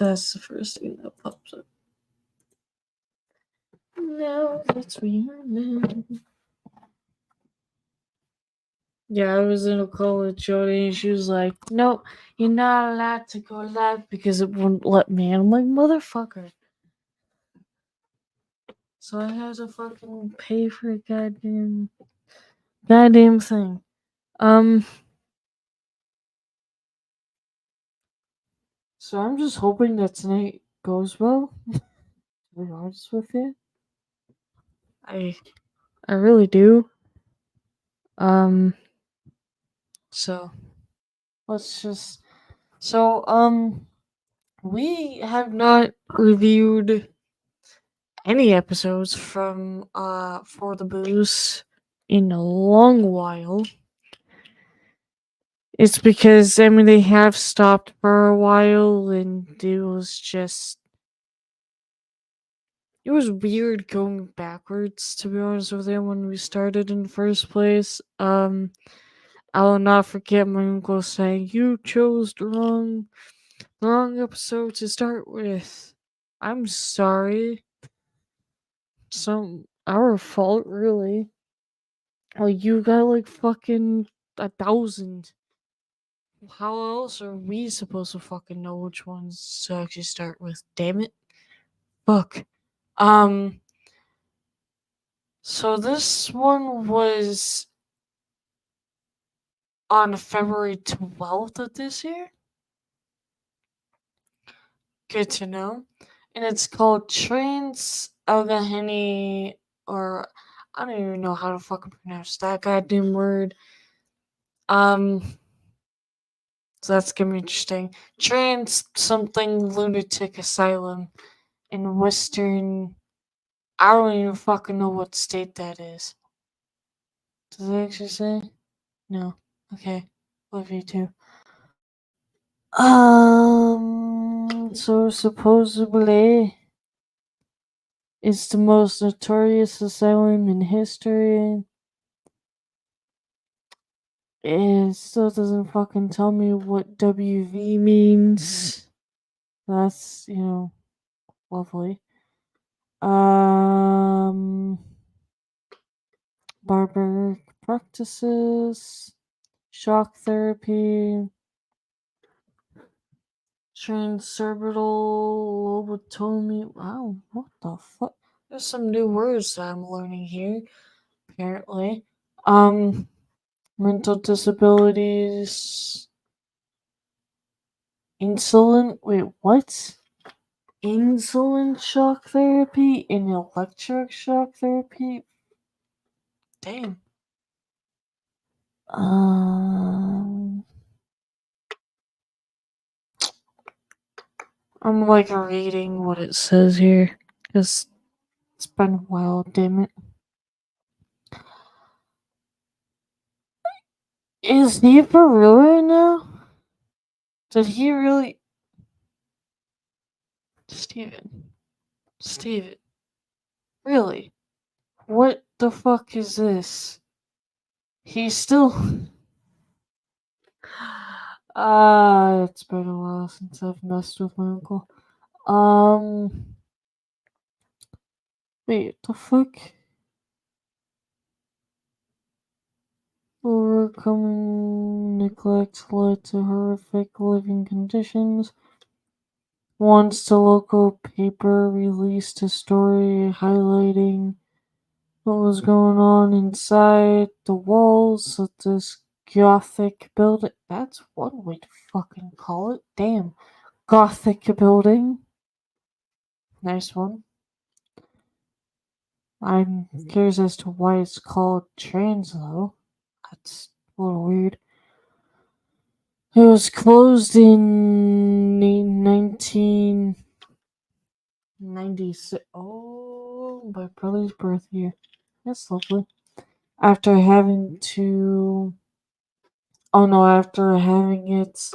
that's the first thing that pops up. Now let's read. Yeah, I was in a call with Jody and she was like, "No, you're not allowed to go live because it wouldn't let me." And I'm like, "Motherfucker." So I had to fucking pay for a goddamn thing. So I'm just hoping that tonight goes well. To be honest with you. I really do. So let's just we have not reviewed any episodes from For the Booze in a long while. It's because they have stopped for a while and it was weird going backwards, to be honest with you, when we started in the first place. I will not forget my uncle saying, "You chose the wrong episode to start with." I'm sorry. Our fault, really. Like, you got like fucking 1,000. How else are we supposed to fucking know which ones to actually start with? Damn it. Fuck. So this one was on February 12th of this year. Good to know. And it's called Trans Allegheny, or I don't even know how to fucking pronounce that goddamn word. So that's gonna be interesting. Trans something lunatic asylum in Western. I don't even fucking know what state that is. Does it actually say? No. Okay. Love you too. So supposedly it's the most notorious asylum in history. It still doesn't fucking tell me what WV means. That's, lovely. Barbaric practices, shock therapy, transcerebral lobotomy. Wow, what the fuck? There's some new words that I'm learning here, apparently. Mental disabilities. Wait, what? Insulin shock therapy and electric shock therapy? Damn. I'm like reading what it says here because it's been a while, damn it. Is he for real right now? Did he really? Steven. Really? What the fuck is this? He's still. It's been a while since I've messed with my uncle. Wait, the fuck? Overcoming neglect led to horrific living conditions. Once the local paper released a story highlighting what was going on inside the walls of this Gothic building. That's one way to fucking call it. Damn. Gothic building. Nice one. I'm curious as to why it's called trans, though. That's a little weird. It was closed in 1996. Oh, my brother's birth year. That's lovely. After having its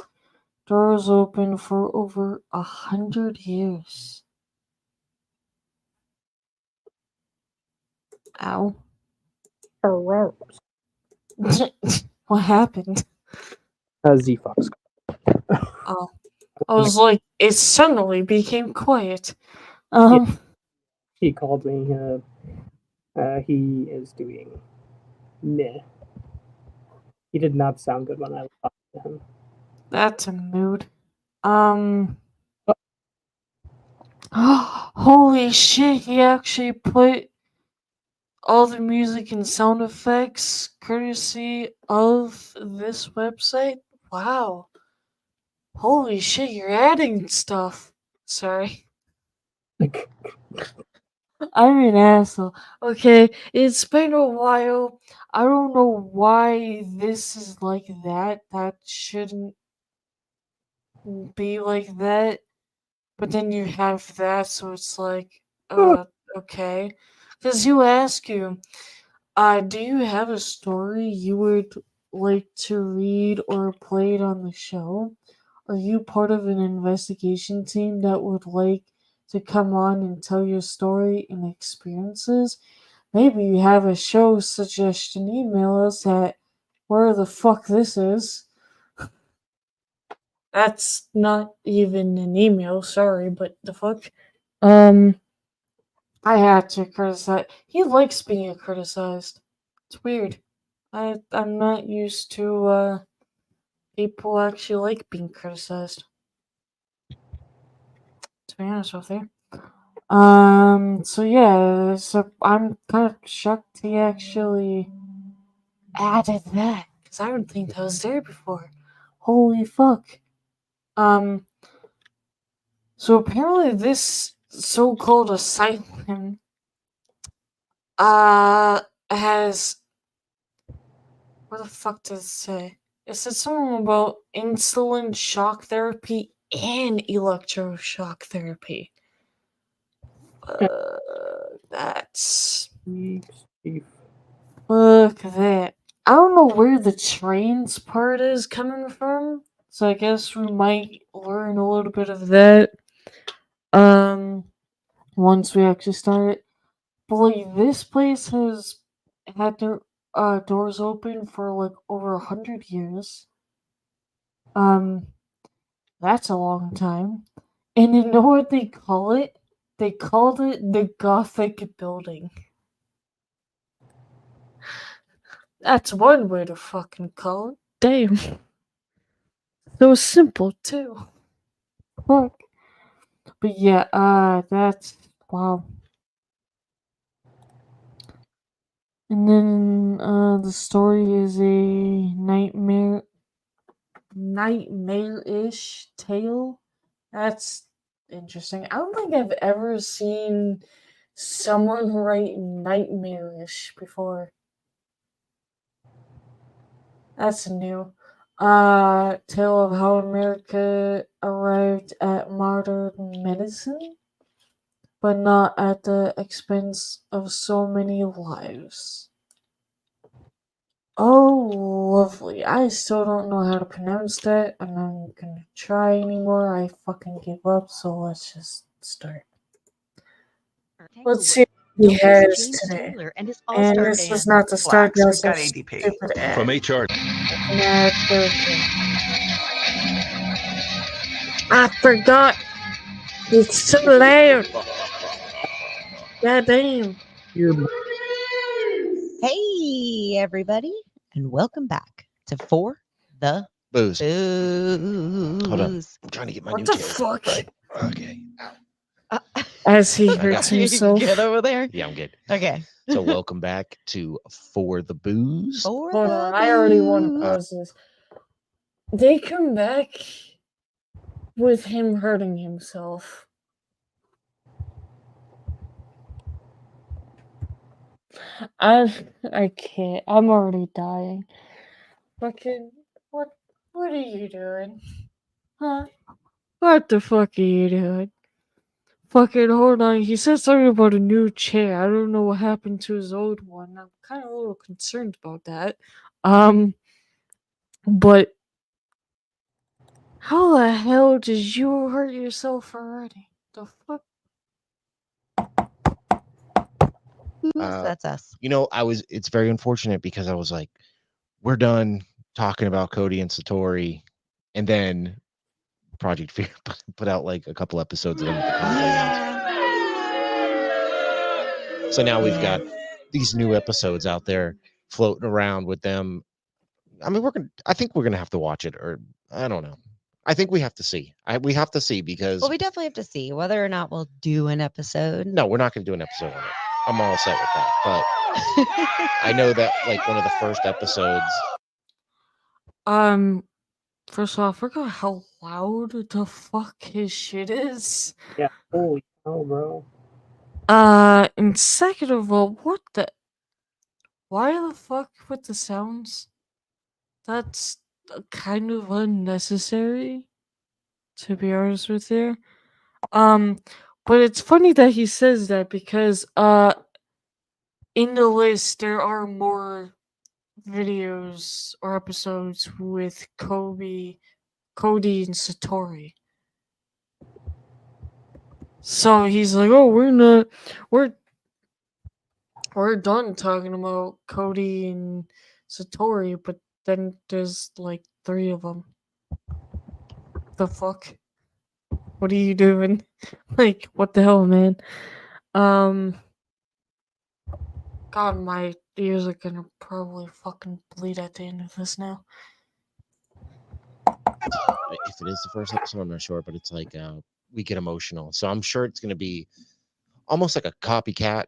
doors open for over 100 years. Ow. Oh, wow. What happened? Z-Fox. Oh. I was like, it suddenly became quiet. Um, He called me. He is doing meh. He did not sound good when I talked to him. that's a mood. Holy shit, he actually put all the music and sound effects courtesy of this website. Wow. Holy shit, you're adding stuff. Sorry. Like, I'm an asshole. Okay, it's been a while. I don't know why this is like that. That shouldn't be like that. But then you have that, so it's like, okay. Because do you have a story you would like to read or played on the show? Are you part of an investigation team that would like to come on and tell your story and experiences? Maybe you have a show suggestion. Email us at where the fuck this is. That's not even an email, sorry, but the fuck? Um, I had to criticize. He likes being criticized. It's weird. I'm not used to people actually like being criticized. To be honest with you. So yeah, so I'm kind of shocked he actually added that because I don't think that was there before. Holy fuck. Um, so apparently this so-called asylum has what the fuck does it say? It said something about insulin shock therapy and electroshock therapy. That's Chief. Look at that. I don't know where the trains part is coming from, so I guess we might learn a little bit of that. Um, once we actually start it. But like this place has had their doors open for like over 100 years. Um, that's a long time. And you know what they call it? They called it the Gothic Building. That's one way to fucking call it. Damn. So simple too. Fuck. But yeah, that's wow. And then the story is a nightmare-ish tale. That's interesting. I don't think I've ever seen someone write nightmare-ish before. That's new. Tale of how America arrived at modern medicine, but not at the expense of so many lives. Oh, lovely. I still don't know how to pronounce that. I'm not gonna try anymore. I fucking give up, so let's just start. Let's see what he has today. And this is not the start, Relax, that's we've a got ADP. stupid ad. From HR. An ad person. I forgot. It's too loud. God damn. Hey, everybody, and welcome back to For the Booze. Booze. Hold on. I'm trying to get my What new the chair. fuck? Okay. Ow. As he I hurts got it. himself. Get over there. Yeah, I'm good. Okay. So welcome back to For the Booze. For Hold the on, I already want to Booze. pause this. They come back with him hurting himself. I can't. I'm already dying. Fucking what are you doing? Huh? What the fuck are you doing? Fucking hold on. He said something about a new chair. I don't know what happened to his old one. I'm kind of a little concerned about that. But how the hell did you hurt yourself already? The fuck? That's us. You know, it's very unfortunate because I was like, we're done talking about Cody and Satori. And then Project Fear put out like a couple episodes of them at the Comedy House. So now we've got these new episodes out there floating around with them. I mean, I think we're gonna have to watch it, or I don't know. I think we have to see. We have to see because Well, we definitely have to see whether or not we'll do an episode. no, we're not gonna do an episode on it. I'm all set with that. But I know that like one of the first episodes. First off, forgot how loud the fuck his shit is. Yeah. Holy hell, bro. And second of all, what the? Why the fuck with the sounds? That's kind of unnecessary, to be honest with you. But it's funny that he says that because in the list there are more videos or episodes with Cody and Satori. So he's like, "Oh, we're done talking about Cody and Satori," but then there's like 3 of them. The fuck? What are you doing? Like, what the hell, man? God, my ears are gonna probably fucking bleed at the end of this now. If it is the first episode, I'm not sure, but it's like we get emotional. So I'm sure it's gonna be almost like a copycat,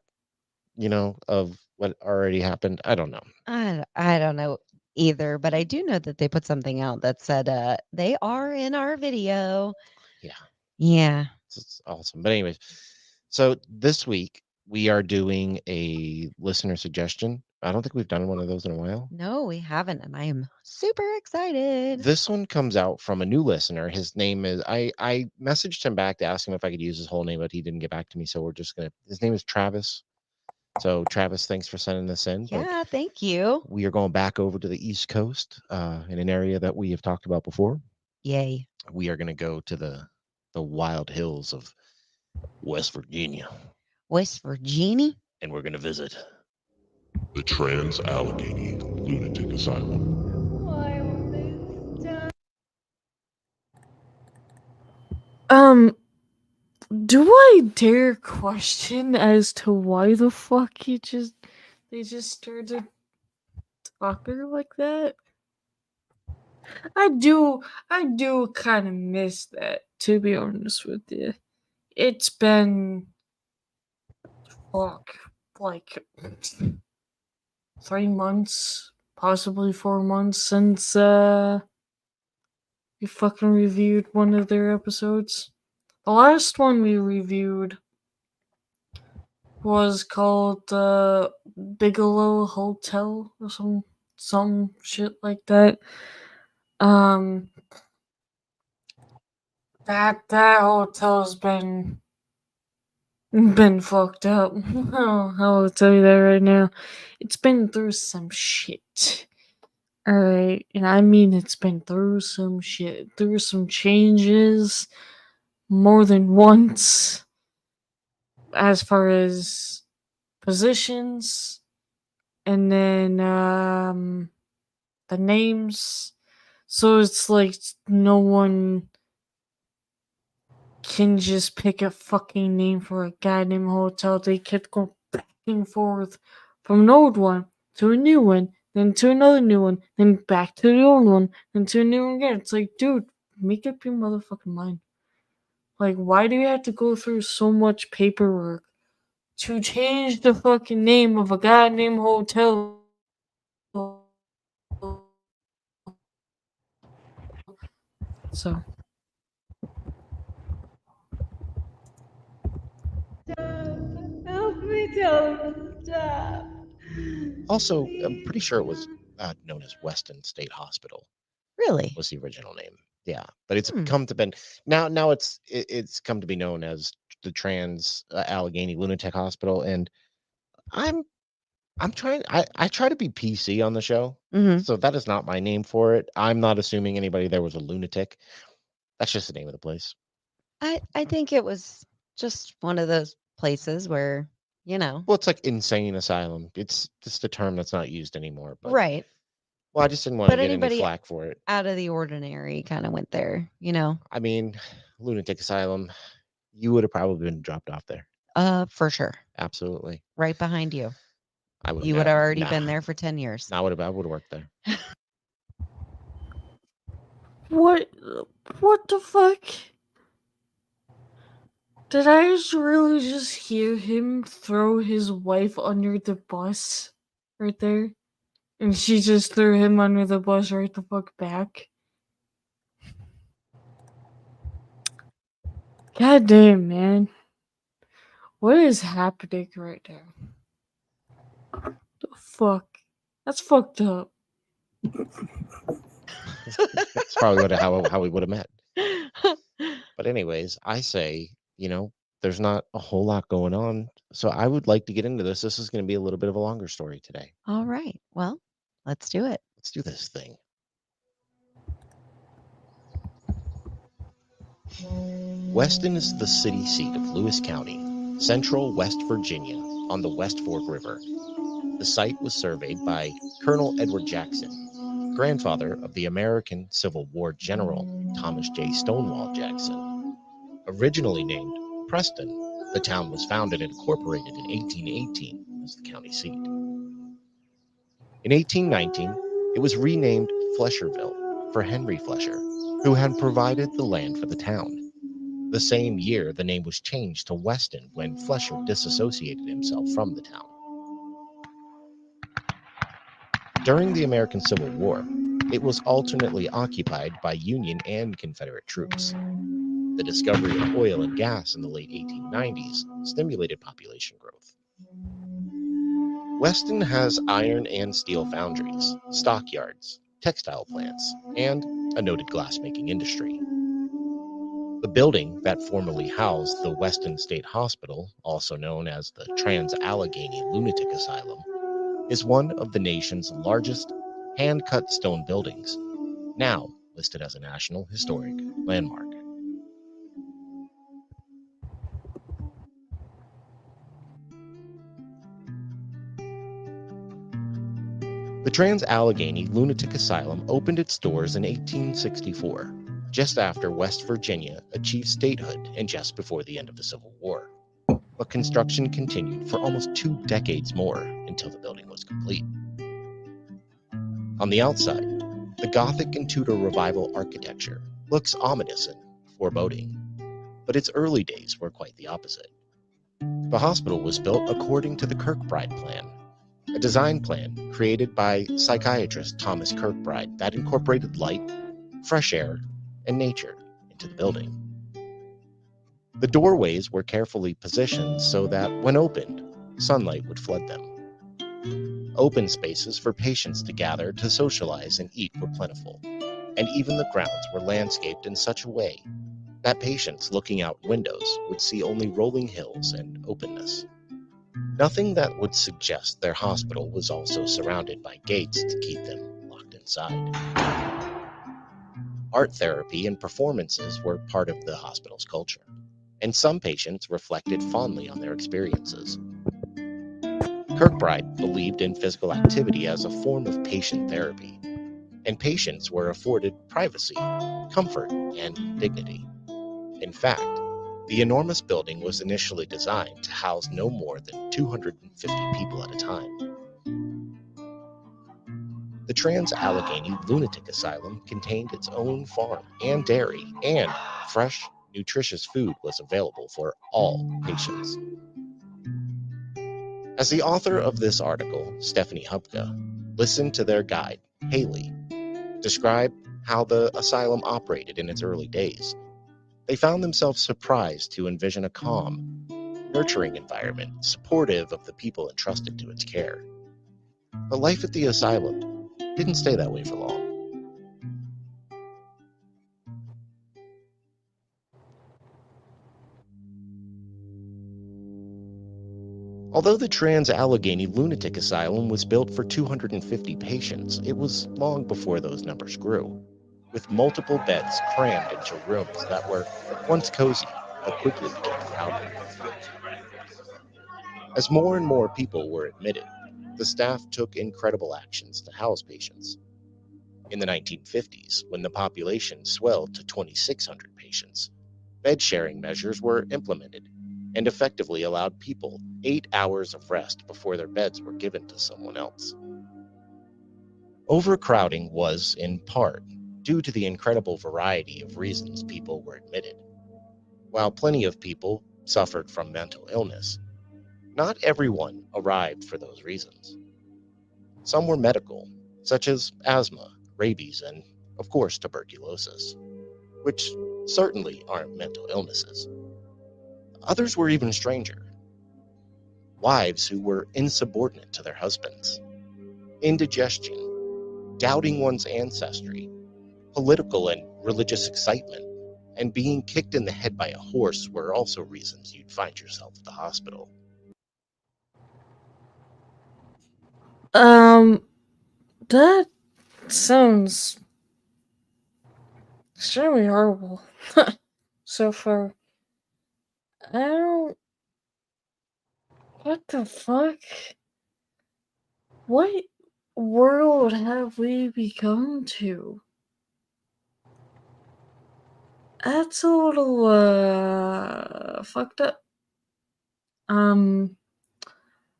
of what already happened. I don't know. I don't know either, but I do know that they put something out that said they are in our video. Yeah. Yeah. It's awesome. But anyways, so this week we are doing a listener suggestion. I don't think we've done one of those in a while. No, we haven't, and I am super excited. This one comes out from a new listener. His name is I messaged him back to ask him if I could use his whole name, but he didn't get back to me. So we're just gonna. His name is Travis. So Travis, thanks for sending this in. but Yeah, thank you. we are going back over to the East Coast, in an area that we have talked about before. Yay. We are going to go to the wild hills of West Virginia, West Virginia. and we're going to visit. The Trans Allegheny Lunatic Asylum. Do I dare question as to why the fuck they just started talking like that? I do kind of miss that, to be honest with you. It's been fuck like 3 months, possibly 4 months since we fucking reviewed one of their episodes. The last one we reviewed was called Bigelow Hotel or some shit like that. That hotel's been fucked up. I'll tell you that right now. It's been through some shit. Alright, and I mean it's been through some shit, through some changes more than once as far as positions, and then the names. So it's like no one can just pick a fucking name for a goddamn hotel. They kept going back and forth from an old one to a new one, then to another new one, then back to the old one, then to a new one again. It's like, dude, make up your motherfucking mind. Like, why do you have to go through so much paperwork to change the fucking name of a goddamn hotel? So. Help me, stop. Also, I'm pretty sure it was known as Weston State Hospital Really? was the original name. Yeah, but it's Hmm. come to been now it's come to be known as the Trans Allegheny Lunatic Hospital, and I'm trying. I try to be PC on the show, Mm-hmm. so that is not my name for it. I'm not assuming anybody there was a lunatic. That's just the name of the place. I think it was just one of those places where, Well, it's like insane asylum. It's just a term that's not used anymore. But right. Well, I just didn't want to But get any anybody flack for it. out of the ordinary kind of went there, you know? I mean, lunatic asylum, you would have probably been dropped off there. For sure. Absolutely. Right behind you. I would You would have already been there for 10 years. I would have worked there. What the fuck? Did I just really just hear him throw his wife under the bus right there? And she just threw him under the bus right the fuck back? God damn, man. What is happening right now? The fuck? That's fucked up. That's probably how we would have met. But anyways, I say, there's not a whole lot going on. So I would like to get into this. This is going to be a little bit of a longer story today. All right. Well, let's do it. Let's do this thing. Weston is the city seat of Lewis County, central West Virginia, on the West Fork River. The site was surveyed by Colonel Edward Jackson, grandfather of the American Civil War General Thomas J. Stonewall Jackson. Originally named Preston, the town was founded and incorporated in 1818 as the county seat. In 1819, it was renamed Flesherville for Henry Flesher, who had provided the land for the town. The same year, the name was changed to Weston when Flesher disassociated himself from the town. During the American Civil War, it was alternately occupied by Union and Confederate troops. The discovery of oil and gas in the late 1890s stimulated population growth. Weston has iron and steel foundries, stockyards, textile plants, and a noted glassmaking industry. The building that formerly housed the Weston State Hospital, also known as the Trans-Allegheny Lunatic Asylum, is one of the nation's largest hand-cut stone buildings, now listed as a National Historic Landmark. The Trans-Allegheny Lunatic Asylum opened its doors in 1864, just after West Virginia achieved statehood and just before the end of the Civil War. But construction continued for almost 2 decades more until the building was complete. On the outside, the Gothic and Tudor Revival architecture looks ominous and foreboding, but its early days were quite the opposite. The hospital was built according to the Kirkbride Plan, a design plan created by psychiatrist Thomas Kirkbride that incorporated light, fresh air, and nature into the building. The doorways were carefully positioned so that, when opened, sunlight would flood them. Open spaces for patients to gather to socialize and eat were plentiful, and even the grounds were landscaped in such a way that patients looking out windows would see only rolling hills and openness. Nothing that would suggest their hospital was also surrounded by gates to keep them locked inside. Art therapy and performances were part of the hospital's culture, and some patients reflected fondly on their experiences. Kirkbride believed in physical activity as a form of patient therapy, and patients were afforded privacy, comfort, and dignity. In fact, the enormous building was initially designed to house no more than 250 people at a time. The Trans-Allegheny Lunatic Asylum contained its own farm and dairy, and fresh, nutritious food was available for all patients. As the author of this article, Stephanie Hupka, listened to their guide, Haley, describe how the asylum operated in its early days, they found themselves surprised to envision a calm, nurturing environment supportive of the people entrusted to its care. But life at the asylum didn't stay that way for long. Although the Trans-Allegheny Lunatic Asylum was built for 250 patients, it was long before those numbers grew, with multiple beds crammed into rooms that were once cozy but quickly became crowded. As more and more people were admitted, the staff took incredible actions to house patients. In the 1950s, when the population swelled to 2,600 patients, bed sharing measures were implemented and effectively allowed people 8 hours of rest before their beds were given to someone else. Overcrowding was, in part, due to the incredible variety of reasons people were admitted. While plenty of people suffered from mental illness, not everyone arrived for those reasons. Some were medical, such as asthma, rabies, and, of course, tuberculosis, which certainly aren't mental illnesses. Others were even stranger. Wives who were insubordinate to their husbands, indigestion, doubting one's ancestry, political and religious excitement, and being kicked in the head by a horse were also reasons you'd find yourself at the hospital. That sounds extremely horrible. So far. I don't. What the fuck? What world have we become to? That's a little, fucked up.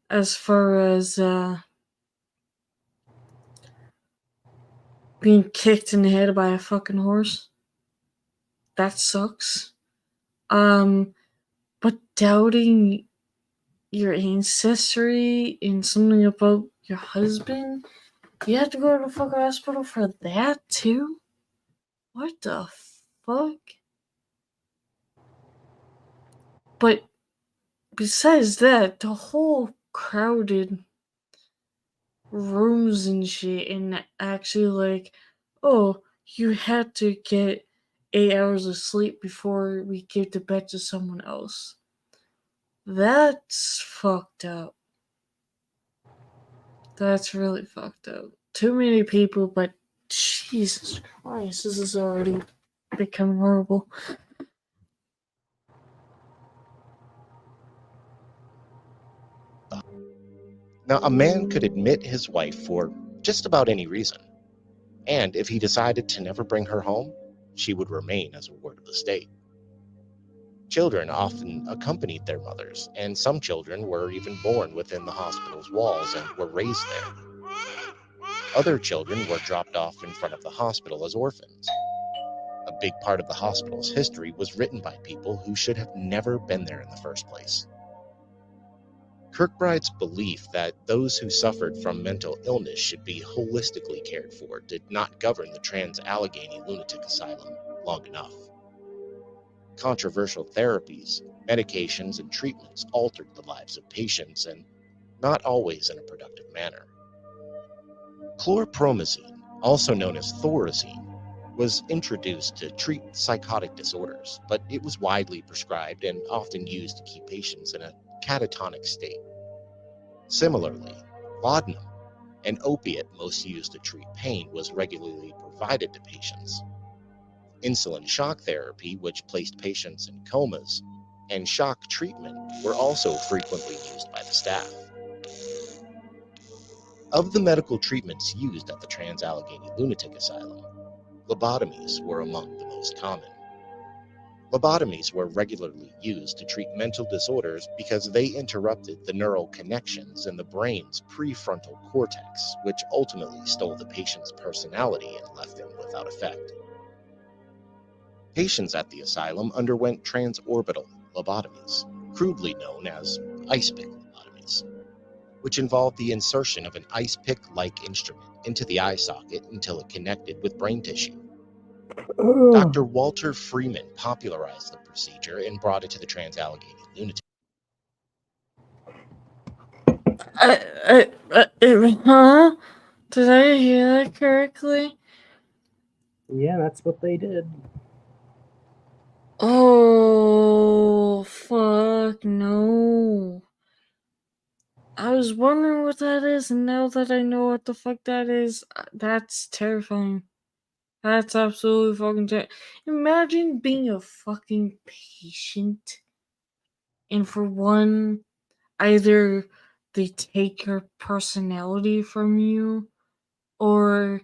As far as, being kicked in the head by a fucking horse. That sucks. But doubting your ancestry and something about your husband, you have to go to the fucking hospital for that too? What the fuck? But besides that, the whole crowded rooms and shit, and actually like, oh, you had to get 8 hours of sleep before we give the bed to someone else. That's fucked up. That's really fucked up. Too many people, but Jesus Christ, this is already becoming horrible. Now, a man could admit his wife for just about any reason, and if he decided to never bring her home, she would remain as a ward of the state. Children often accompanied their mothers, and some children were even born within the hospital's walls and were raised there. Other children were dropped off in front of the hospital as orphans. A big part of the hospital's history was written by people who should have never been there in the first place. Kirkbride's belief that those who suffered from mental illness should be holistically cared for did not govern the Trans-Allegheny Lunatic Asylum long enough. Controversial therapies, medications, and treatments altered the lives of patients, and not always in a productive manner. Chlorpromazine, also known as Thorazine, was introduced to treat psychotic disorders, but it was widely prescribed and often used to keep patients in a catatonic state. Similarly, laudanum, an opiate most used to treat pain, was regularly provided to patients. Insulin shock therapy, which placed patients in comas, and shock treatment were also frequently used by the staff. Of the medical treatments used at the Trans-Allegheny Lunatic Asylum, lobotomies were among the most common. Lobotomies were regularly used to treat mental disorders because they interrupted the neural connections in the brain's prefrontal cortex, which ultimately stole the patient's personality and left them without effect. Patients at the asylum underwent transorbital lobotomies, crudely known as ice pick lobotomies, which involved the insertion of an ice pick-like instrument into the eye socket until it connected with brain tissue. Dr. Walter Freeman popularized the procedure and brought it to the Trans-Allegheny Lunatic. Huh? Did I hear that correctly? Yeah, that's what they did. Oh, fuck no. I was wondering what that is, and now that I know what the fuck that is, that's terrifying. That's absolutely fucking terrifying. Imagine being a fucking patient, and for one, either they take your personality from you, or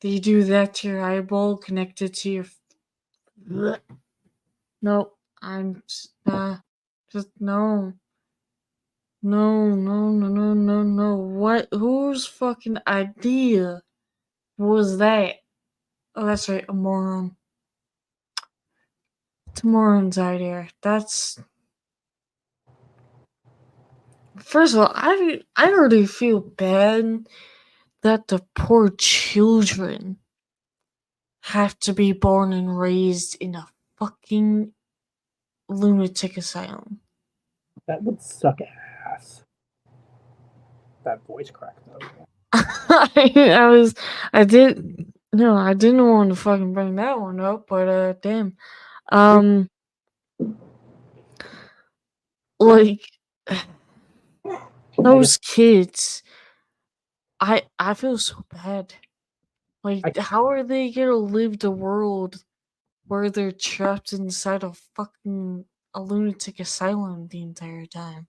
They do that to your eyeball connected to your. No, I'm just no. No, no, no, no, no, no. What? Whose fucking idea was that? Oh, that's right, a moron. It's a moron's idea. That's. First of all, I already feel bad that the poor children have to be born and raised in a fucking lunatic asylum. That would suck ass. That voice crack though. I didn't want to fucking bring that one up, but damn. Like those kids, I feel so bad. Like, how are they gonna live the world where they're trapped inside a fucking a lunatic asylum the entire time?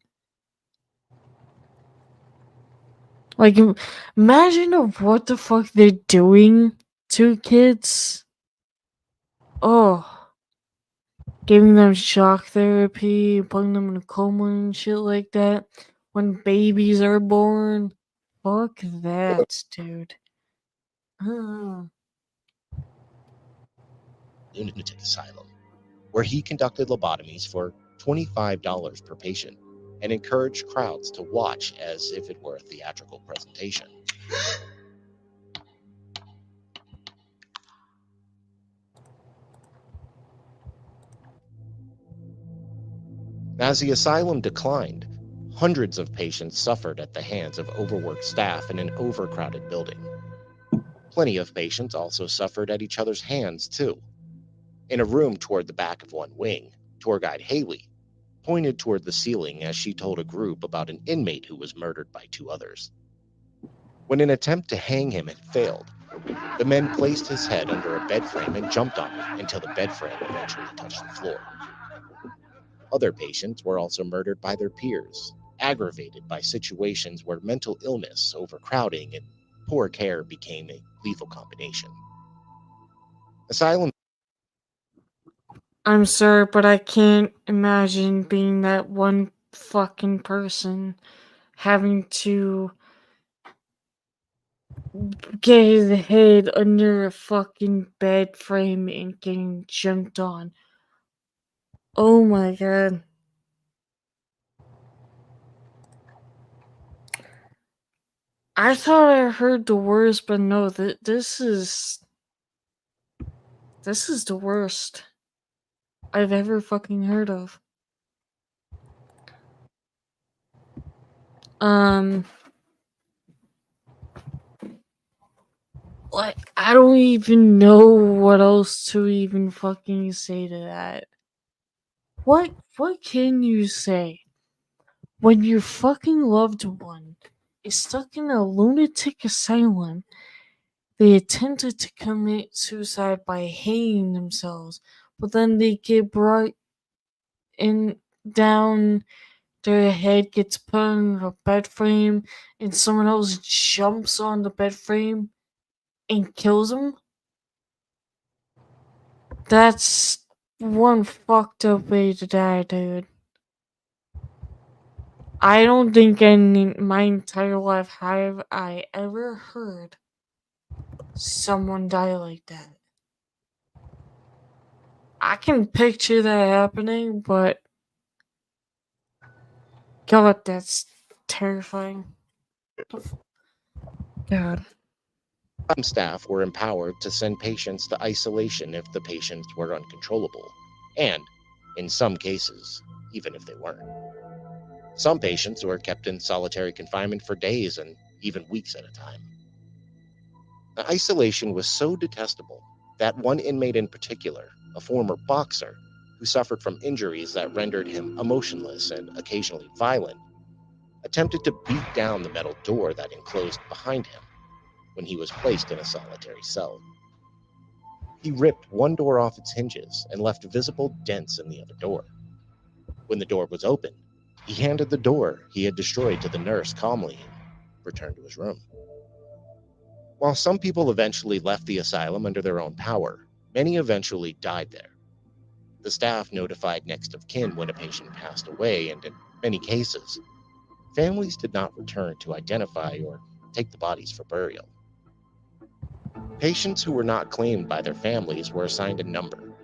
Like, imagine what the fuck they're doing to kids. Oh, giving them shock therapy, putting them in a coma and shit like that. When babies are born, fuck that, dude. Lunatic asylum, where he conducted lobotomies for $25 per patient and encouraged crowds to watch as if it were a theatrical presentation. As the asylum declined, hundreds of patients suffered at the hands of overworked staff in an overcrowded building. Plenty of patients also suffered at each other's hands, too. In a room toward the back of one wing, tour guide Haley pointed toward the ceiling as she told a group about an inmate who was murdered by two others. When an attempt to hang him had failed, the men placed his head under a bed frame and jumped on it until the bed frame eventually touched the floor. Other patients were also murdered by their peers, aggravated by situations where mental illness, overcrowding, and poor care became a lethal combination. Asylum. I'm sorry, but I can't imagine being that one fucking person having to get his head under a fucking bed frame and getting jumped on. Oh my god. I thought I heard the worst, but no, this is the worst I've ever fucking heard of. Like, I don't even know what else to even fucking say to that. What can you say when your fucking loved one is stuck in a lunatic asylum? They attempted to commit suicide by hanging themselves, but then they get brought in down, their head gets put in a bed frame, and someone else jumps on the bed frame and kills them. That's one fucked up way to die, dude. I don't think in my entire life have I ever heard someone die like that. I can picture that happening, but God, that's terrifying. God. Some staff were empowered to send patients to isolation if the patients were uncontrollable, and, in some cases, even if they weren't. Some patients were kept in solitary confinement for days and even weeks at a time. The isolation was so detestable that one inmate in particular, a former boxer who suffered from injuries that rendered him emotionless and occasionally violent, attempted to beat down the metal door that enclosed behind him when he was placed in a solitary cell. He ripped one door off its hinges and left visible dents in the other door. When the door was open, he handed the door he had destroyed to the nurse calmly and returned to his room. While some people eventually left the asylum under their own power, many eventually died there. The staff notified next of kin when a patient passed away, and in many cases, families did not return to identify or take the bodies for burial. Patients who were not claimed by their families were assigned a number,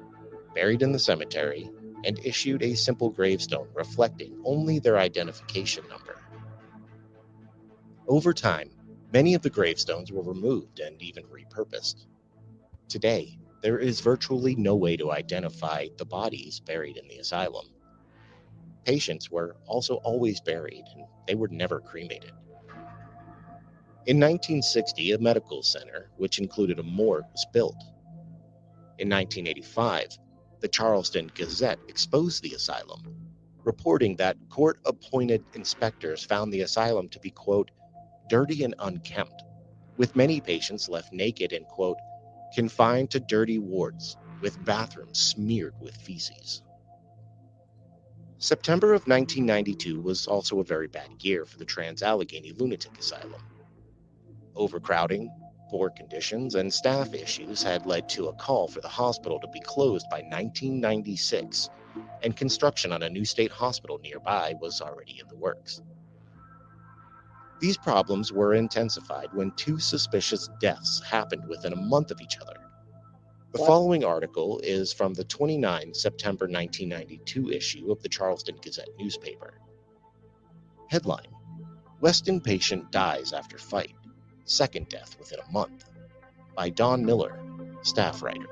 buried in the cemetery, and issued a simple gravestone reflecting only their identification number. Over time, many of the gravestones were removed and even repurposed. Today, there is virtually no way to identify the bodies buried in the asylum. Patients were also always buried, and they were never cremated. In 1960, a medical center, which included a morgue, was built. In 1985, the Charleston Gazette exposed the asylum, reporting that court-appointed inspectors found the asylum to be, quote, dirty and unkempt, with many patients left naked and, quote, confined to dirty wards with bathrooms smeared with feces. September of 1992 was also a very bad year for the Trans-Allegheny Lunatic Asylum. Overcrowding, poor conditions, and staff issues had led to a call for the hospital to be closed by 1996, and construction on a new state hospital nearby was already in the works. These problems were intensified when two suspicious deaths happened within a month of each other. The following article is from the 29 September 1992 issue of the Charleston Gazette newspaper. Headline: Weston patient dies after fight. Second death within a month. By Don Miller, staff writer.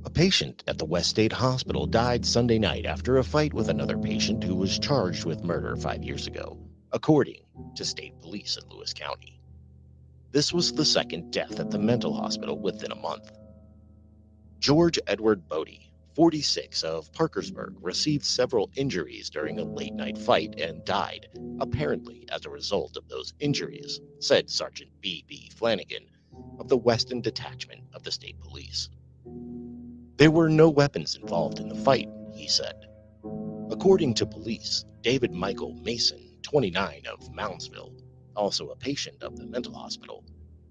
A patient at the West State Hospital died Sunday night after a fight with another patient who was charged with murder 5 years ago, according to state police in Lewis County. This was the second death at the mental hospital within a month. George Edward Bodie, 46, of Parkersburg, received several injuries during a late-night fight and died, apparently as a result of those injuries, said Sergeant B.B. Flanagan of the Weston Detachment of the State Police. There were no weapons involved in the fight, he said. According to police, David Michael Mason, 29, of Moundsville, also a patient of the mental hospital,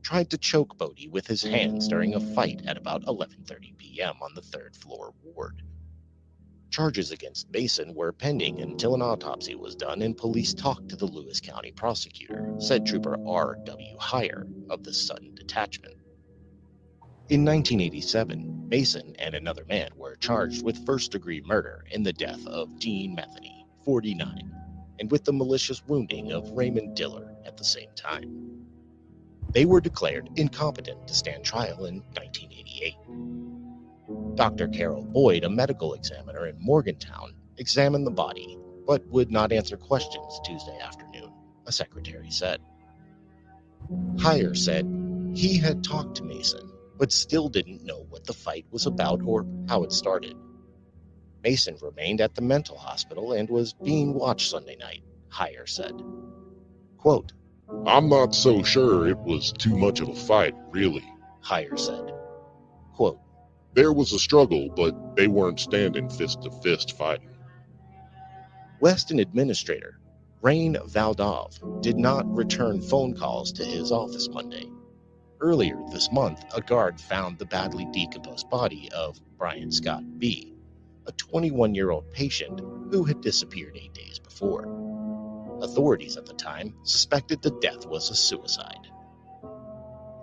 tried to choke Bodie with his hands during a fight at about 11:30 p.m. on the third-floor ward. Charges against Mason were pending until an autopsy was done and police talked to the Lewis County prosecutor, said Trooper R.W. Heyer of the Sutton Detachment. In 1987, Mason and another man were charged with first-degree murder in the death of Dean Metheny, 49, and with the malicious wounding of Raymond Diller at the same time. They were declared incompetent to stand trial in 1988. Dr. Carol Boyd, a medical examiner in Morgantown, examined the body, but would not answer questions Tuesday afternoon, a secretary said. Heyer said he had talked to Mason, but still didn't know what the fight was about or how it started. Mason remained at the mental hospital and was being watched Sunday night, Heyer said. Quote, I'm not so sure it was too much of a fight, really, Heyer said. Quote, there was a struggle, but they weren't standing fist to fist fighting. Weston Administrator Rain Valdov did not return phone calls to his office Monday. Earlier this month, a guard found the badly decomposed body of Brian Scott B., a 21-year-old patient who had disappeared 8 days before. Authorities at the time suspected the death was a suicide.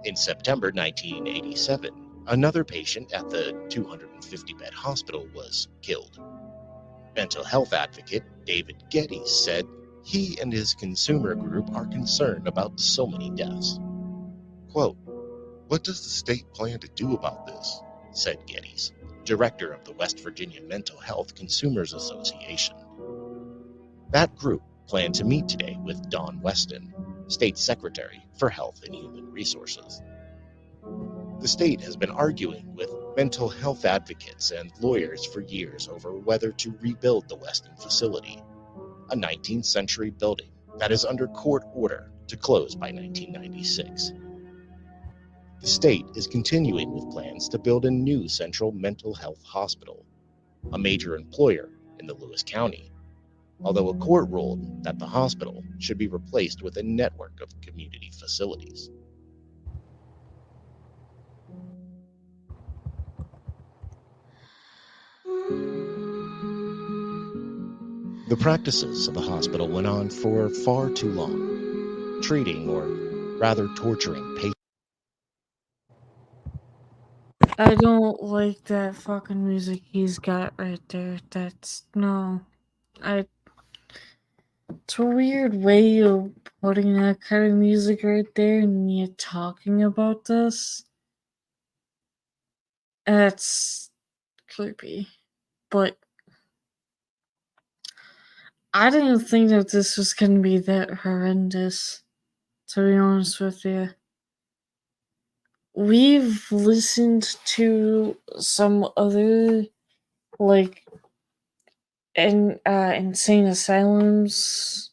In September 1987, another patient at the 250-bed hospital was killed. Mental health advocate David Geddes said he and his consumer group are concerned about so many deaths. Quote, what does the state plan to do about this? Said Geddes, director of the West Virginia Mental Health Consumers Association. That group planned to meet today with Dawn Weston, State Secretary for Health and Human Resources. The state has been arguing with mental health advocates and lawyers for years over whether to rebuild the Weston facility, a 19th century building that is under court order to close by 1996. The state is continuing with plans to build a new central mental health hospital. a major employer in the Lewis County, although a court ruled that the hospital should be replaced with a network of community facilities. The practices of the hospital went on for far too long, treating or rather torturing patients. I don't like that fucking music he's got right there. That's no. It's a weird way of putting that kind of music right there and yet talking about this. That's creepy. But I didn't think that this was gonna be that horrendous, to be honest with you. We've listened to some other like insane asylums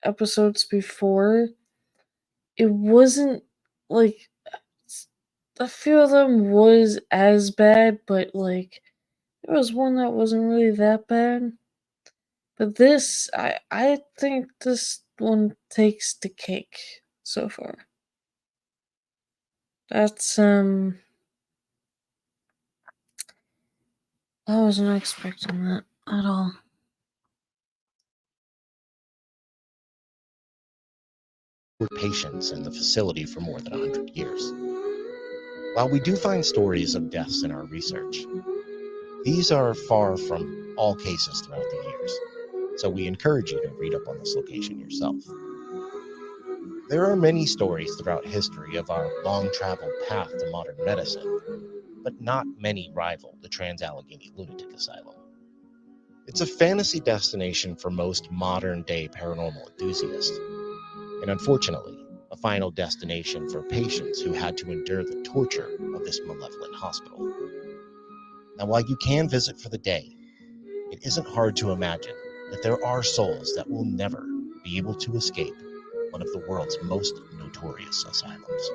episodes before. It wasn't like a few of them was as bad, but like there was one that wasn't really that bad. But this, I think this one takes the cake so far. That's I wasn't expecting that at all. Patients in the facility for more than 100 years. While we do find stories of deaths in our research, these are far from all cases throughout the years, so we encourage you to read up on this location yourself. There are many stories throughout history of our long-traveled path to modern medicine, but not many rival the Trans-Allegheny Lunatic Asylum. It's a fantasy destination for most modern-day paranormal enthusiasts, and unfortunately, a final destination for patients who had to endure the torture of this malevolent hospital. Now, while you can visit for the day, it isn't hard to imagine that there are souls that will never be able to escape one of the world's most notorious asylums.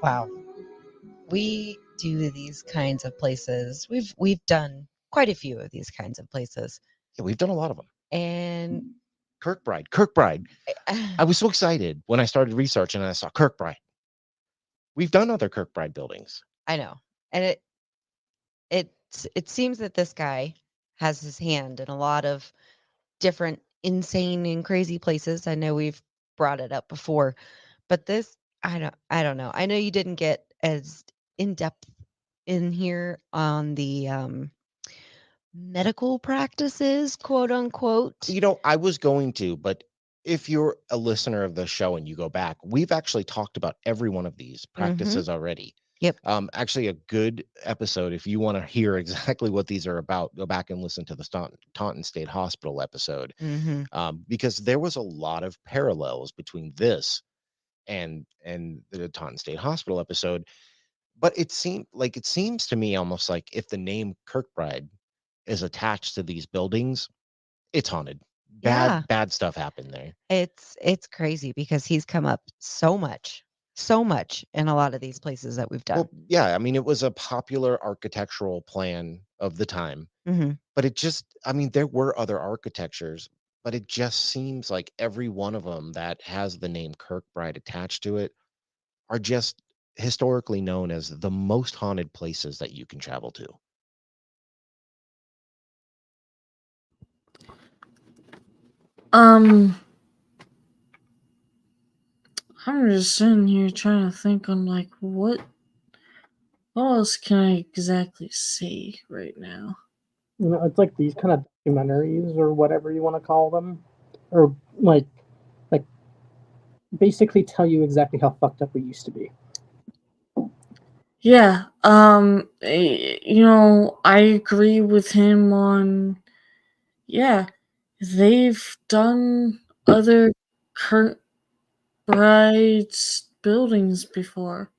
Wow. We do these kinds of places. We've done quite a few of these kinds of places. Yeah, we've done a lot of them. And Kirkbride. I was so excited when I started researching and I saw Kirkbride. We've done other Kirkbride buildings. I know. And it seems that this guy has his hand in a lot of different insane and crazy places. I know we've brought it up before, but this I don't know. I know you didn't get as in depth in here on the medical practices, quote unquote. You know, I was going to, but if you're a listener of the show and you go back, we've actually talked about every one of these practices already. Yep. Actually, a good episode. If you want to hear exactly what these are about, go back and listen to the Taunton State Hospital episode, because there was a lot of parallels between this and the Taunton State Hospital episode. But it seems to me almost like if the name Kirkbride is attached to these buildings, it's haunted. Bad stuff happened there. It's crazy because he's come up so much in a lot of these places that we've done. Well, yeah, I mean, it was a popular architectural plan of the time, but it just, I mean, there were other architectures, but it just seems like every one of them that has the name Kirkbride attached to it are just historically known as the most haunted places that you can travel to. I'm just sitting here trying to think on like what else can I exactly say right now? You know, it's like these kind of documentaries or whatever you want to call them, or like basically tell you exactly how fucked up we used to be. Yeah, you know, I agree with him on, yeah, they've done other Kirkbride's buildings before.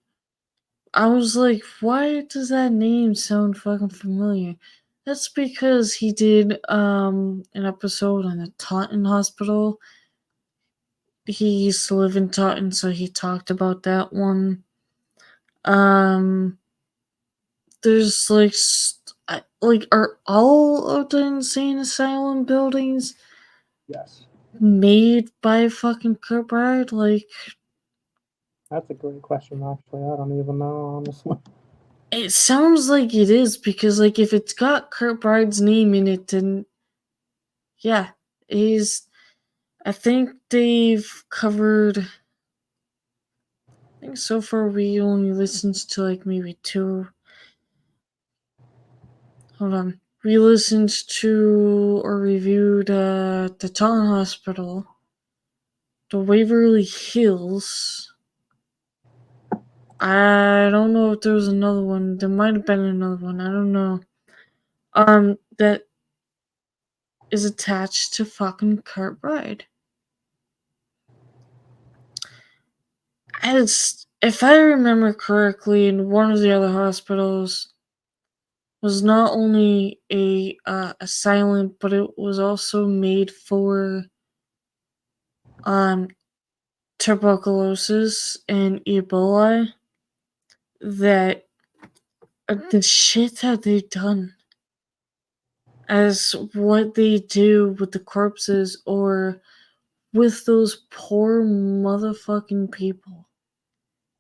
I was like, why does that name sound fucking familiar? That's because he did an episode on the Taunton Hospital. He used to live in Taunton, so he talked about that one. there's like are all of the insane asylum buildings Yes, made by fucking Kirkbride? Like, that's a great question. Actually, I don't even know honestly. it sounds like it is, because like if it's got Kirkbride's name in it, then yeah, he's. I think they've covered. I think so far we only listened to like maybe 2. Hold on. We listened to or reviewed the Taunton Hospital, the Waverly Hills. I don't know if there was another one. There might have been another one. I don't know. That is attached to fucking Kirkbride. As if I remember correctly, in one of the other hospitals was not only a silent, but it was also made for tuberculosis and Ebola. That the shit that they've done, as what they do with the corpses or with those poor motherfucking people,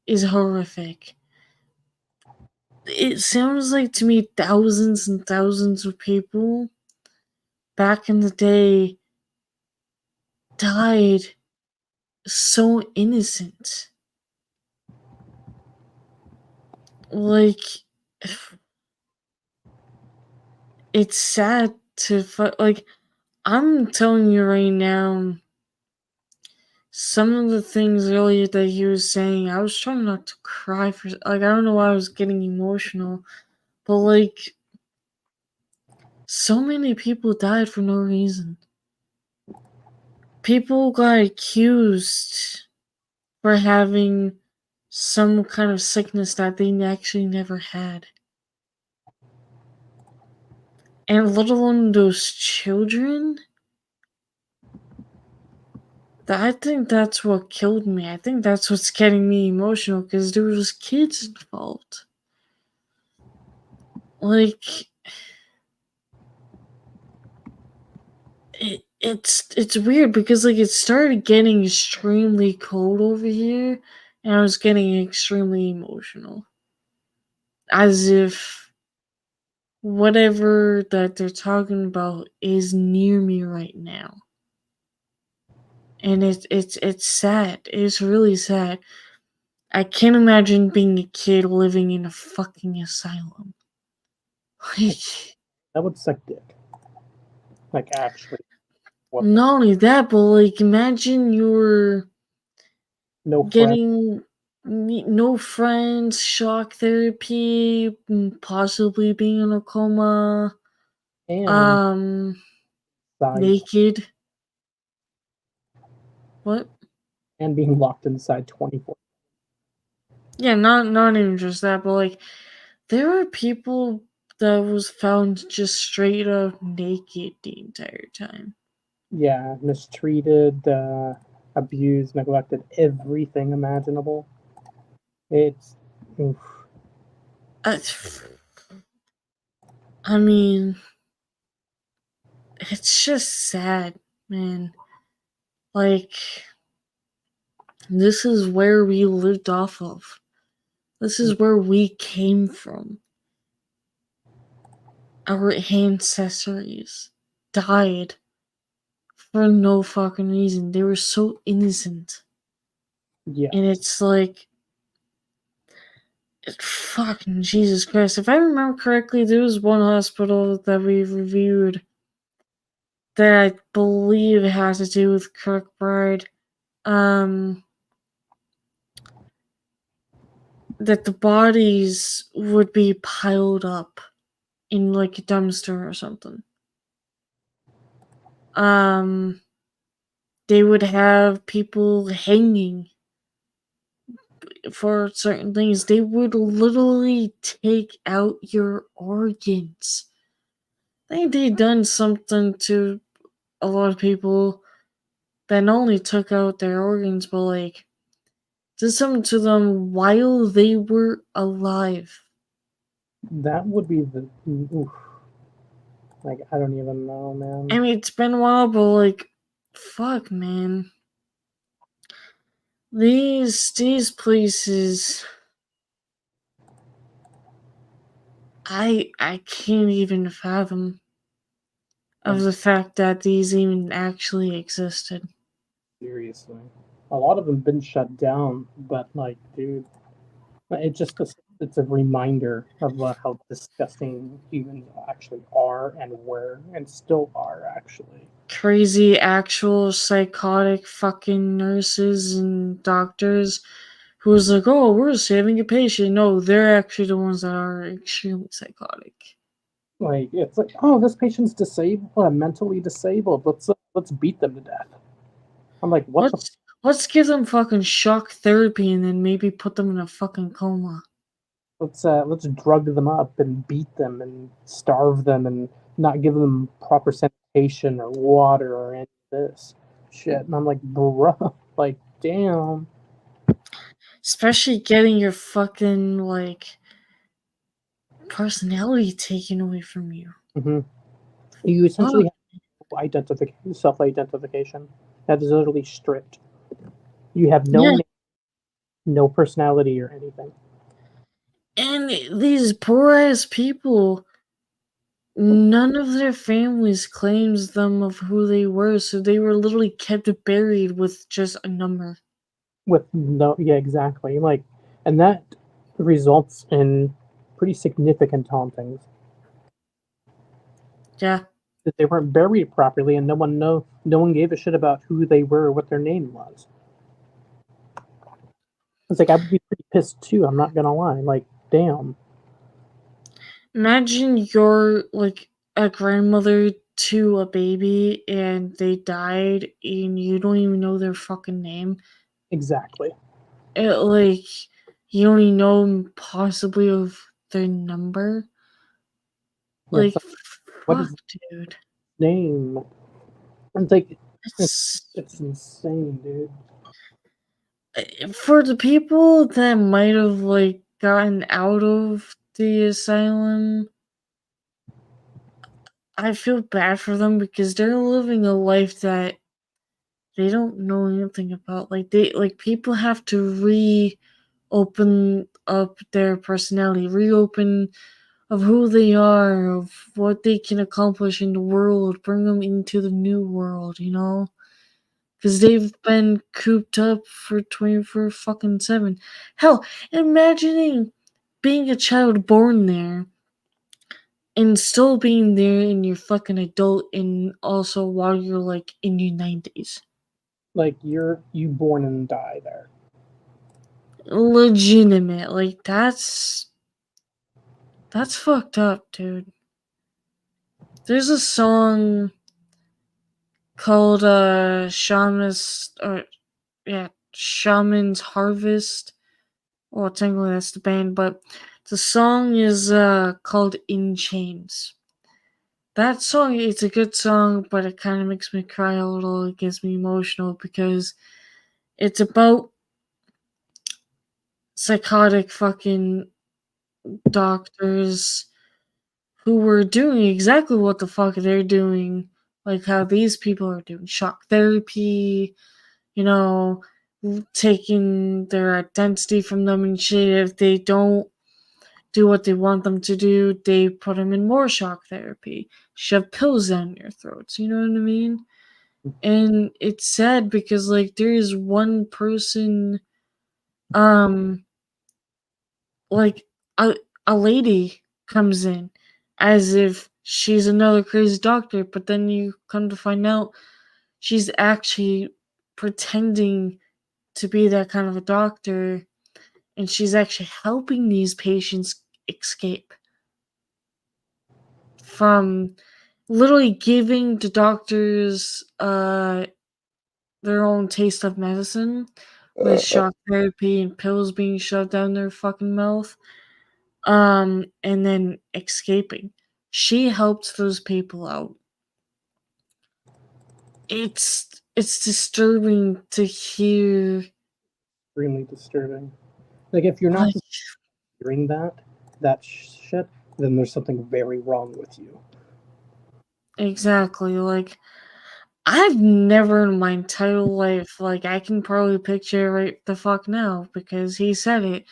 is horrific. It sounds like to me thousands and thousands of people back in the day died so innocent. Like, it's sad to like, I'm telling you right now, some of the things earlier that he was saying, I was trying not to cry for, like, I don't know why I was getting emotional, but like, so many people died for no reason. People got accused for having some kind of sickness that they actually never had. And let alone those children. I think that's what killed me. I think that's what's getting me emotional, because there was kids involved. Like, it's weird, because like it started getting extremely cold over here, and I was getting extremely emotional, as if whatever that they're talking about is near me right now. And it's sad. It's really sad. I can't imagine being a kid living in a fucking asylum. Like, That would suck dick. Like actually, what? not only that, but like imagine you're No friends getting no friends, shock therapy, possibly being in a coma, and side naked. What? and being locked inside 24. Yeah, not even just that, but like there are people that was found just straight up naked the entire time. Yeah, mistreated, abused, neglected, everything imaginable. It's oof. I mean, it's just sad, man. Like, this is where we lived off of. This is where we came from. Our ancestors died for no fucking reason. They were so innocent. Yeah, And it's like, fucking Jesus Christ. If I remember correctly, there was one hospital that we reviewed that I believe has to do with Kirkbride. That the bodies would be piled up in like a dumpster or something. They would have people hanging for certain things. They would literally take out your organs. I think they done something to a lot of people that not only took out their organs, but like did something to them while they were alive. That would be the oof. Like I don't even know, man. I mean, it's been a while, but like, fuck, man. These places, I can't even fathom of the fact that these even actually existed. Seriously, a lot of them been shut down, but like, dude, it just it's a reminder of how disgusting humans actually are and were and still are actually. Crazy, actual psychotic fucking nurses and doctors who was like, "Oh, we're saving a patient." No, they're actually the ones that are extremely psychotic. Like it's like, oh, this patient's disabled, mentally disabled. Let's beat them to death. I'm like, what the? Let's give them fucking shock therapy and then maybe put them in a fucking coma. Let's drug them up and beat them and starve them and not give them proper sanitation or water or any of this shit. And I'm like, bruh, like, damn. Especially getting your fucking like personality taken away from you. Hmm. You essentially Fuck. have self-identification. That is literally stripped. You have no Yeah. name, no personality or anything. And these poor ass people, none of their families claims them of who they were, so they were literally kept buried with just a number. With no, yeah, exactly. Like, and that results in pretty significant hauntings. Yeah. That they weren't buried properly, and no one gave a shit about who they were or what their name was. It's like I would be pretty pissed too. I'm not gonna lie. Like, damn. Imagine you're like a grandmother to a baby and they died and you don't even know their fucking name. Exactly. Like, you only know possibly of their number. Yeah, Like, what fuck, is dude. name? It's like It's it's insane, dude. for the people that might have like gotten out of the asylum. I feel bad for them because they're living a life that they don't know anything about. Like people have to reopen up their personality, reopen of who they are, of what they can accomplish in the world, bring them into the new world, you know? Because they've been cooped up for 24 fucking 7. Hell, imagining being a child born there and still being there in your fucking adult and also while you're like in your 90s. Like you born and die there. Legitimate. Like that's fucked up, dude. There's a song called Shaman's Harvest. Well, technically that's the band, but the song is called In Chains. That song, it's a good song, but it kind of makes me cry a little. It gets me emotional because it's about psychotic fucking doctors who were doing exactly what the fuck they're doing, like how these people are doing shock therapy, you know, taking their identity from them and shit. If they don't do what they want them to do, they put them in more shock therapy, shove pills down their throats, you know what I mean? And it's sad because like there is one person, um like a lady comes in as if she's another crazy doctor, but then you come to find out she's actually pretending to be that kind of a doctor, and she's actually helping these patients escape from literally giving the doctors their own taste of medicine with shock therapy and pills being shoved down their fucking mouth, and then escaping. She helped those people out. It's disturbing to hear. Extremely disturbing. Like if you're not Like, hearing that, that shit, then there's something very wrong with you. Exactly. Like, I've never in my entire life, like, I can probably picture it right the fuck now because he said it.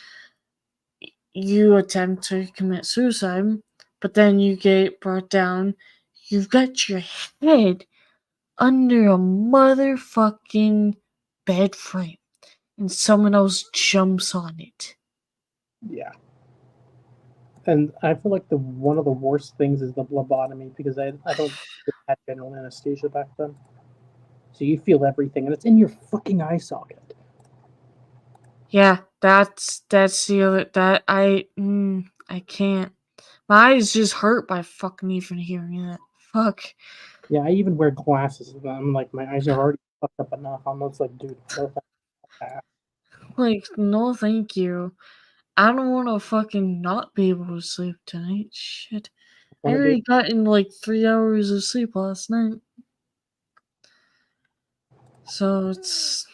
You attempt to commit suicide, but then you get brought down. You've got your head under a motherfucking bed frame, and someone else jumps on it. Yeah. And I feel like one of the worst things is the lobotomy because I don't think they had general anesthesia back then. So you feel everything, and it's in your fucking eye socket. Yeah, that's the other that I can't. My eyes just hurt by fucking even hearing that. Fuck. Yeah, I even wear glasses, and I'm like, my eyes are already fucked up enough. I'm almost like, dude, no thanks. Like, no thank you. I don't wanna fucking not be able to sleep tonight. Shit. I Wanna already be- got in like 3 hours of sleep last night. So it's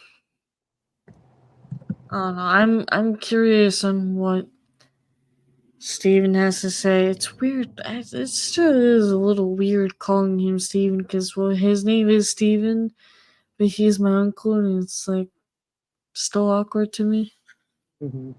I don't know. I'm curious on what Steven has to say. It's weird. It still is a little weird calling him Steven because, well, his name is Steven, but he's my uncle, and it's like still awkward to me. Mhm.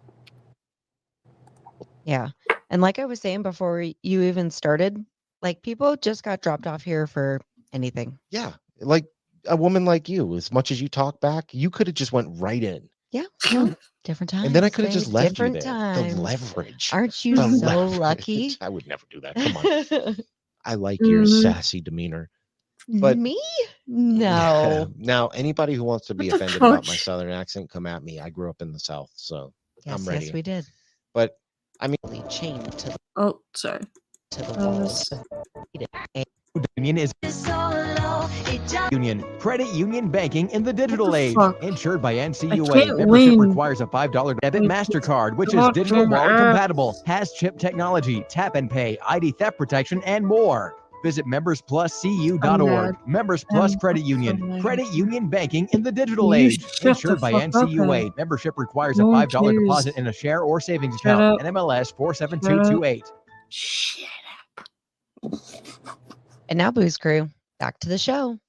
Yeah. And like I was saying before you even started, like people just got dropped off here for anything. Yeah, like a woman like you, as much as you talk back, you could have just went right in. Yeah. Well, different times. And then I could have just babe, left different you there. times. The leverage. Aren't you The so leverage. lucky? I would never do that. Come on. I like your Mhm. sassy demeanor. But Me? No. Now, anybody who wants to be What the offended about my fuck? southern accent, come at me. I grew up in the South, so I'm ready. Yes, we did. But I mean, Chained to the Oh, sorry. walls. Union is Union credit union banking in the digital the age. fuck? Insured by I NCUA. can't Membership win. requires a $5 debit Like, MasterCard, which is God digital damn wallet it. compatible, has chip technology, tap and pay, ID theft protection, and more. Visit memberspluscu.org. mad. Members Plus I'm Credit so Union. mad. Credit union banking in the digital You age. shut the Insured by fuck up, NCUA. man. Membership requires No a one $5 cares. deposit in a share or savings Shut account. up. NMLS 47228. Shit. And now, Booze Crew, back to the show.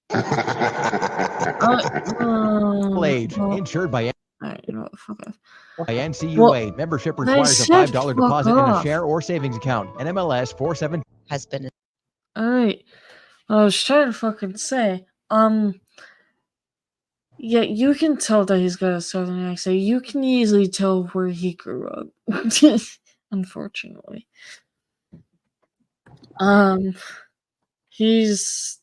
Age. Well, Insured by alright, you know what? Fuck off. by Well, NCUA. Membership I requires a said $5 fuck deposit in a off. share or savings account. NMLS 47. Has been Alright. I was trying to fucking say, yeah, you can tell that he's got a southern accent. You can easily tell where he grew up. Unfortunately. He's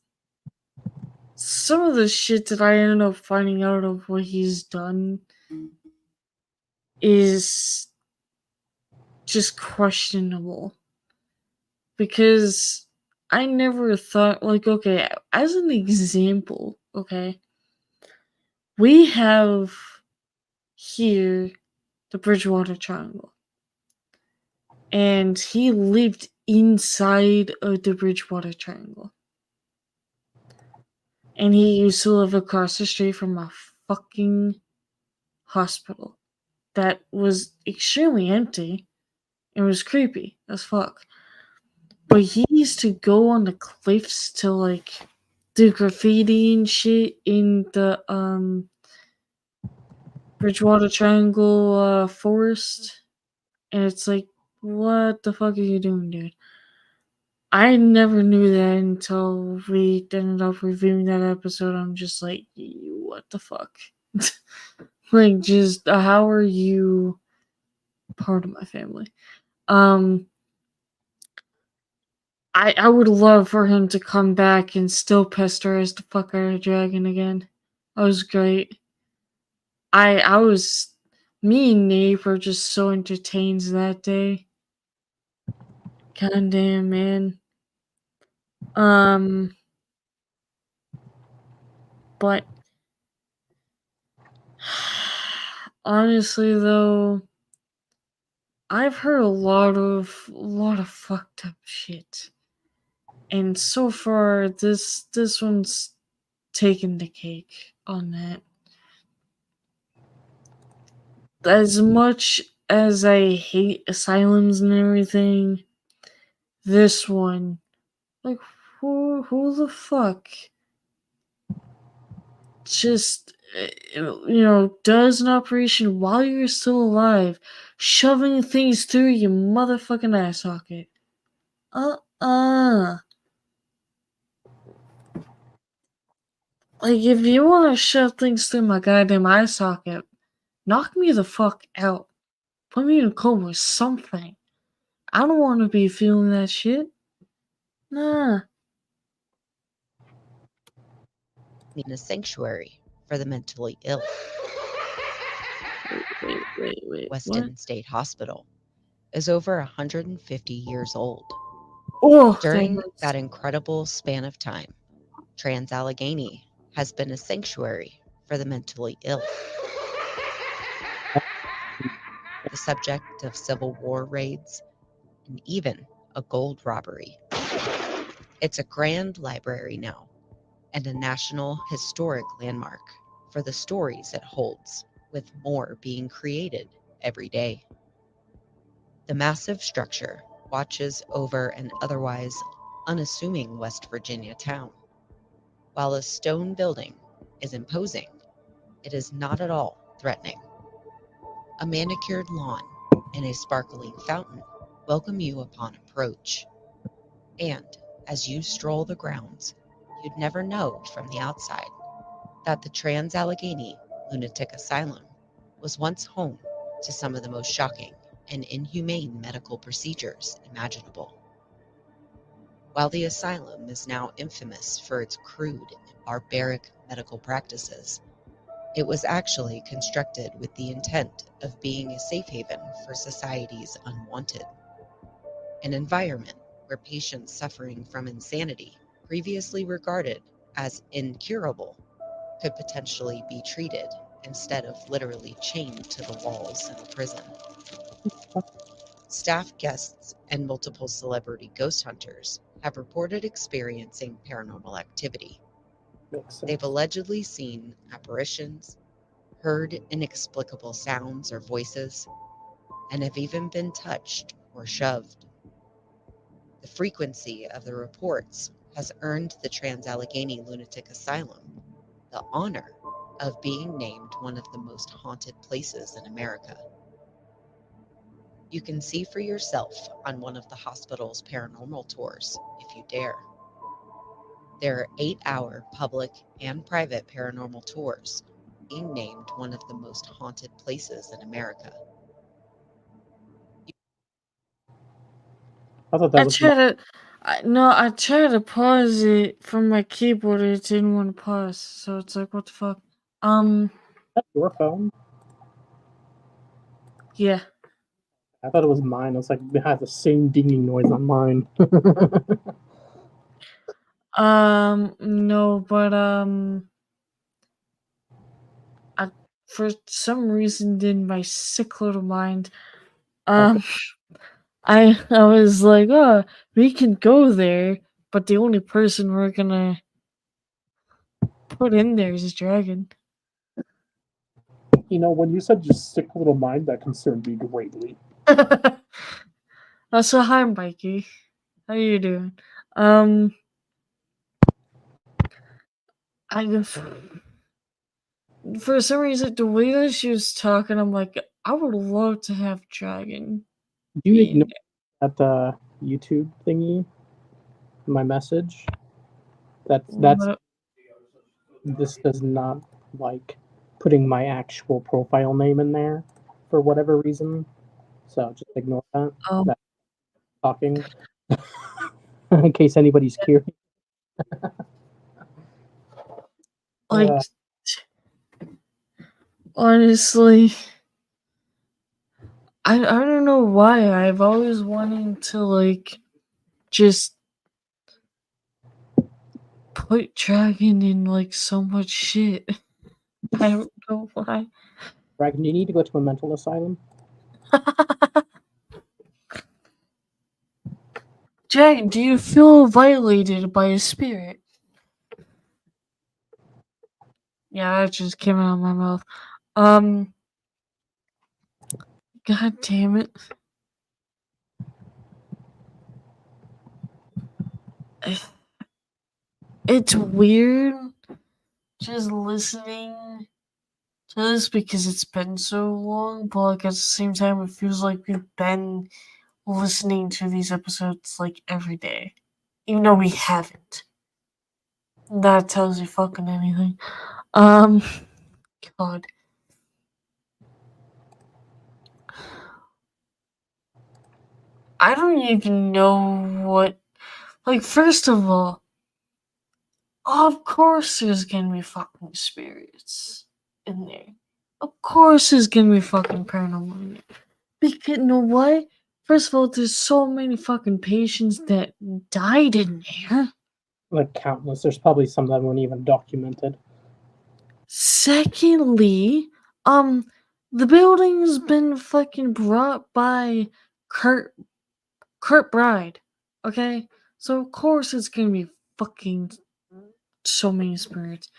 some of the shit that I ended up finding out of what he's done is just questionable. Because I never thought, like, okay, as an example, okay, we have here the Bridgewater Triangle. And he lived inside of the Bridgewater Triangle. And he used to live across the street from a fucking hospital that was extremely empty and was creepy as fuck. But he used to go on the cliffs to like do graffiti and shit in the Bridgewater Triangle forest. And it's like, what the fuck are you doing, dude? I never knew that until we ended up reviewing that episode. I'm just like, what the fuck? Like, just how are you part of my family? I would love for him to come back and still pesterize the fuck out of Dragon again. That was great. I was me and Nate were just so entertained that day. God damn, man. But honestly though, I've heard a lot of fucked up shit. And so far this one's taken the cake on that. As much as I hate asylums and everything, this one, like, who the fuck just, does an operation while you're still alive, shoving things through your motherfucking eye socket? Like, if you want to shove things through my goddamn eye socket, knock me the fuck out. Put me in a coma or something. I don't want to be feeling that shit. Nah. In a sanctuary for the mentally ill, Wait. What? Weston State Hospital is over 150 years old. Oh, During that hurts. that incredible span of time, Trans-Allegheny has been a sanctuary for the mentally ill. The subject of Civil War raids and even a gold robbery. It's a grand library now and a National Historic Landmark for the stories it holds, with more being created every day. The massive structure watches over an otherwise unassuming West Virginia town. While a stone building is imposing, it is not at all threatening. A manicured lawn and a sparkling fountain welcome you upon approach. And as you stroll the grounds, you'd never know from the outside that the Trans-Allegheny Lunatic Asylum was once home to some of the most shocking and inhumane medical procedures imaginable. While the asylum is now infamous for its crude and barbaric medical practices, it was actually constructed with the intent of being a safe haven for society's unwanted. An environment where patients suffering from insanity, previously regarded as incurable, could potentially be treated instead of literally chained to the walls in a prison. Staff guests and multiple celebrity ghost hunters have reported experiencing paranormal activity. Makes sense. They've allegedly seen apparitions, heard inexplicable sounds or voices, and have even been touched or shoved. The frequency of the reports has earned the Trans-Allegheny Lunatic Asylum the honor of being named one of the most haunted places in America. You can see for yourself on one of the hospital's paranormal tours if you dare. There are 8-hour public and private paranormal tours being named one of the most haunted places in America. I thought that I was tried to pause it from my keyboard. It didn't want to pause, so it's like, what the fuck? that your phone. Yeah. I thought it was mine. I was like, it had the same dinging noise on mine. No, but I, for some reason, in my sick little mind, I was like, oh, we can go there, but the only person we're gonna put in there is Dragon. When you said your sick little mind, that concerned me greatly. So hi, Mikey. How you doing? For some reason, the way that she was talking, I'm like, I would love to have Dragon. Do you be in ignore that YouTube thingy? My message. there. That's What- this does not like putting my actual profile name in there for whatever reason. So just ignore that. Oh. That's talking. In case anybody's curious. Like, honestly, I don't know why. I've always wanted to, like, just put Dragon in, like, so much shit. I don't know why. Dragon, you need to go to a mental asylum. Dragon, do you feel violated by a spirit? Yeah, that just came out of my mouth. God damn it. It's weird just listening to this because it's been so long, but like at the same time, it feels like we've been listening to these episodes like every day, even though we haven't. That tells you fucking anything. God. I don't even know what. Like, first of all, of course there's gonna be fucking spirits in there. Of course there's gonna be fucking paranormal in there. Because, you know what? First of all, there's so many fucking patients that died in there. Like countless. There's probably some that weren't even documented. Secondly, the building's been fucking brought by Kurt Bride. Okay? So of course it's gonna be fucking so many spirits.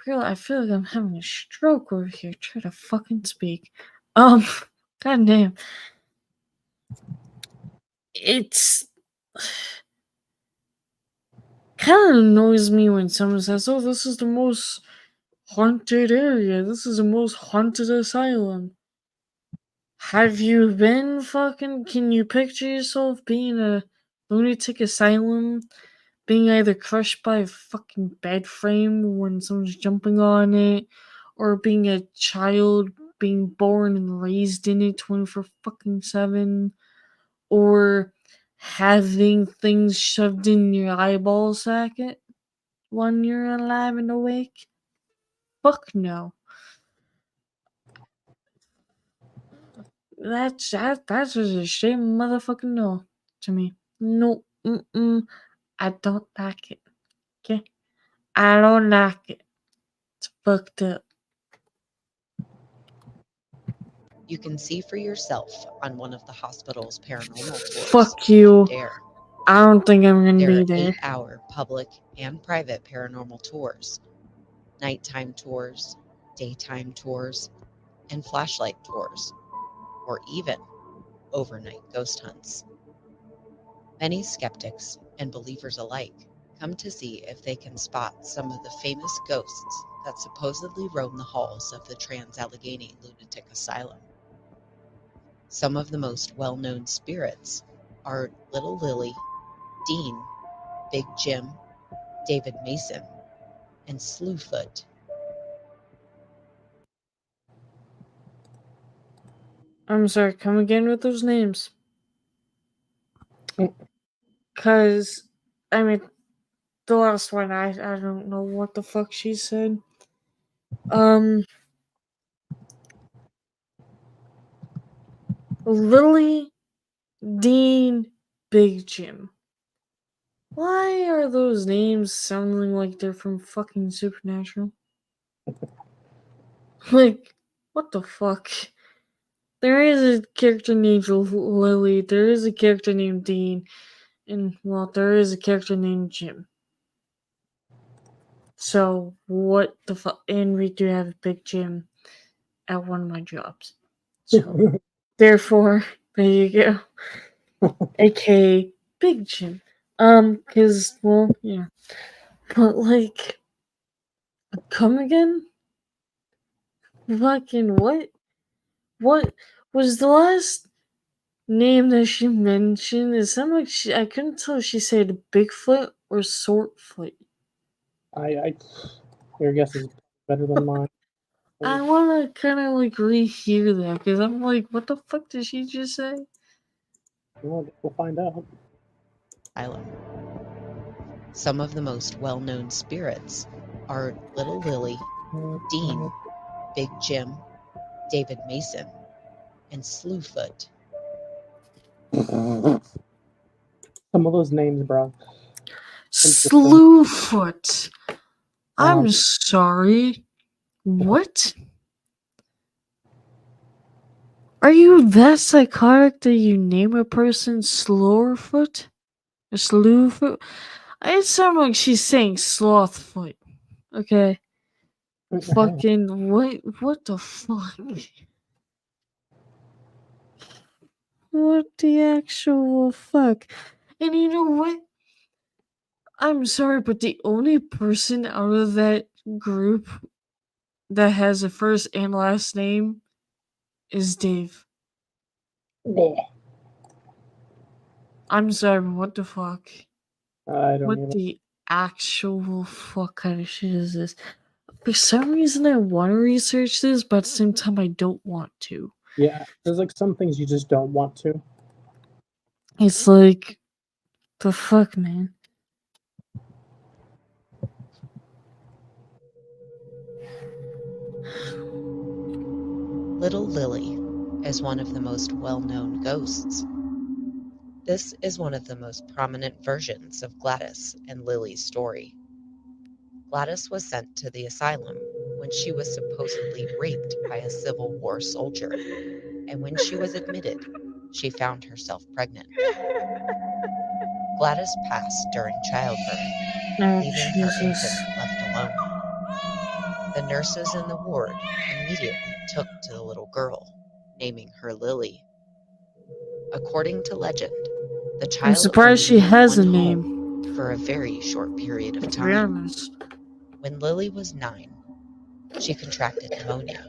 Girl, I feel like I'm having a stroke over here trying to fucking speak. Goddamn. It's kind of annoys me when someone says, "Oh, this is the most haunted area. This is the most haunted asylum." Have you been fucking? Can you picture yourself being a lunatic asylum, being either crushed by a fucking bed frame when someone's jumping on it, or being a child being born and raised in it 24/7, or having things shoved in your eyeball socket when you're alive and awake? Fuck no. That's just a straight motherfucking no to me. No, I don't like it. Okay, I don't like it. It's fucked up. You can see for yourself on one of the hospital's paranormal tours. Fuck you. if dare. I don't think I'm gonna There be are there. 8-hour public and private paranormal tours, nighttime tours, daytime tours, and flashlight tours, or even overnight ghost hunts. Many skeptics and believers alike come to see if they can spot some of the famous ghosts that supposedly roam the halls of the Trans-Allegheny Lunatic Asylum. Some of the most well-known spirits are Little Lily, Dean, Big Jim, David Mason, and Slewfoot. I'm sorry, come again with those names. Cause, I mean, the last one, I don't know what the fuck she said. Lily, Dean, Big Jim. Why are those names sounding like they're from fucking Supernatural? Like, what the fuck? There is a character named Lily, there is a character named Dean, and, well, there is a character named Jim. So, what the fuck? And we do have a Big Jim at one of my jobs. So, therefore, there you go. AKA Big Jim. Cause, well, yeah. But, like, come again? Fucking what? What was the last name that she mentioned? It sounded like I couldn't tell if she said Bigfoot or Sortfoot. Your guess is better than mine. I wanna kind of like rehear that because I'm like, what the fuck did she just say? We'll find out. Asylum. Some of the most well-known spirits are Little Lily, Dean, Big Jim, David Mason, and Slewfoot. Some of those names, bro. Slewfoot. I'm sorry. What? Are you that psychotic that you name a person Slowfoot? Or Slewfoot? It sounds like she's saying Slothfoot. Okay. Fucking what the fuck? What the actual fuck? And you know what? I'm sorry, but the only person out of that group that has a first and last name is Dave. Bleh. I'm sorry, but what the fuck? I don't What even. the actual fuck kind of shit is this? For some reason, I want to research this, but at the same time, I don't want to. Yeah, there's like some things you just don't want to. It's like, the fuck, man. Little Lily is one of the most well-known ghosts. This is one of the most prominent versions of Gladys and Lily's story. Gladys was sent to the asylum when she was supposedly raped by a Civil War soldier, and when she was admitted, she found herself pregnant. Gladys passed during childbirth, Oh, leaving her Jesus. infant left alone. The nurses in the ward immediately took to the little girl, naming her Lily. According to legend, the I'm child surprised she only knew has a one name, home for a very short period of to be time. honest. When Lily was 9, she contracted pneumonia,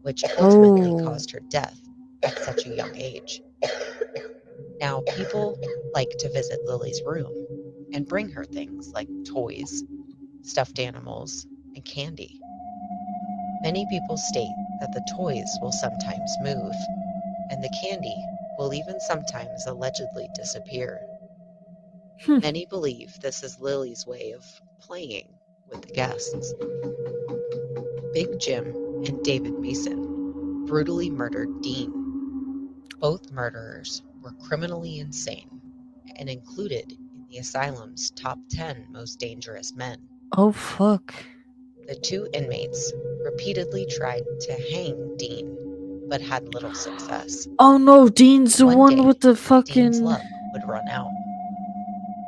which ultimately Oh. caused her death at such a young age. Now, people like to visit Lily's room and bring her things like toys, stuffed animals, and candy. Many people state that the toys will sometimes move, and the candy will even sometimes allegedly disappear. Hmm. Many believe this is Lily's way of playing with the guests. Big Jim and David Mason brutally murdered Dean. Both murderers were criminally insane and included in the asylum's top 10 most dangerous men. Oh, fuck. The two inmates repeatedly tried to hang Dean, but had little success. Oh no, Dean's the One one day, with the Dean's fucking. luck would run out.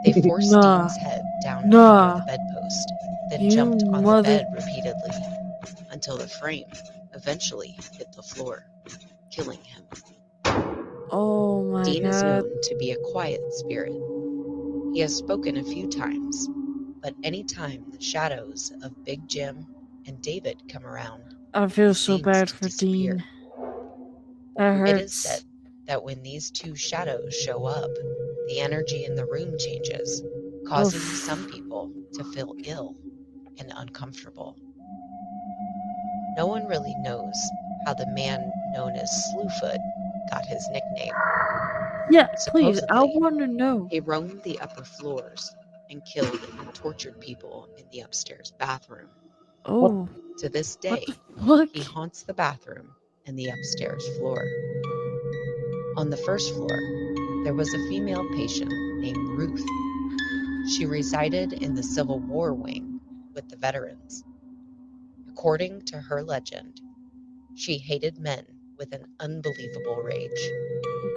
They forced Nah. Dean's head down Nah. under the bedpost, then You jumped on the mother. bed repeatedly until the frame eventually hit the floor, killing him. Oh my Dean is god. known to be a quiet spirit. He has spoken a few times, but any time the shadows of Big Jim and David come around, I feel he so seems bad to for disappear. Dean. That It is said hurts. that when these two shadows show up, the energy in the room changes, causing Oof. some people to feel ill and uncomfortable. No one really knows how the man known as Slewfoot got his nickname. Yeah, please, I Supposedly, want to know. he roamed the upper floors and killed and tortured people in the upstairs bathroom. Oh, To this what day, the fuck? he haunts the bathroom and the upstairs floor. On the first floor, there was a female patient named Ruth. She resided in the Civil War wing with the veterans. According to her legend, she hated men with an unbelievable rage.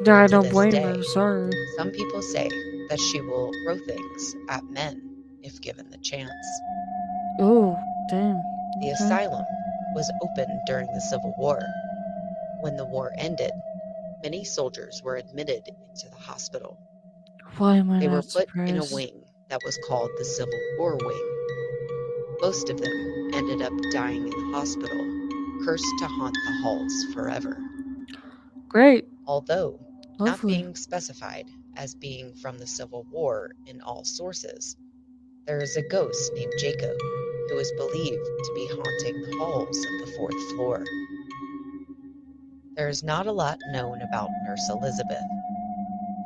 I To don't this blame day, her, sorry. some people say that she will throw things at men if given the chance. Oh, damn. The Okay. asylum was open during the Civil War. When the war ended, many soldiers were admitted into the hospital. Why am I They were not put in a surprised? wing that was called the Civil War Wing. Most of them ended up dying in the hospital, cursed to haunt the halls forever. Great. Although not Lovely. being specified as being from the Civil War in all sources, there is a ghost named Jacob who is believed to be haunting the halls of the 4th floor. There is not a lot known about Nurse Elizabeth.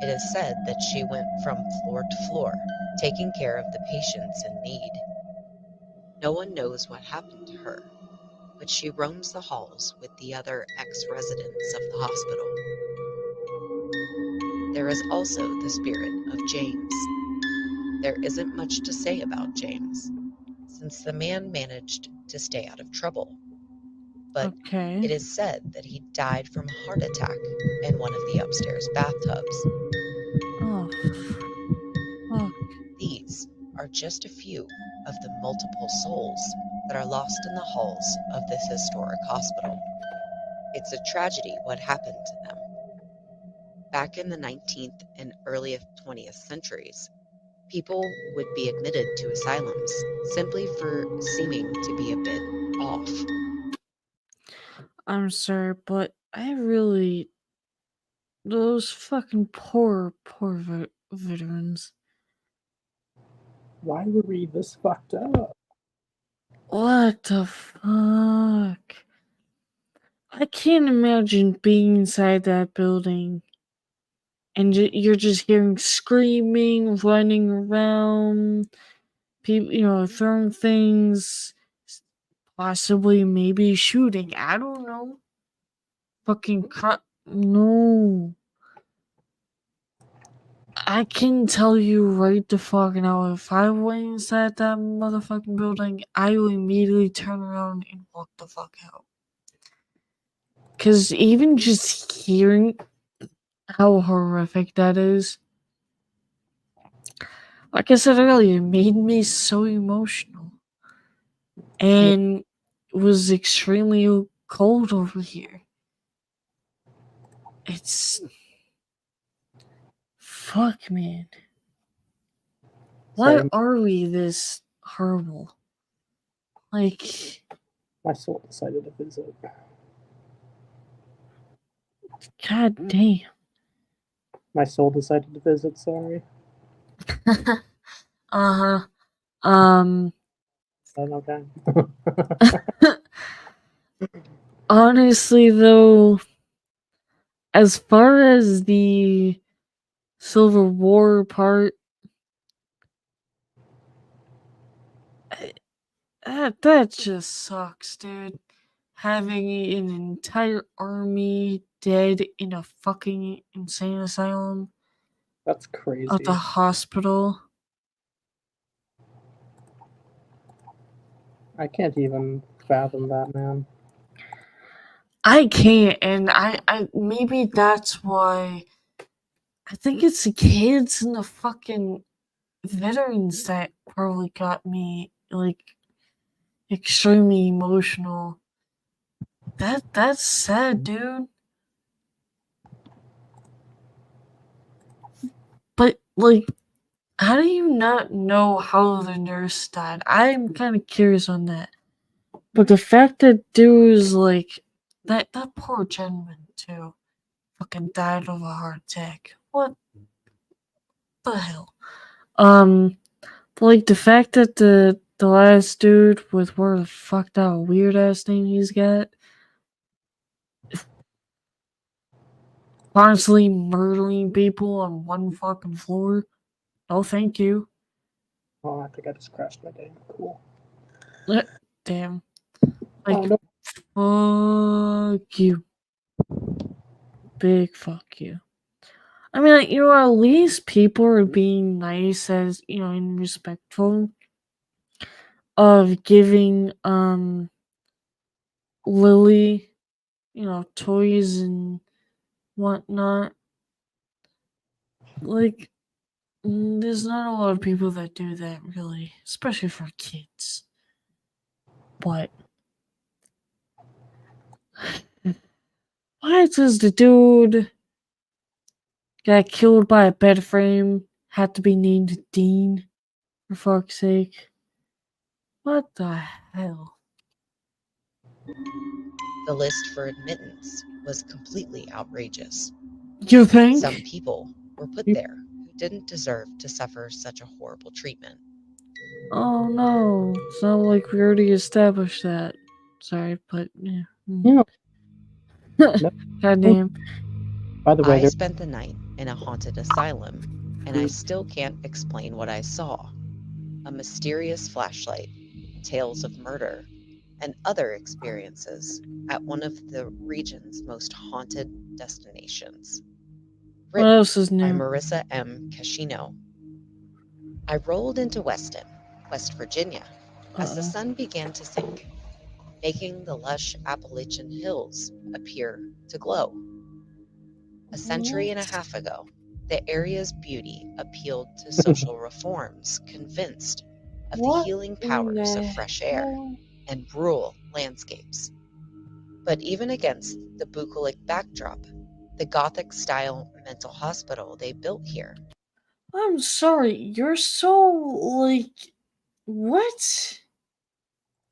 It is said that she went from floor to floor, taking care of the patients in need. No one knows what happened to her, but she roams the halls with the other ex-residents of the hospital. There is also the spirit of James. There isn't much to say about James, since the man managed to stay out of trouble. But Okay. it is said that he died from a heart attack in one of the upstairs bathtubs. Oh, fuck. These are just a few of the multiple souls that are lost in the halls of this historic hospital. It's a tragedy what happened to them. back in the 19th and early 20th centuries, people would be admitted to asylums simply for seeming to be a bit off. I'm sorry, but those fucking poor veterans. Why were we this fucked up? What the fuck? I can't imagine being inside that building and you're just hearing screaming, running around, people, throwing things, possibly maybe shooting. I don't know. Fucking no. I can tell you right the fuck now, if I went inside that motherfucking building, I would immediately turn around and walk the fuck out. Cause even just hearing how horrific that is, like I said earlier, made me so emotional. And it was extremely cold over here. It's fuck, man. Why Sorry, are we this horrible? Like, my soul decided to visit. god damn. My soul decided to visit, sorry. Uh-huh. Is that okay? Honestly though, as far as the Civil War part, that just sucks, dude. Having an entire army dead in a fucking insane asylum That's crazy. at the hospital. I can't even fathom that, man. I can't, and I maybe that's why I think it's the kids and the fucking veterans that probably got me like extremely emotional. That's sad, dude. But like, how do you not know how the nurse died? I'm kind of curious on that. But the fact that dude was like that poor gentleman too, fucking died of a heart attack. What the hell? Like the fact that the last dude with where the fucked out weird ass name he's got, constantly murdering people on one fucking floor. Oh, thank you. Oh, I think I just crashed my day. Cool. Damn. Oh, Like, no. fuck you. Big fuck you. I mean, like, at least people are being nice as, and respectful of giving, Lily, toys and whatnot. Like, there's not a lot of people that do that, really, especially for kids. But why does the dude got killed by a bed frame had to be named Dean? For fuck's sake. What the hell? The list for admittance was completely outrageous. You think? Some people were put there who didn't deserve to suffer such a horrible treatment. Oh no. It's not like we already established that. Sorry, but yeah. Yeah. Goddamn. By the way, I spent the night in a haunted asylum, and I still can't explain what I saw. A mysterious flashlight, tales of murder, and other experiences at one of the region's most haunted destinations. What Written else is by new? Marissa M. Cascino. I rolled into Weston, West Virginia, as the Uh-oh. sun began to sink, making the lush Appalachian hills appear to glow. A century and a half ago, the area's beauty appealed to social reforms convinced of the healing powers of fresh air and rural landscapes. But even against the bucolic backdrop, the Gothic-style mental hospital they built here. I'm sorry, you're so, like, what?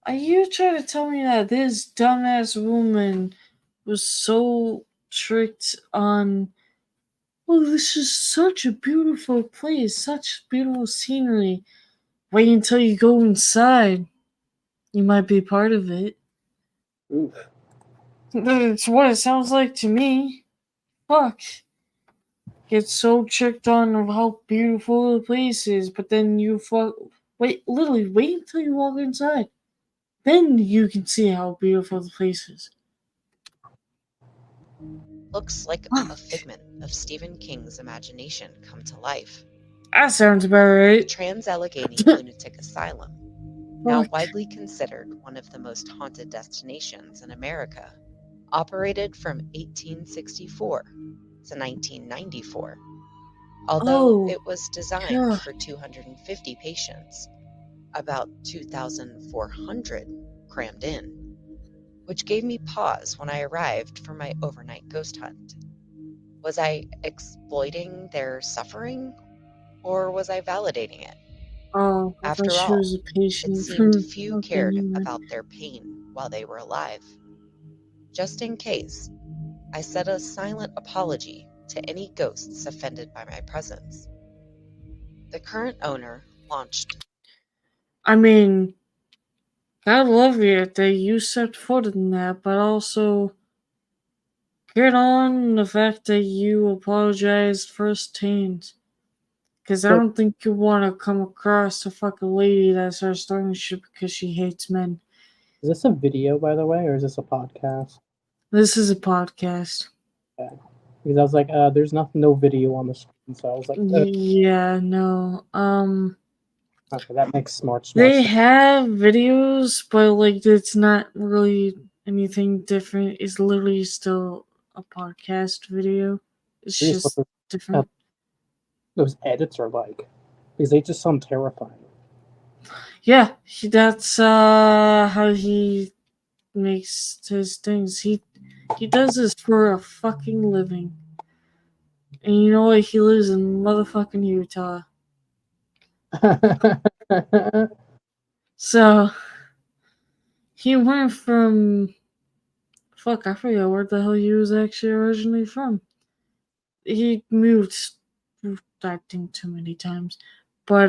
Are you trying to tell me that this dumbass woman was so tricked on, oh, this is such a beautiful place, such beautiful scenery. Wait until you go inside. You might be part of it. Oof. That's what it sounds like to me. Fuck. Get so tricked on of how beautiful the place is, but then you literally wait until you walk inside. Then you can see how beautiful the place is. Looks like a Fuck. figment of Stephen King's imagination come to life. That sounds about The right. Trans-Allegheny Lunatic Asylum, now Fuck. widely considered one of the most haunted destinations in America, operated from 1864 to 1994. Although Oh, it was designed God. for 250 patients, about 2,400 crammed in, which gave me pause when I arrived for my overnight ghost hunt. Was I exploiting their suffering, or was I validating it? Oh, I thought After she all, was a it patient. seemed few Okay, cared never mind. about their pain while they were alive. Just in case, I said a silent apology to any ghosts offended by my presence. The current owner launched. I mean, God love you that you stepped foot in that, but also get on the fact that you apologized firsthand. Because I So, don't think you want to come across a fucking lady that starts throwing shit because she hates men. is this a video, by the way, or is this a podcast? This is a podcast. Okay. Because I was like, there's no video on the screen, so I was like, Yeah, no. okay, that makes more They sense. have videos, but like it's not really anything different. It's literally still a podcast video. It's Curious what just different. those edits are like, because they just sound terrifying. Yeah, that's how he makes his things. He does this for a fucking living. And you know what? He lives in motherfucking Utah. So he went from fuck, I forget where the hell he was actually originally from. He moved I think too many times. But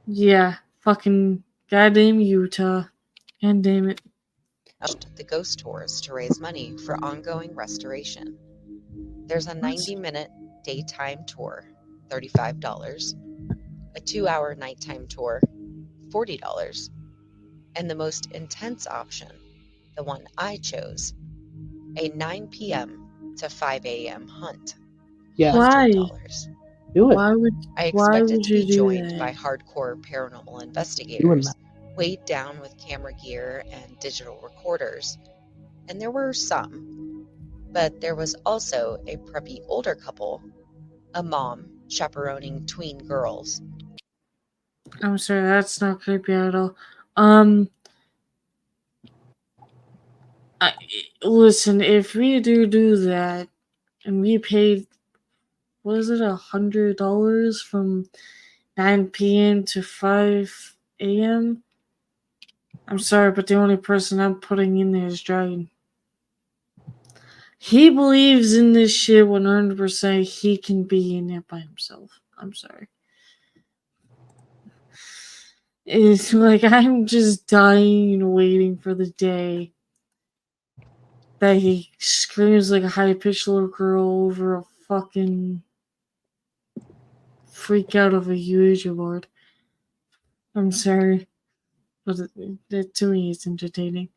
yeah, fucking goddamn Utah. And damn it. The ghost tours to raise money for ongoing restoration. There's a 90-minute daytime tour, $35, a 2-hour nighttime tour, $40, and the most intense option, the one I chose, a 9 p.m. to 5 a.m. hunt, Yeah, Why? $100. do it. I Why expected would to be you do joined that? by hardcore paranormal Doing investigators, that. weighed down with camera gear and digital recorders, and there were some. But there was also a preppy older couple, a mom chaperoning tween girls. I'm sorry, that's not creepy at all. Listen, if we do that, and we paid, was it $100 from 9 p.m. to 5 a.m.? I'm sorry, but the only person I'm putting in there is Dragon. He believes in this shit 100%. He can be in it by himself. I'm sorry. It's like I'm just dying and waiting for the day that he screams like a high-pitched little girl over a fucking freak out of a Ouija board. I'm sorry, but it to me it's entertaining.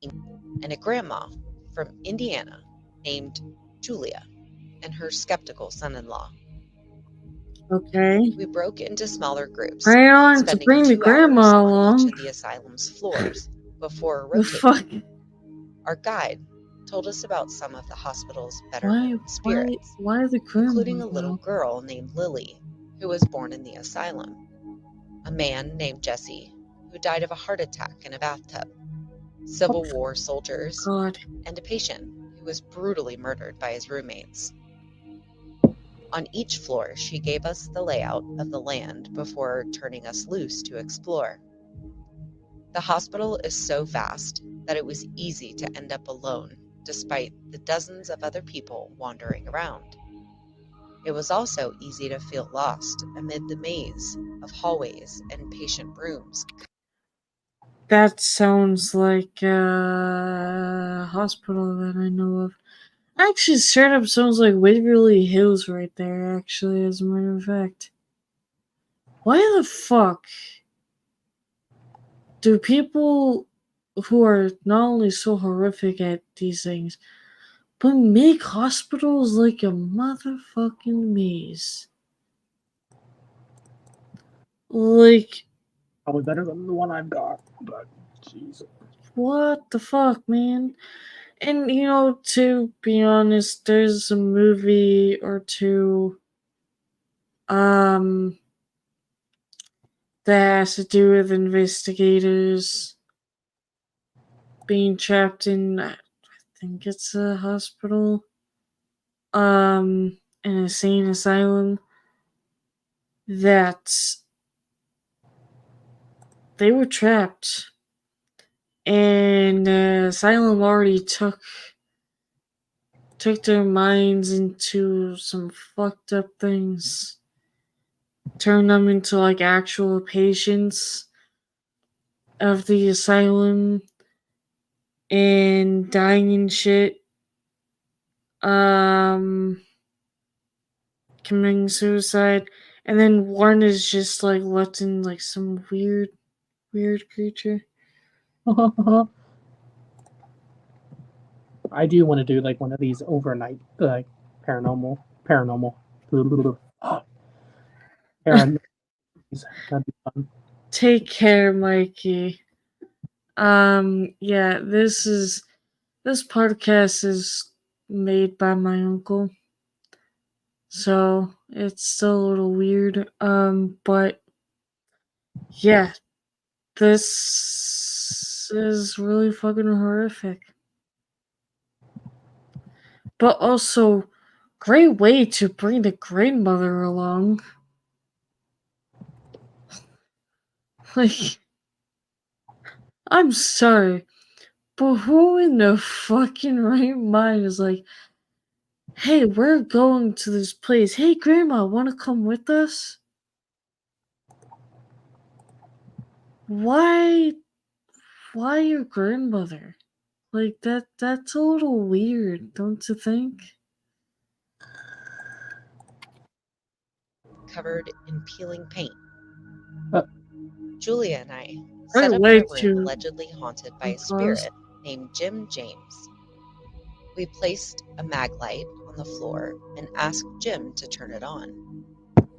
And a grandma from Indiana named Julia and her skeptical son-in-law. Okay, We broke into smaller groups, right on to spending bring the 2 hours grandma on along. each of the asylum's floors before The rotating. fuck? Our guide told us about some of the hospital's Why? better-known spirits, Why the grandma? including a little though? girl named Lily, who was born in the asylum, a man named Jesse, who died of a heart attack in a bathtub, Civil War soldiers, God. and a patient who was brutally murdered by his roommates. On each floor, she gave us the layout of the land before turning us loose to explore. The hospital is so vast that it was easy to end up alone, despite the dozens of other people wandering around. It was also easy to feel lost amid the maze of hallways and patient rooms. That sounds like a hospital that I know of. Actually, straight up sounds like Waverly Hills right there, actually, as a matter of fact. Why the fuck do people who are not only so horrific at these things, but make hospitals like a motherfucking maze? Like, Probably better than the one I've got, but jeez. what the fuck, man? And, you know, to be honest, there's a movie or two that has to do with investigators being trapped in, I think it's a hospital, an insane asylum, that they were trapped, and the asylum already took their minds into some fucked up things, turned them into like actual patients of the asylum, and dying and shit, committing suicide, and then one is just like left in like some weird creature. I do want to do like one of these overnight like paranormal. Paranormal. That'd be fun. Take care, Mikey. Yeah, this podcast is made by my uncle, so it's still a little weird. But yeah, this is really fucking horrific. But also, great way to bring the grandmother along. Like, I'm sorry, but who in the fucking right mind is like, hey, we're going to this place. Hey, Grandma, want to come with us? Why your grandmother? Like, that's a little weird, don't you think? Covered in peeling paint. Uh. Julia and I Right set up way in a room to allegedly haunted by a pause. spirit named Jim James. We placed a mag light on the floor and asked Jim to turn it on.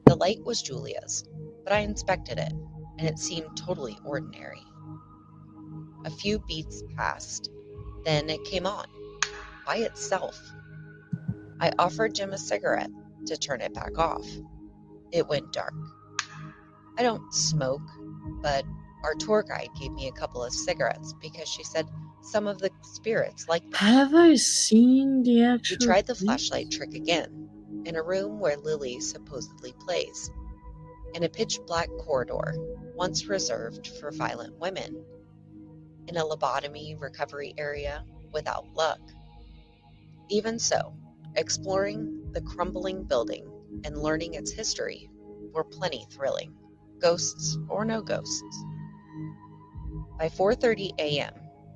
The light was Julia's, but I inspected it, and it seemed totally ordinary. A few beats passed, then it came on, by itself. I offered Jim a cigarette to turn it back off. It went dark. I don't smoke, but our tour guide gave me a couple of cigarettes because she said some of the spirits like them. Have I seen the We actual tried the thing? flashlight trick again, in a room where Lily supposedly plays, in a pitch-black corridor once reserved for violent women, in a lobotomy recovery area without luck. Even so, exploring the crumbling building and learning its history were plenty thrilling, ghosts or no ghosts. By 4:30 a.m.,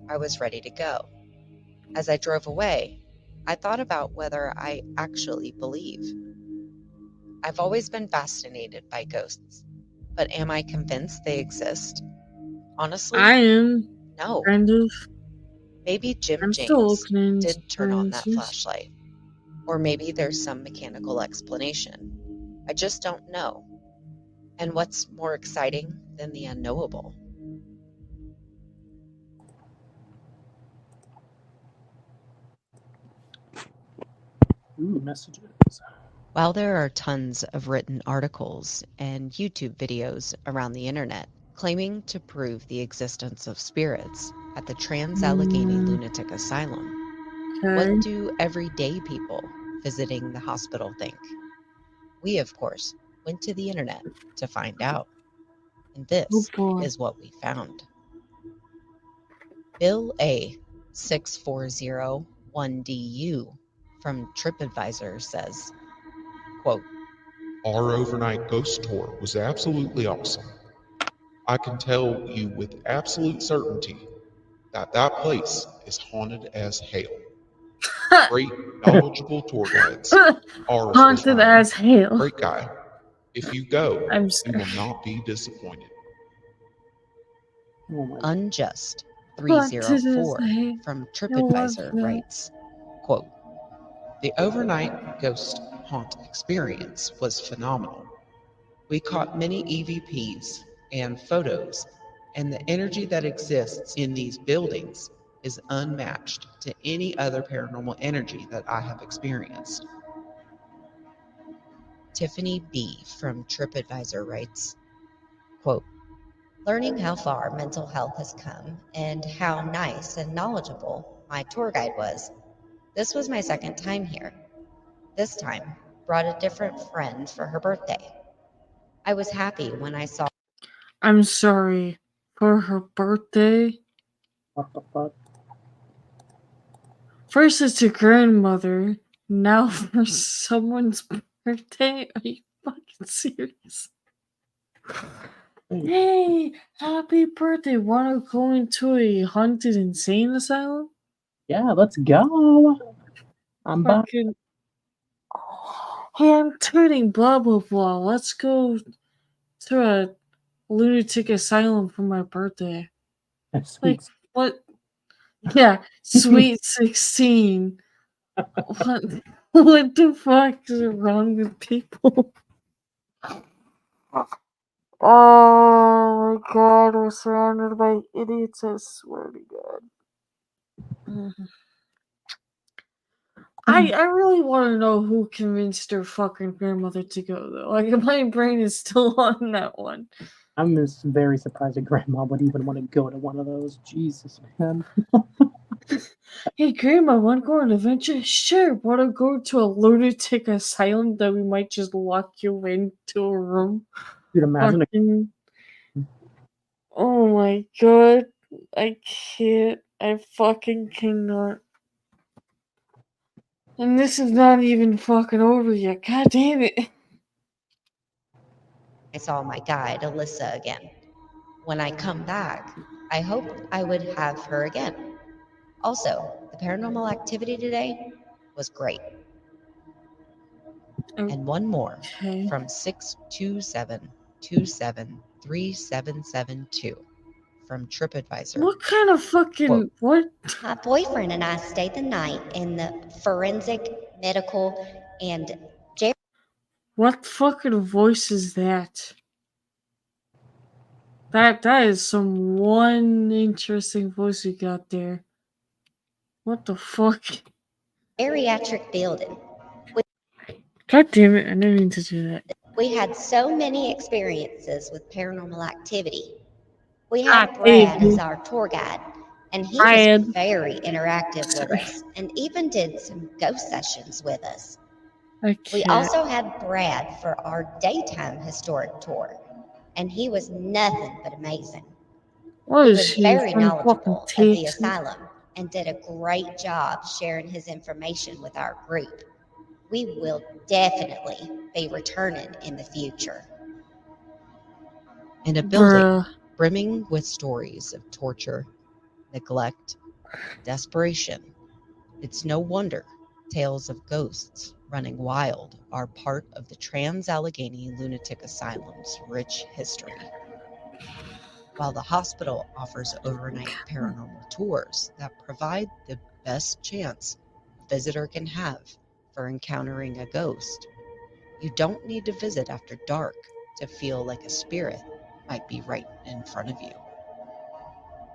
I was ready to go. As I drove away, I thought about whether I actually believe. I've always been fascinated by ghosts, but am I convinced they exist? Honestly, I am, no. kind of. Maybe Jim I'm still James looking into did turn on that answers. flashlight. Or maybe there's some mechanical explanation. I just don't know. And what's more exciting than the unknowable? Ooh, messages. While there are tons of written articles and YouTube videos around the internet claiming to prove the existence of spirits, at the Trans-Allegheny Lunatic Asylum. Okay. What do everyday people visiting the hospital think? We, of course, went to the internet to find out. And Oh this boy. is what we found. Bill A. 6401DU from TripAdvisor says, quote, Our overnight ghost tour was absolutely awesome. I can tell you with absolute certainty that that place is haunted as hell. Great, knowledgeable tour guides. Ours was Haunted Ryan. as hell. Great guy. If you go, I'm you sorry. will not be disappointed. Oh my Unjust Haunted as 304 hell. from love TripAdvisor that. writes, quote, the overnight ghost haunt experience was phenomenal. We caught many EVPs and photos, and the energy that exists in these buildings is unmatched to any other paranormal energy that I have experienced. Tiffany B. from TripAdvisor writes, quote, learning how far mental health has come and how nice and knowledgeable my tour guide was. This was my second time here. This time brought a different friend for her birthday. I was happy when I saw I'm sorry. For her birthday? what the fuck? First it's your grandmother. Now for someone's birthday? Are you fucking serious? Hey, happy birthday. Wanna go into a haunted insane asylum? Yeah, let's go. I'm back. Fucking. Hey, I'm turning blah blah blah. Let's go to a lunatic asylum for my birthday. Like, Sweet. what? Yeah, sweet 16. What, what the fuck is wrong with people? Oh my god, we're surrounded by idiots, I swear to god. I really want to know who convinced her fucking grandmother to go, though. Like, my brain is still on that one. I'm just very surprised that grandma would even want to go to one of those. Jesus, man. Hey, grandma, want to go on an adventure? Sure. Want to go to a lunatic asylum that we might just lock you into a room? Dude, imagine a Fucking... Oh my god. I can't. I fucking cannot. And this is not even fucking over yet. God damn it. I saw my guide, Alyssa, again. When I come back, I hoped I would have her again. Also, the paranormal activity today was great. And one more Okay. from 627273772 from TripAdvisor. What kind of fucking... Quote, What? My boyfriend and I stayed the night in the forensic, medical, and What fucking voice is that? That is some one interesting voice you got there. What the fuck? geriatric building. God damn it, I didn't mean to do that. We had so many experiences with paranormal activity. We Ah, had Brad baby. as our tour guide, and he Brad. was very interactive with Sorry. us and even did some ghost sessions with us. I We can't. also had Brad for our daytime historic tour, and he was nothing but amazing. What He is was she very from fucking knowledgeable of the Take? asylum and did a great job sharing his information with our group. We will definitely be returning in the future. in a building Bruh. brimming with stories of torture, neglect, desperation, it's no wonder tales of ghosts running wild are part of the Trans-Allegheny Lunatic Asylum's rich history. While the hospital offers overnight paranormal tours that provide the best chance a visitor can have for encountering a ghost, you don't need to visit after dark to feel like a spirit might be right in front of you.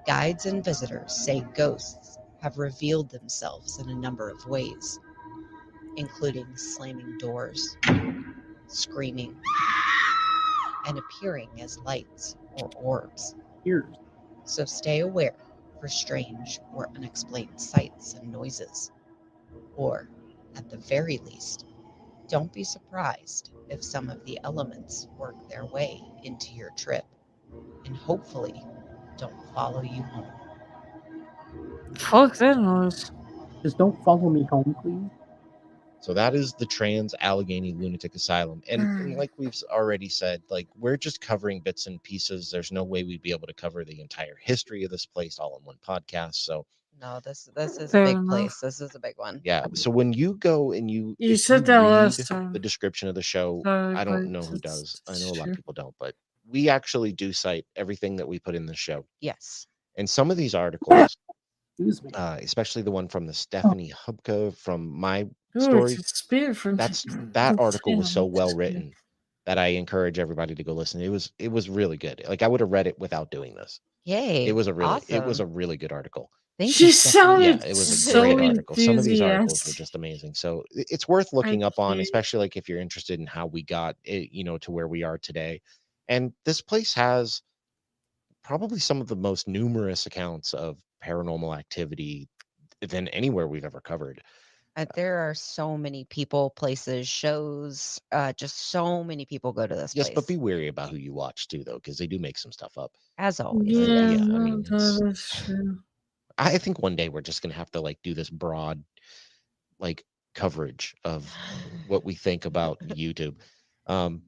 Guides and visitors say ghosts have revealed themselves in a number of ways, including slamming doors, screaming, and appearing as lights or orbs. years. So stay aware for strange or unexplained sights and noises. Or, at the very least, don't be surprised if some of the elements work their way into your trip and hopefully don't follow you home. Fuck that noise. Just don't follow me home, please. So that is the Trans Allegheny Lunatic Asylum. And Mm. like we've already said, like we're just covering bits and pieces. There's no way we'd be able to cover the entire history of this place all in one podcast. So No, this is a Fair big enough. place. This is a big one. yeah. So when you go and You if said that last read time. the description of the show, Sorry, I don't but know who it's- does. I it's know a lot true. of people don't, but we actually do cite everything that we put in the show. Yes. And some of these articles, Excuse me. especially the one from the Stephanie Hubka from My Ooh, Story, it's a spear from that article was so Damn, well it's a written that I encourage everybody to go listen. It was really good. Like I would have read it without doing this. Yay. It was a awesome. really good article. Thank She you, Stephanie. sounded Yeah, it was a so great article. Some of these articles were enthusiastic. just amazing. So it's worth looking up on, can't- especially like if you're interested in how we got it, to where we are today. And this place has probably some of the most numerous accounts of paranormal activity than anywhere we've ever covered. There are so many people, places, shows. Just so many people go to this Yes, place. but be wary about who you watch too, though, because they do make some stuff up. As always. Yeah, Yes. I mean, that is true. I think one day we're just gonna have to like do this broad, like coverage of what we think about YouTube, and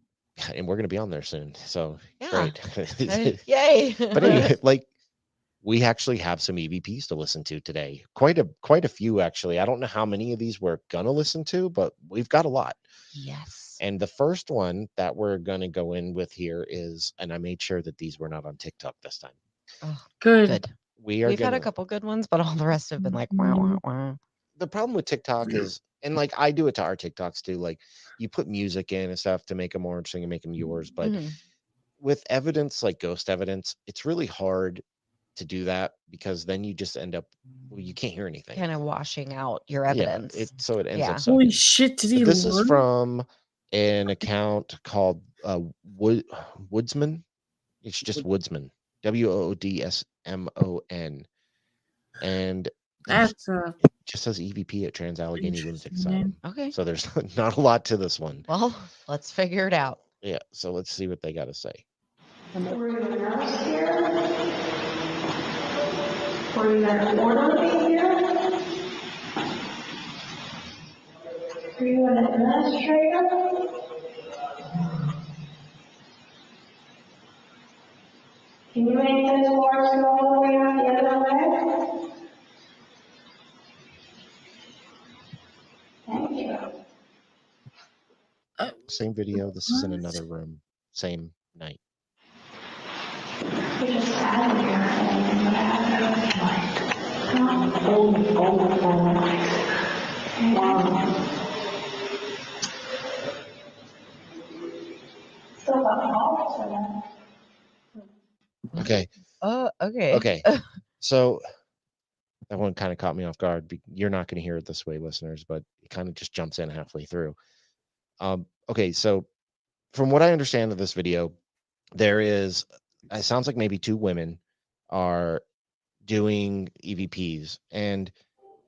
we're gonna be on there soon. So Yeah. great. Yay. But anyway, like we actually have some EVPs to listen to today. Quite a few actually. I don't know how many of these we're gonna listen to, but we've got a lot. Yes. And the first one that we're gonna go in with here is, and I made sure that these were not on TikTok this time. Oh, Good. good. We've had a couple good ones, but all the rest have been like, wow, wow, wow. The problem with TikTok is, and like I do it to our TikToks too, like you put music in and stuff to make them more interesting and make them yours. But Mhm. with evidence like ghost evidence, it's really hard to do that because then you just end up, well, you can't hear anything. Kind of washing out your Yeah, evidence. so it ends Yeah. up sucking. Holy shit, did he This is learn? from an account called Woodsman. It's just Woodsman, WOODSMON, and That's a it just says EVP at Trans Allegheny Lunatic Interesting name. Asylum. Okay. So there's not a lot to this one. Well, let's figure it out. Yeah, so let's see what they got to say. Were you a nurse here? Were you an orderly here? Were you an administrator? Can you make those words go all the way out the other way? Thank you. Same video. This is in another room. Same night. We just sat here and what happened like, Still got calls for that. Okay. Okay. Okay. So that one kind of caught me off guard. You're not going to hear it this way, listeners, but it kind of just jumps in halfway through. Okay. So from what I understand of this video, there is, it sounds like maybe two women are doing EVPs, and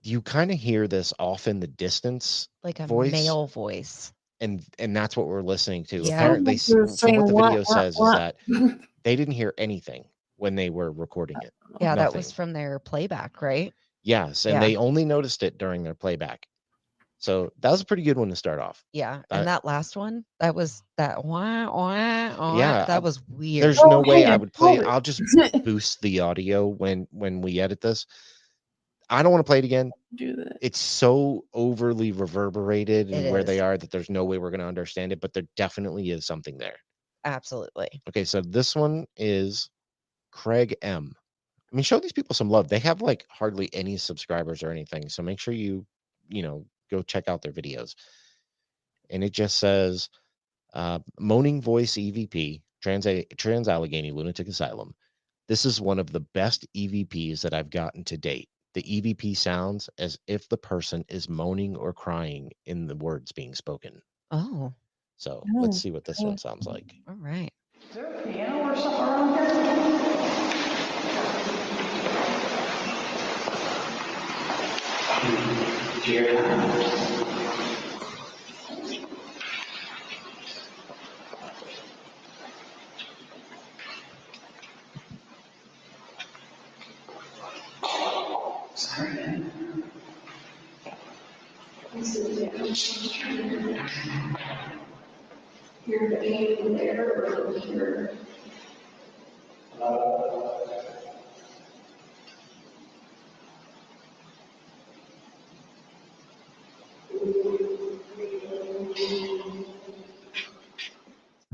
you kind of hear this off in the distance, Like a voice. male voice. and that's what we're listening to. Yeah. Apparently, Sounds like you're from saying what the what, video what, says what. is that they didn't hear anything when they were recording it. Yeah, that was Nothing. from their playback, right? Yes, and Yeah. they only noticed it during their playback. So that was a pretty good one to start off. Yeah. That- And that last one, that was that wah, wah, wah, Yeah, that was weird. There's Oh, no way I hey, would play it. hold it. I'll just boost the audio when we edit this. I don't want to play it again. Do that. It's so overly reverberated and It where they is. are that there's no way we're going to understand it, but there definitely is something there. Absolutely. Okay, so this one is Craig M. I mean, show these people some love. They have like hardly any subscribers or anything. So make sure you go check out their videos. And it just says, Moaning Voice EVP, Trans Allegheny Lunatic Asylum. This is one of the best EVPs that I've gotten to date. The EVP sounds as if the person is moaning or crying in the words being spoken. Oh, So Oh, let's see what this okay. one sounds like. all right. Is there a piano or something around here? Okay.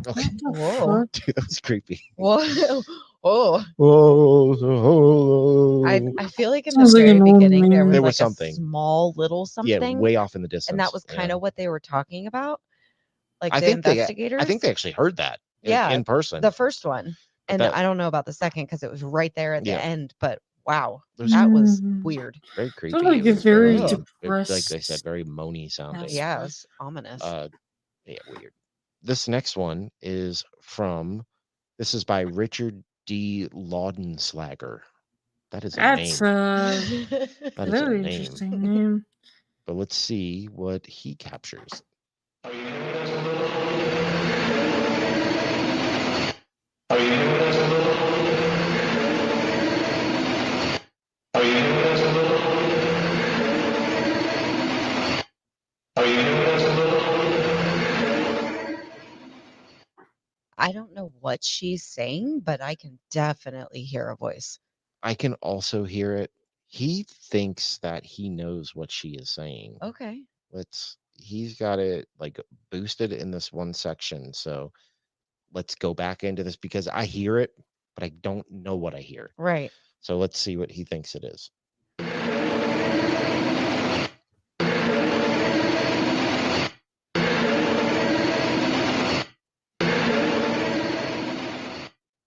What the Whoa. fuck? Dude, that was creepy. Whoa. Oh, Oh, I feel like in Sounds the like very an old beginning there man. was There like was a something. small little yeah, something, way off in the distance. and that was kind yeah. of what they were talking about, like I the think investigators. I think they actually heard that Yeah, in person. the first one, But and that- I don't know about the second because it was right there at the Yeah. end. But wow, There's- that was Mm. weird. very creepy. Sounds like It a was very Ugh. depressed. like they said, very moany sounding. Yes. Yeah, it was ominous. Yeah, weird. This next one is this is by Richard D. Laudenslager. That is a That's name. a That is a very name. interesting name. But let's see what he captures. I don't know what she's saying, but I can definitely hear a voice. I can also hear it. He thinks that he knows what she is saying. Okay. He's got it like boosted in this one section. So let's go back into this because I hear it, but I don't know what I hear. Right. So let's see what he thinks it is.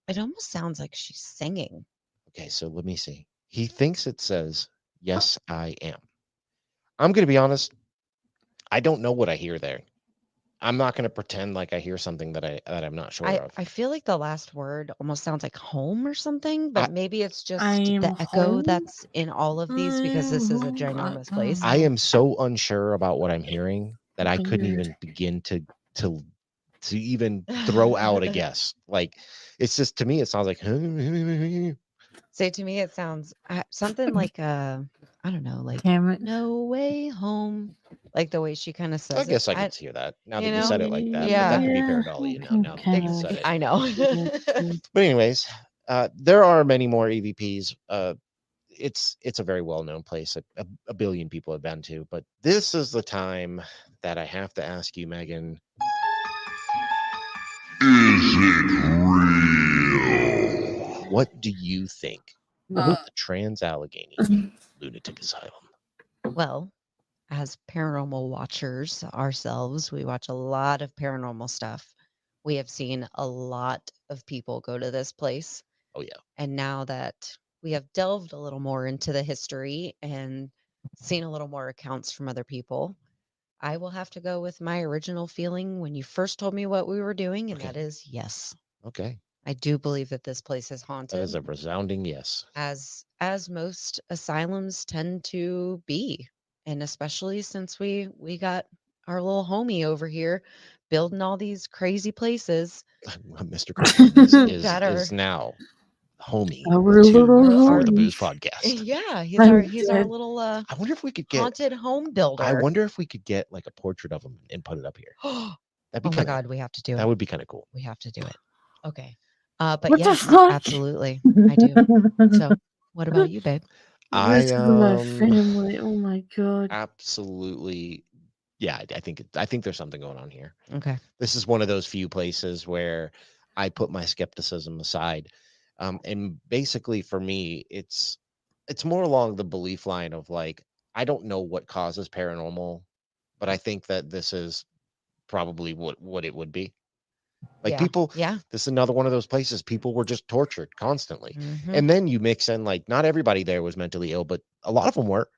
It almost sounds like she's singing. Okay, so let me see. He thinks it says, "Yes, I am." I'm going to be honest. I don't know what I hear there. I'm not going to pretend like I hear something that I'm not sure of. I feel like the last word almost sounds like home or something, but maybe it's just I am the echo home? that's in all of these because this is a ginormous place. I am so unsure about what I'm hearing that I couldn't Weird. even begin to even throw out a guess. Like it's just to me, it sounds like Say to me, it sounds something like I don't know, like Damn it. no way home, like the way she kind of says I guess it. I could hear that now you that you said know? it like that. Yeah. But that could be Yeah, pareidolia, I now that you can said it. I know. But anyways, there are many more EVPs. It's a very well-known place. A billion people have been to. But this is the time that I have to ask you, Megan. Is it real? What do you think about the Trans-Allegheny Lunatic Asylum? Well, as paranormal watchers ourselves, we watch a lot of paranormal stuff. We have seen a lot of people go to this place. Oh yeah. And now that we have delved a little more into the history and seen a little more accounts from other people, I will have to go with my original feeling when you first told me what we were doing, and that is yes. Okay. I do believe that this place is That haunted, is a resounding yes. as most asylums tend to be, and especially since we got our little homie over here building all these crazy places. Mr. Kirkland That are- is now homie Our to little For the homie. Booze podcast. Yeah, he's I'm our dead. little I wonder if we could get. haunted home builder. I wonder if we could get like a portrait of him and put it up here. Oh That'd be my God, we have to do That it. would be kind of cool. We have to do it. Okay. But What the yes, fuck? absolutely. I do. So what about you, babe? This is my family. Oh my god. absolutely. Yeah, I think there's something going on here. Okay. This is one of those few places where I put my skepticism aside, and basically for me, it's more along the belief line of like I don't know what causes paranormal, but I think that this is probably what it would be. Like Yeah. people, Yeah. this is another one of those places people were just tortured constantly, Mhm. and then you mix in like not everybody there was mentally ill, but a lot of them were.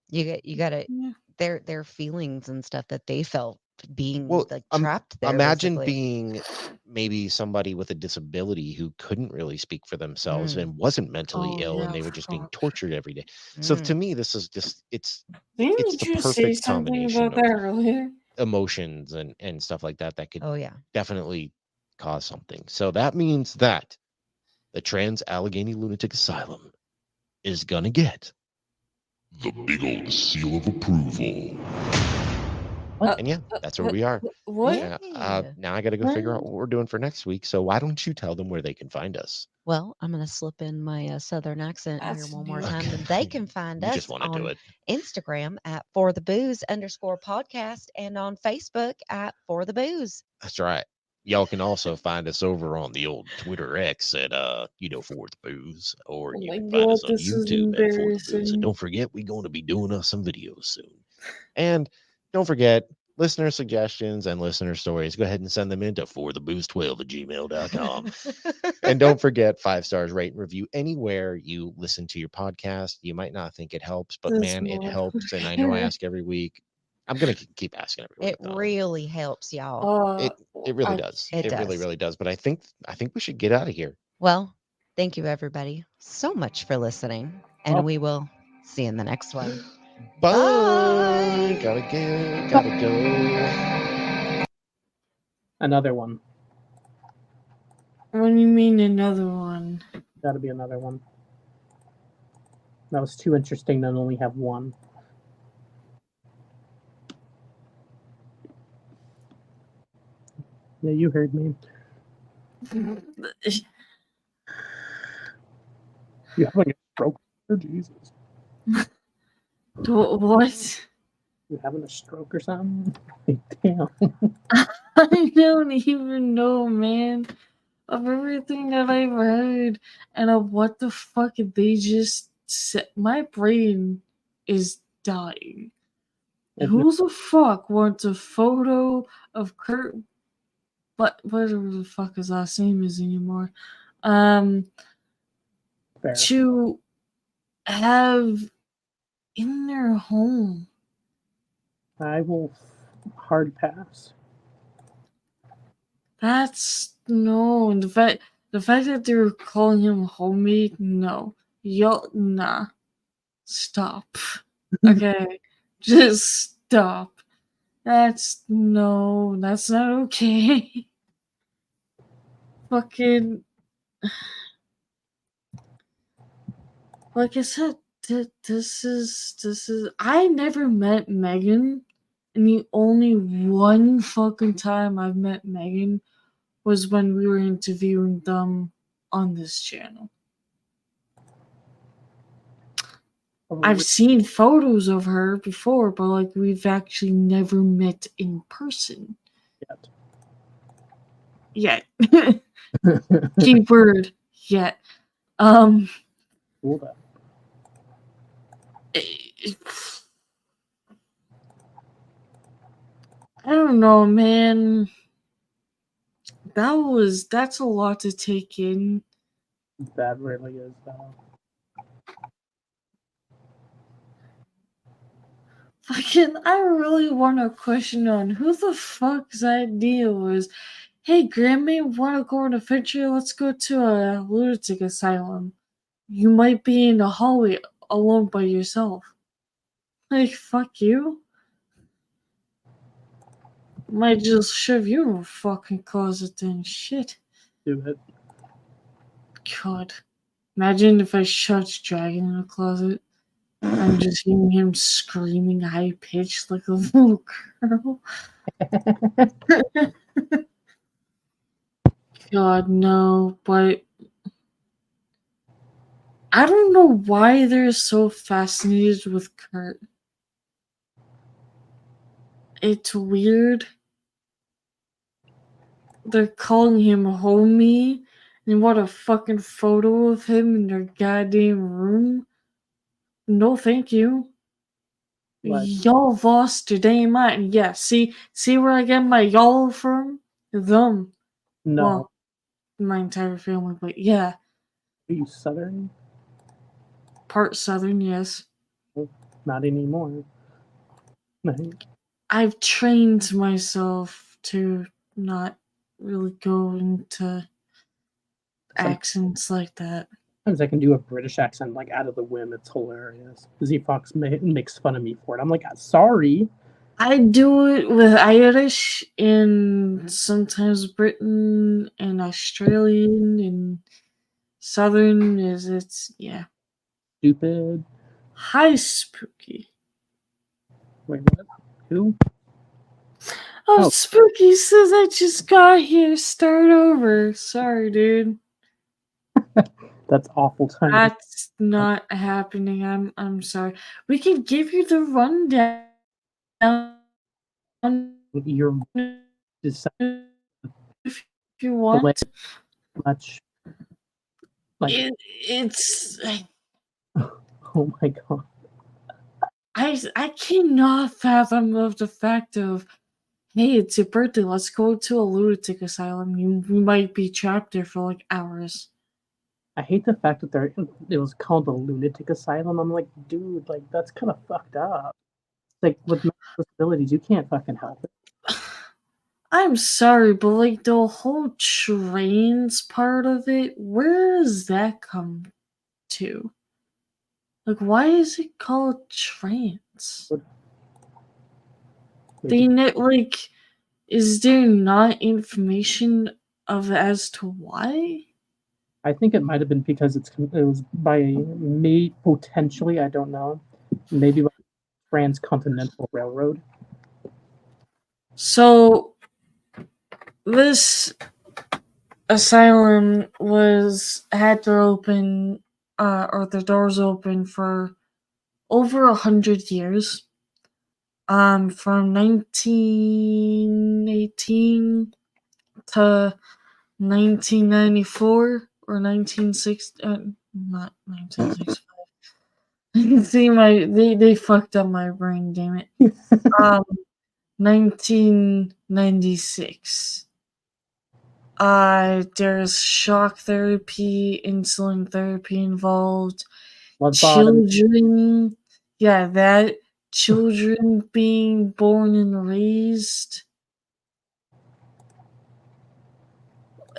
You got to Yeah. their feelings and stuff that they felt being Well, like trapped there. imagine basically. being maybe somebody with a disability who couldn't really speak for themselves Mm. and wasn't mentally Oh, ill, yeah, and they were just being fuck. tortured every day. So to Mm. me, this is just it's Didn't the you say perfect something combination about of that earlier? emotions and stuff like that that could Oh yeah. definitely cause something. So that means that the Trans Allegheny Lunatic Asylum is gonna get The big old seal of approval. and yeah, that's where we are. What? Yay. Now I got to go figure out what we're doing for next week. So why don't you tell them where they can find us? Well, I'm gonna slip in my southern accent here That's one more new. time, and they can find You us just want to do on it. Instagram at forthebooze_podcast and on Facebook at For the Booze. That's right. Y'all can also find us over on the old Twitter X at For the Booze, or Oh you my can find god, us on this is YouTube at For the Booze. And embarrassing. don't forget, we're going to be doing some videos soon. And don't forget, listener suggestions and listener stories, go ahead and send them in to forthebooze12@gmail.com. And don't forget, 5 stars, rate and review anywhere you listen to your podcast. You might not think it helps, but This man, it helps. And I know I motherfucker. ask every week. I'm gonna keep asking every It week. Though. really helps y'all. It really I does. It It really does. really does. But I think we should get out of here. Well, thank you everybody so much for listening, and Oh. we will see you in the next one. Bye. Bye. Gotta go. Another one. What do you mean another one? Gotta be another one. That was too interesting to only have one. Yeah, you heard me. You having a stroke? Oh, Jesus. What? You having a stroke or something? Damn. I don't even know, man. Of everything that I've heard and of what the fuck they just said, my brain is dying. Who the fuck wants a photo of Kurt? But whatever the fuck his last name is anymore? Fair. To have in their home. I will hard pass. That's no. The fact that they were calling him homie, no. Nah. Stop. Okay. Just stop. That's not okay. Fucking. Like I said, this is. I never met Megan, and the only one fucking time I've met Megan was when we were interviewing them on this channel. I've seen photos of her before, but like we've actually never met in person yet. Keyword yet. Hold up. I don't know, man. That's a lot to take in. That really is Fucking, I really want a question on who the fuck's idea was, hey, Grammy, wanna go on a adventure? Let's go to a lunatic asylum. You might be in a hallway alone by yourself. Like, fuck you. Might just shove you in a fucking closet then. Shit. Do it. God. Imagine if I shoved Dragon in a closet. I'm just hearing him screaming high pitched like a little girl. God, no, but I don't know why they're so fascinated with Kurt. It's weird. They're calling him homie, and what a fucking photo of him in their goddamn room. No, thank you. What? Y'all lost your damn mind. Yeah, see where I get my y'all from? Them. No. Well, my entire family, but yeah. Are you Southern? Part Southern, yes. Not anymore. I've trained myself to not really go into accents like that. Sometimes I can do a British accent like out of the whim. It's hilarious. Z Fox makes fun of me for it. I'm like, sorry. I do it with Irish and sometimes Britain and Australian and Southern. Yeah. Stupid. Hi, Spooky. Wait, what? Who? Oh, Oh. Spooky says I just got here. Start over. Sorry, dude. That's awful timing. That's not happening. I'm sorry. We can give you the rundown. You're deciding If you want. much. Like, It's. oh my god. I cannot fathom of the fact of, hey, it's your birthday. Let's go to a lunatic asylum. You might be trapped there for like hours. I hate the fact that it was called a lunatic asylum. I'm like, dude, like that's kind of fucked up. Like with mental disabilities, you can't fucking help it. I'm sorry, but like the whole trains part of it, where does that come to? Like, why is it called trains? Like, is there not information of as to why? I think it might have been because it was potentially, I don't know, maybe by Transcontinental Railroad. So this asylum had their doors open for over 100 years. From 1918 to 1994 or 1960, not 1965. See, they fucked up my brain, damn it. 1996. There's shock therapy, insulin therapy involved. Children, children being born and raised.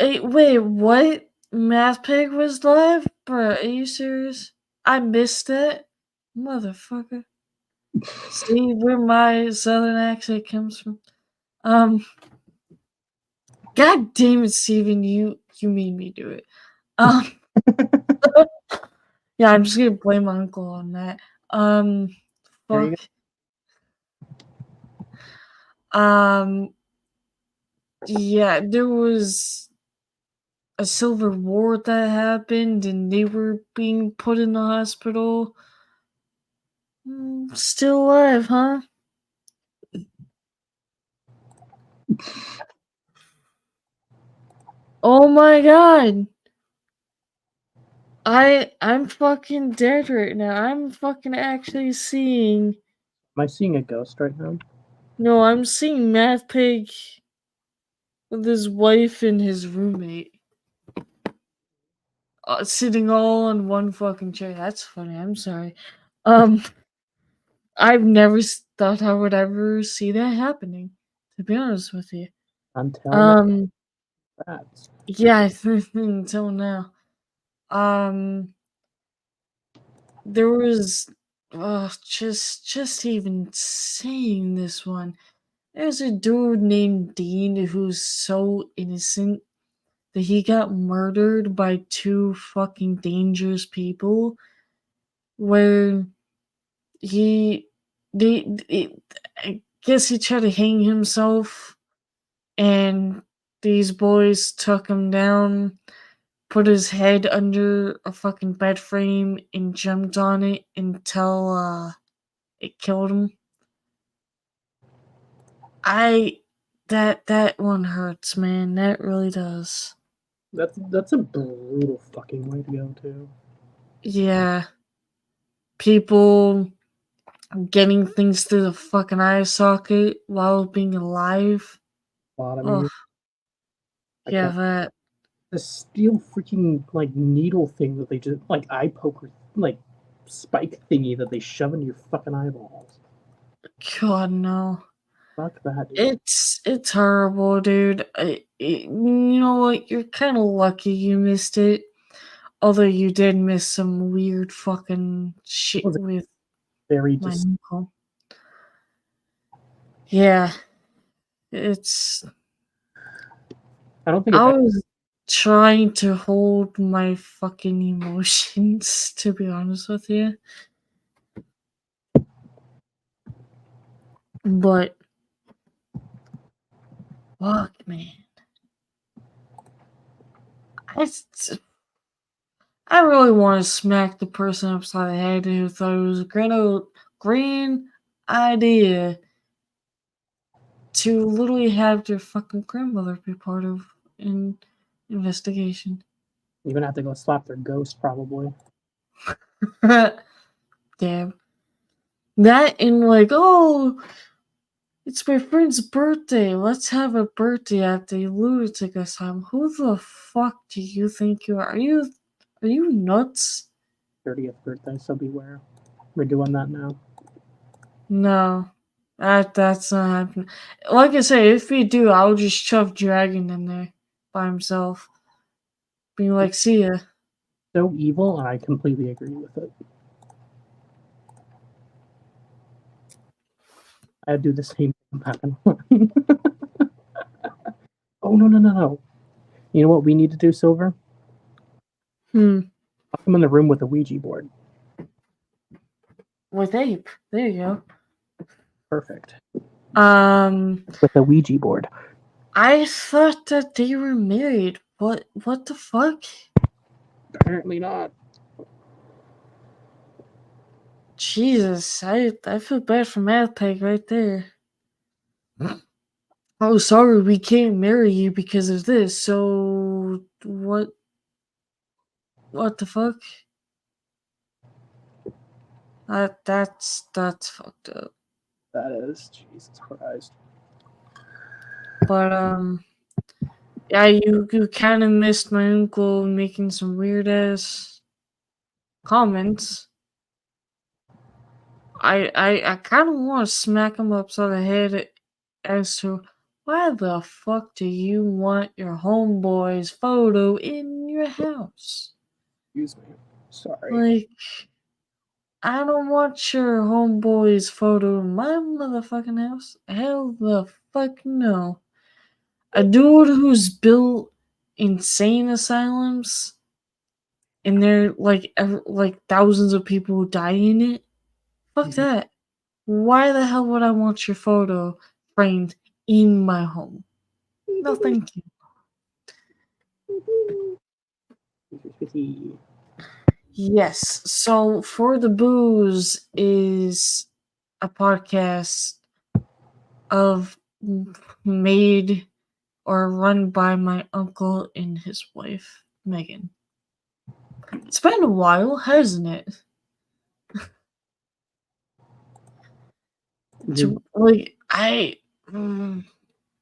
Wait, what? Math Pig was live? Bruh, are you serious? I missed it? Motherfucker. See where my southern accent comes from. God damn it, Steven, you made me do it. Yeah, I'm just gonna blame my uncle on that. Fuck. Yeah, there was a Civil War that happened and they were being put in the hospital. Still alive, huh? Oh my god. I'm fucking dead right now. I'm fucking actually seeing. Am I seeing a ghost right now? No, I'm seeing Math Pig with his wife and his roommate. Sitting all on one fucking chair. That's funny. I'm sorry. I've never thought I would ever see that happening, to be honest with you. Until yeah, until now. There was just even saying this one. There's a dude named Dean who's so innocent that he got murdered by two fucking dangerous people where I guess he tried to hang himself and these boys took him down, put his head under a fucking bed frame and jumped on it until it killed him. That one hurts, man. That really does. That's a brutal fucking way to go too. Yeah. People getting things through the fucking eye socket while being alive. I yeah, that. The steel freaking like needle thing that they just like eye poker like spike thingy that they shove into your fucking eyeballs. God no. Fuck that, dude. It's horrible, dude. You know what? You're kind of lucky you missed it. Although you did miss some weird fucking shit Was it with very my just uncle. Yeah, it's. I don't think I it's was trying to hold my fucking emotions, to be honest with you. But fuck, man. I really want to smack the person upside the head who thought it was a grand idea to literally have their fucking grandmother be part of an investigation. you're gonna have to go slap their ghost probably. Damn. That and like, oh, it's my friend's birthday. Let's have a birthday at the lunatic asylum. Who the fuck do you think you are? Are you nuts? 30th birthday, so beware. We're doing that now. No. That's not happening. Like I say, if we do, I'll just shove Dragon in there by himself. Being like, see ya. So evil, and I completely agree with it. I'd do the same thing back in Oh no. You know what we need to do, Silver? Hmm. I'll come in the room with a Ouija board. With Ape. There you go. Perfect. With a Ouija board. I thought that they were married. What the fuck? Apparently not. Jesus, I feel bad for Mathpeg right there. Oh, sorry, we can't marry you because of this. So what the fuck? That's fucked up. That is Jesus Christ. But yeah, you kind of missed my uncle making some weird ass comments. I kind of want to smack him upside the head as to why the fuck do you want your homeboy's photo in your house? Excuse me. Sorry. Like, I don't want your homeboy's photo in my motherfucking house. Hell the fuck no. A dude who's built insane asylums and there like thousands of people who die in it. Fuck that. Why the hell would I want your photo framed in my home? No, thank you. Yes. So For the Booze is a podcast of made or run by my uncle and his wife, Megan. It's been a while, hasn't it?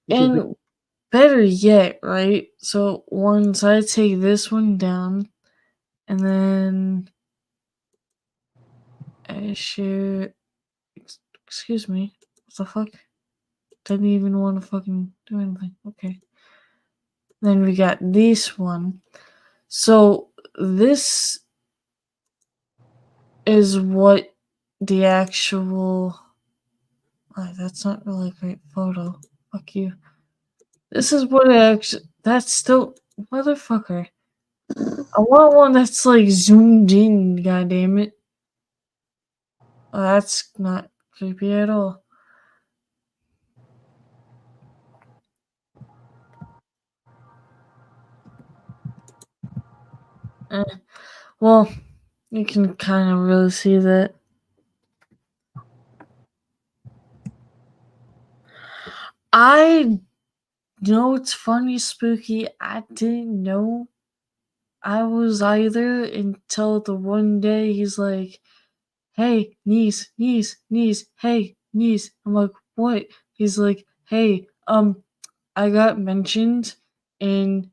And better yet, right? So once I take this one down, and then I share. Excuse me. What the fuck? Didn't even want to fucking do anything. Okay. Then we got this one. So this is what the actual. That's not really a great photo. Fuck you. This is what it actually. That's still. Motherfucker. I want one that's like zoomed in, goddammit. Oh, that's not creepy at all. Well, you can kind of really see that. I know it's funny, Spooky. I didn't know I was either until the one day he's like, hey, niece, hey, niece. I'm like, what? He's like, hey, I got mentioned in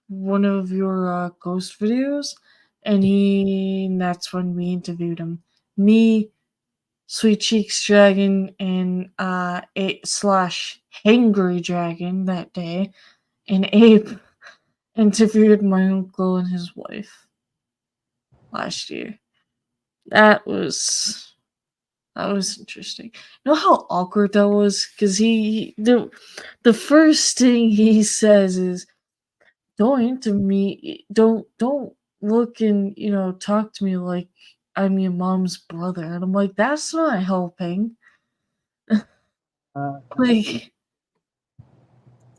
one of your ghost videos, and that's when we interviewed him. Me, Sweet Cheeks Dragon and /Hangry Dragon that day, and Abe interviewed my uncle and his wife last year. That was interesting. You know how awkward that was? Because the first thing he says is, don't look and talk to me like I'm your mom's brother. And I'm like, that's not helping. Like,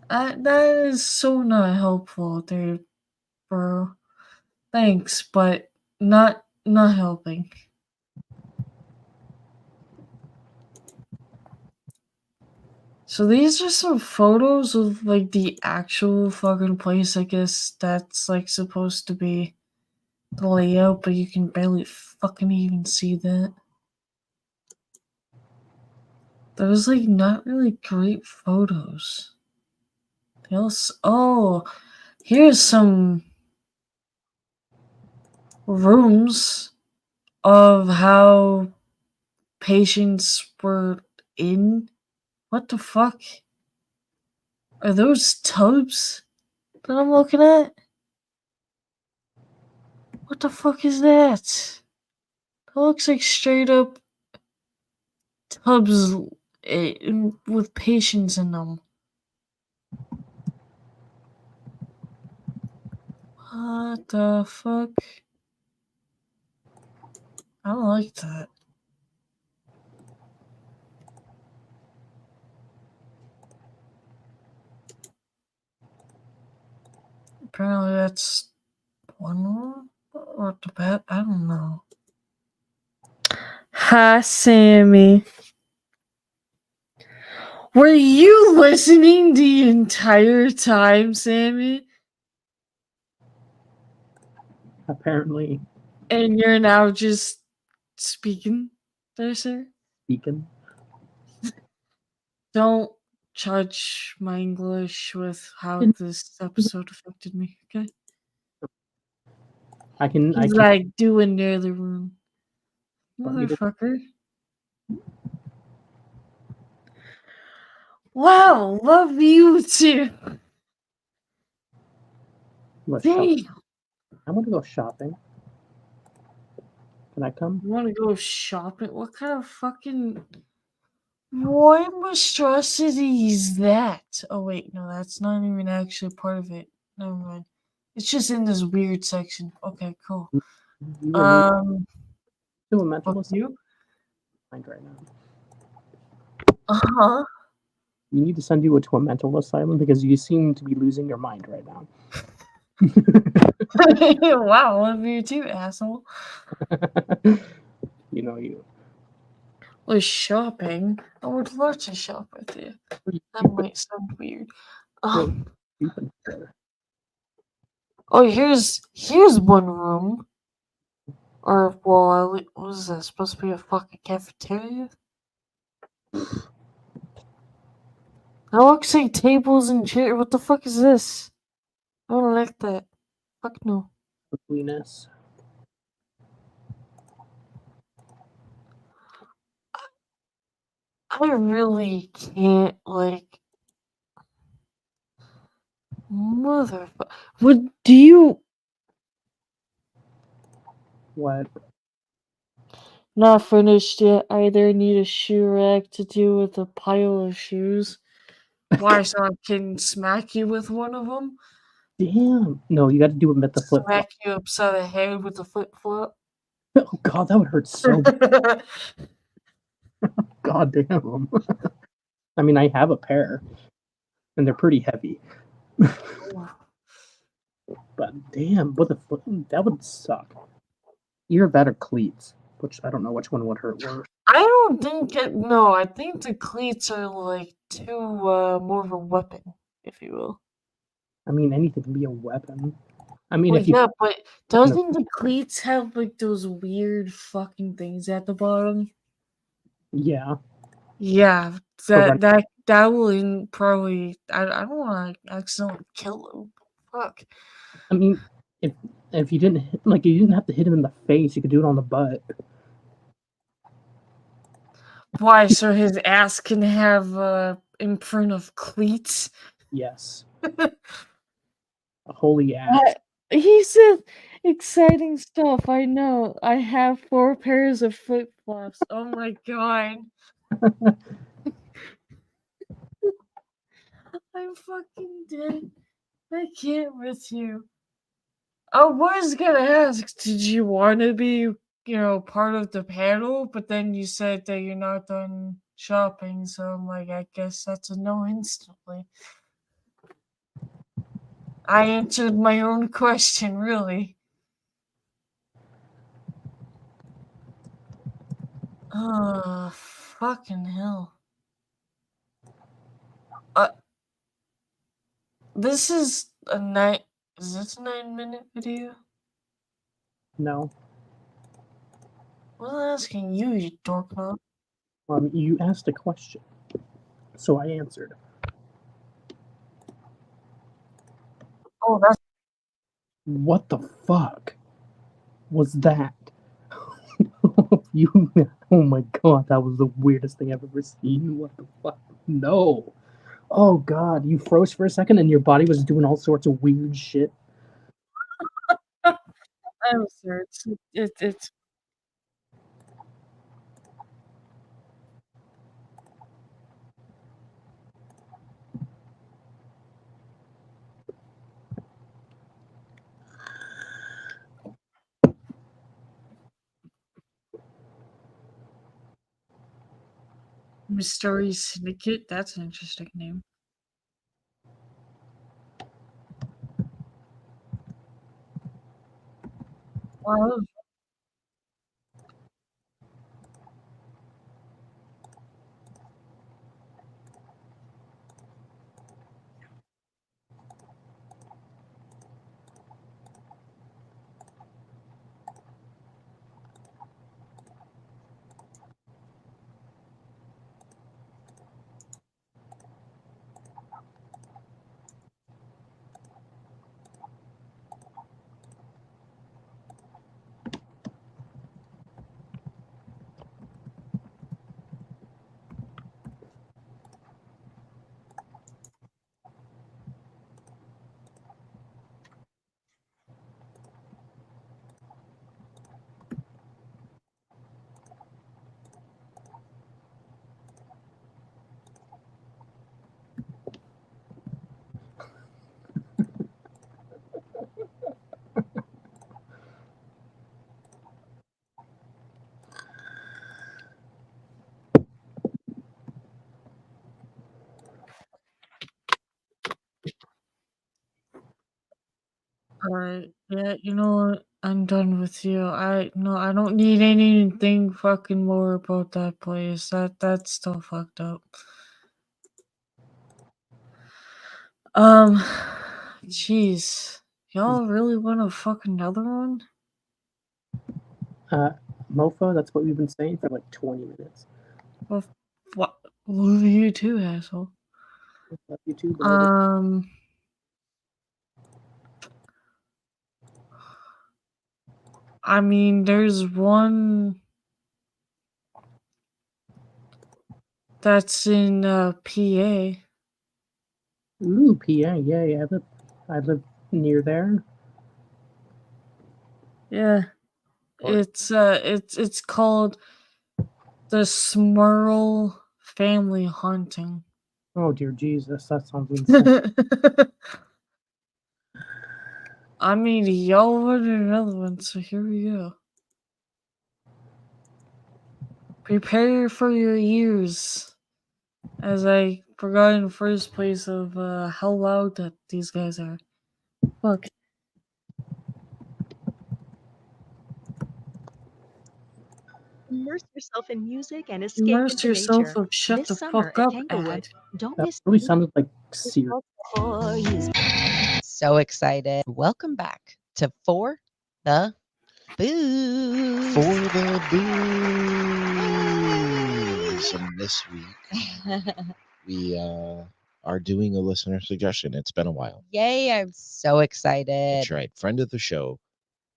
that is so not helpful, dude, bro. Thanks, but not helping. So these are some photos of like the actual fucking place. I guess that's like supposed to be the layout, but you can barely fucking even see that. There's like not really great photos. Here's some rooms of how patients were in. What the fuck? Are those tubs that I'm looking at? What the fuck is that? That looks like straight up tubs with patients in them. What the fuck? I don't like that. Apparently that's one room or the bed. I don't know. Hi, Sammy. Were you listening the entire time, Sammy? Apparently And you're now just speaking there, sir? speaking. Don't judge my English with how this episode affected me, okay? I can He's like doing near the room. Want me to- Motherfucker. Wow, love you too. what, shop- Damn. I want to go shopping. Can I come? You want to go shopping? What kind of fucking... What monstrosity is that? Oh wait, no, that's not even actually part of it. Never mind. It's just in this weird section. Okay, cool. You are to a Fuck mental you. mind right now. Uh-huh. You need to send you to a mental asylum because you seem to be losing your mind right now. Wow, love you too, asshole. You know you. Was shopping. I would love to shop with you. That might sound weird. Stupid there. Oh, here's one room. Or, well, what is that? Supposed to be a fucking cafeteria? That looks like tables and chairs. What the fuck is this? I don't like that. Fuck no. Ugliness. I really can't, like... Motherfucker. Do you... What? Not finished yet. I either need a shoe rack to do with a pile of shoes. Why, so I can smack you with one of them? Damn. No, you got to do it with the flip flop. Smack you upside the head with a flip flop? Oh god, that would hurt so bad. God damn. I mean, I have a pair, and they're pretty heavy. But damn, that would suck. Either that or cleats, which I don't know which one would hurt worse. I don't think no, I think the cleats are like more of a weapon, if you will. I mean, anything can be a weapon. I mean, Well, if you yeah, but doesn't the cleats have like those weird fucking things at the bottom? yeah, Yeah, run- that will probably. I don't want to accidentally kill him. Fuck. I mean, if you didn't you didn't have to hit him in the face, you could do it on the butt. Why? So his ass can have imprint of cleats? Yes. A holy ass. He said exciting stuff. I know. I have 4 pairs of flip flops. Oh my god. I'm fucking dead. I can't with you. I was gonna ask, did you want to be, part of the panel? But then you said that you're not done shopping, so I'm like, I guess that's a no instantly. I answered my own question, really. Oh, fucking hell. This is a 9. Is this a 9-minute video? No. I was asking you, you dorknut. You asked a question, so I answered. Oh, that's. What the fuck was that? Oh my god, that was the weirdest thing I've ever seen. What the fuck? No. Oh god, you froze for a second and your body was doing all sorts of weird shit. I'm sorry. It's. Mystery Syndicate? That's an interesting name. Wow. Alright, yeah, you know what? I'm done with you. I don't need anything fucking more about that place. That's still fucked up. Jeez. Y'all really want to fuck another one? Mofo, that's what we've been saying for like 20 minutes. Well, what? Love you too, asshole. Love you too, brother. I mean, there's one that's in PA. Ooh, PA, yeah. I live near there. Yeah. It's called the Smurl Family Haunting. Oh dear Jesus, that sounds insane. I mean, y'all wanted another one, so here we go. Prepare for your ears, as I forgot in the first place of how loud that these guys are. Fuck. Immerse yourself in music and escape Immerse into yourself nature. of shut This the summer fuck at up Tanglewood. ad. Don't That miss really sounded like Siri. for you. So excited. Welcome back to For the Booze. For the booze. And this week, we are doing a listener suggestion. It's been a while. Yay, I'm so excited. That's right. Friend of the show,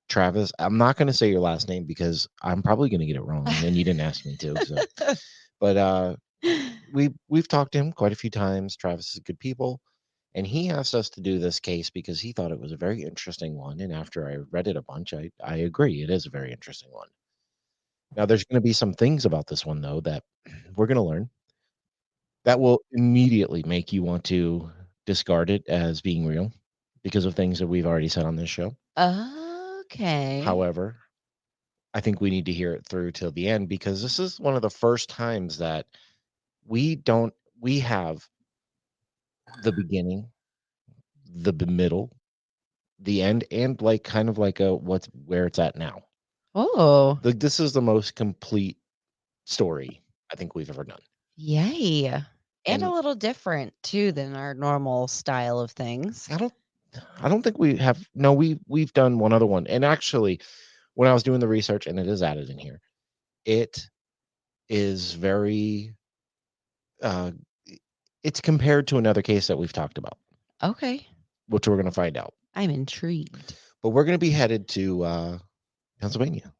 Travis. I'm not going to say your last name because I'm probably going to get it wrong, and you didn't ask me to. So. But we've talked to him quite a few times. Travis is good people, and he asked us to do this case because he thought it was a very interesting one. And after I read it a bunch, I agree, it is a very interesting one. Now, there's going to be some things about this one though that we're going to learn that will immediately make you want to discard it as being real because of things that we've already said on this show. Okay. However, I think we need to hear it through till the end because this is one of the first times that we have the beginning, the middle, the end, and like kind of like a where it's at now. Oh, This is the most complete story I think we've ever done. yay. And And a little different too than our normal style of things. I don't think we have. No, we've done one other one, and actually, when I was doing the research, and it is added in here, it is very. It's compared to another case that we've talked about, Okay. which we're going to find out. I'm intrigued. But we're going to be headed to Pennsylvania.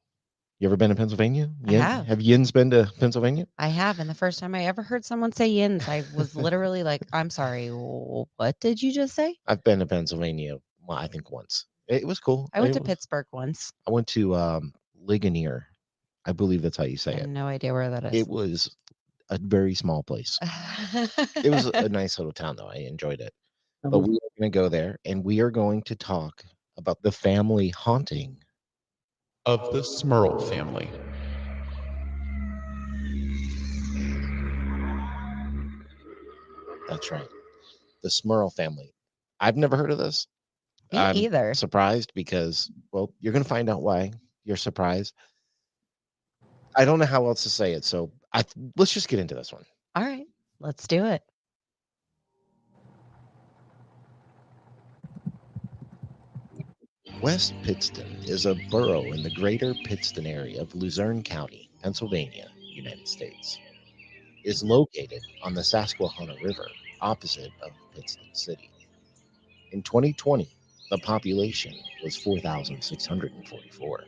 You ever been to Pennsylvania? I have. Have Yins been to Pennsylvania? I have. And the first time I ever heard someone say yins, I was literally like, I'm sorry, what did you just say? I've been to Pennsylvania, well, I think once. It was cool. I went to Pittsburgh once. I went to Ligonier. I believe that's how you say I have it. no idea where that is. It was a very small place. It was a nice little town, though. I enjoyed it. But we are going to go there, and we are going to talk about the family haunting of the Smurl family. That's right. The Smurl family. I've never heard of this. Me I'm either. surprised because, well, you're going to find out why you're surprised. I don't know how else to say it, so let's just get into this one. All right, let's do it. West Pittston is a borough in the greater Pittston area of Luzerne County, Pennsylvania, United States. It is located on the Susquehanna River, opposite of Pittston City. In 2020, the population was 4,644.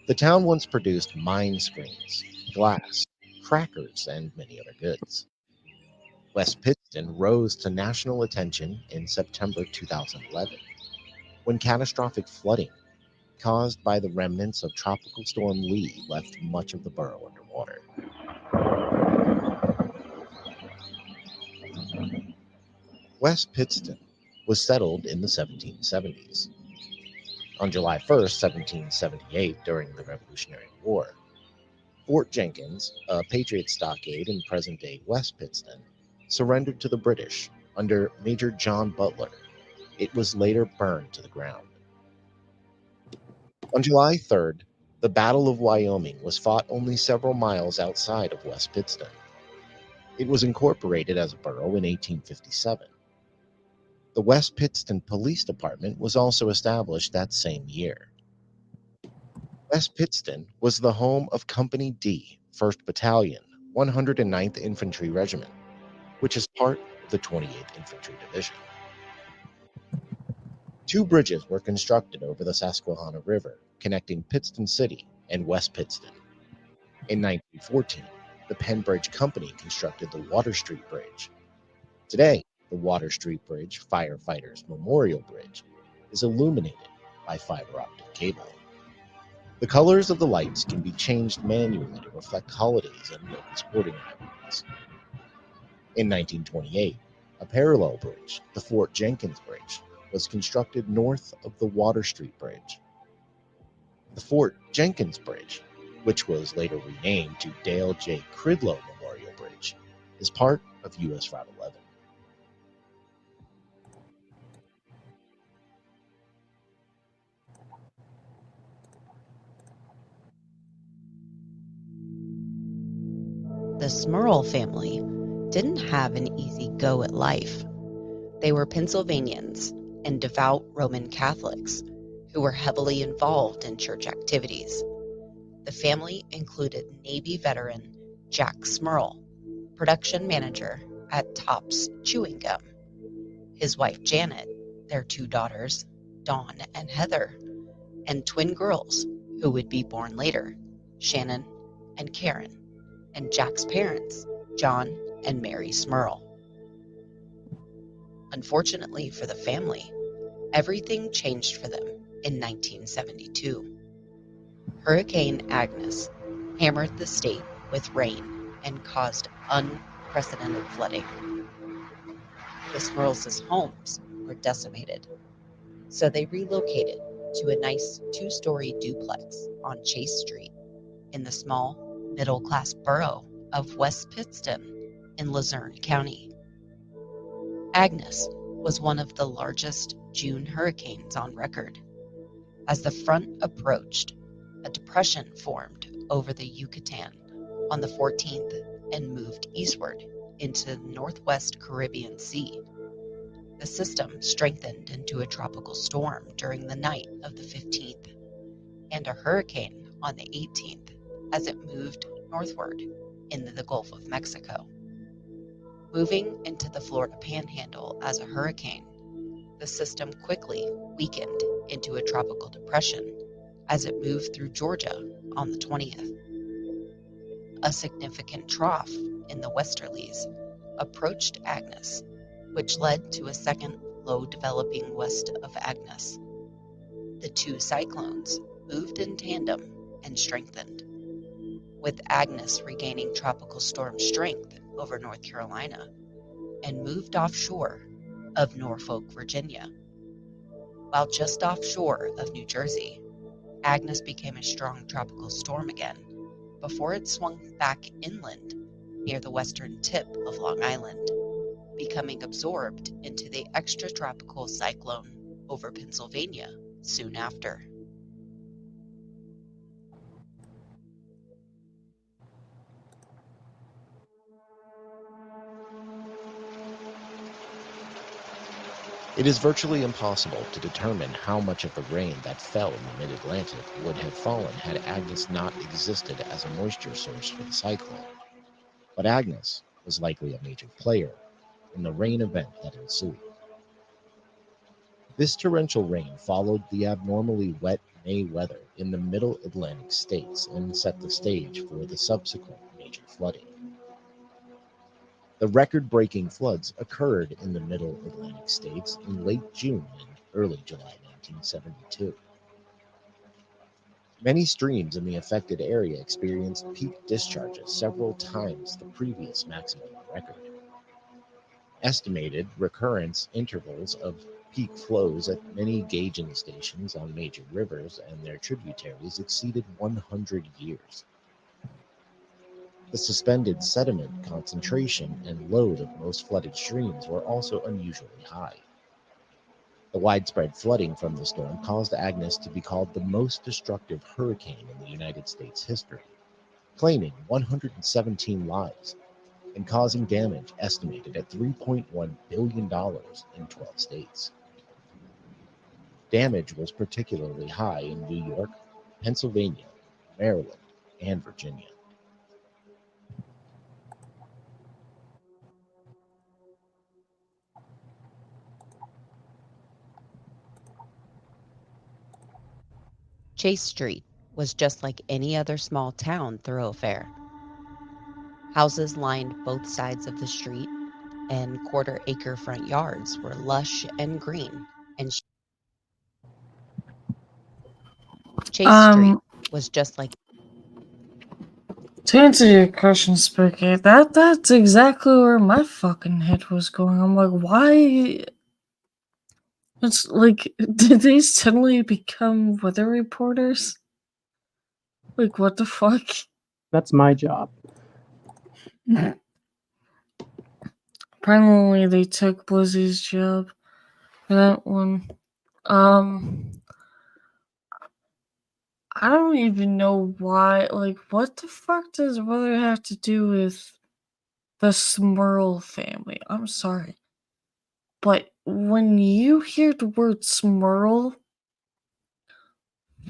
The town once produced mine screens, glass, crackers, and many other goods. West Pittston rose to national attention in September 2011 when catastrophic flooding caused by the remnants of Tropical Storm Lee left much of the borough underwater. West Pittston was settled in the 1770s. On July 1st, 1778, during the Revolutionary War, Fort Jenkins, a Patriot stockade in present-day West Pittston, surrendered to the British under Major John Butler. It was later burned to the ground. On July 3rd, the Battle of Wyoming was fought only several miles outside of West Pittston. It was incorporated as a borough in 1857. The West Pittston Police Department was also established that same year. West Pittston was the home of Company D, 1st Battalion, 109th Infantry Regiment, which is part of the 28th Infantry Division. 2 bridges were constructed over the Susquehanna River, connecting Pittston City and West Pittston. In 1914, the Penn Bridge Company constructed the Water Street Bridge. Today, the Water Street Bridge Firefighters Memorial Bridge is illuminated by fiber optic cable. The colors of the lights can be changed manually to reflect holidays and local sporting rivalries. In 1928, a parallel bridge, the Fort Jenkins Bridge, was constructed north of the Water Street Bridge. The Fort Jenkins Bridge, which was later renamed to Dale J. Cridlow Memorial Bridge, is part of U.S. Route 11. The Smurl family didn't have an easy go at life. They were Pennsylvanians and devout Roman Catholics who were heavily involved in church activities. The family included Navy veteran Jack Smurl, production manager at Topps Chewing Gum, his wife Janet, their 2 daughters, Dawn and Heather, and twin girls who would be born later, Shannon and Karen. and Jack's parents, John and Mary Smurl. Unfortunately for the family, everything changed for them in 1972. Hurricane Agnes hammered the state with rain and caused unprecedented flooding. The Smurls' homes were decimated, so they relocated to a nice 2-story duplex on Chase Street in the small, middle-class borough of West Pittston in Luzerne County. Agnes was one of the largest June hurricanes on record. As the front approached, a depression formed over the Yucatan on the 14th and moved eastward into the northwest Caribbean Sea. The system strengthened into a tropical storm during the night of the 15th and a hurricane on the 18th as it moved northward into the Gulf of Mexico. Moving into the Florida Panhandle as a hurricane, the system quickly weakened into a tropical depression as it moved through Georgia on the 20th. A significant trough in the westerlies approached Agnes, which led to a second low developing west of Agnes. The two cyclones moved in tandem and strengthened, with Agnes regaining tropical storm strength over North Carolina and moved offshore of Norfolk, Virginia. While just offshore of New Jersey, Agnes became a strong tropical storm again before it swung back inland near the western tip of Long Island, becoming absorbed into the extratropical cyclone over Pennsylvania soon after. It is virtually impossible to determine how much of the rain that fell in the mid-Atlantic would have fallen had Agnes not existed as a moisture source for the cyclone. But Agnes was likely a major player in the rain event that ensued. This torrential rain followed the abnormally wet May weather in the middle Atlantic states and set the stage for the subsequent major flooding. The record-breaking floods occurred in the middle Atlantic states in late June and early July 1972. Many streams in the affected area experienced peak discharges several times the previous maximum record. Estimated recurrence intervals of peak flows at many gauging stations on major rivers and their tributaries exceeded 100 years. The suspended sediment concentration and load of most flooded streams were also unusually high. The widespread flooding from the storm caused Agnes to be called the most destructive hurricane in the United States history, claiming 117 lives and causing damage estimated at $3.1 billion in 12 states. Damage was particularly high in New York, Pennsylvania, Maryland, and Virginia. Chase Street was just like any other small town thoroughfare. Houses lined both sides of the street, and quarter-acre front yards were lush and green. And Chase Street was just like. To answer your question, Spooky, that's exactly where my fucking head was going. I'm like, why? It's like, did they suddenly become weather reporters? Like, what the fuck? That's my job. Apparently, they took Blizzy's job for that one. I don't even know why. Like, what the fuck does weather have to do with the Smurl family? I'm sorry. But when you hear the word Smurl,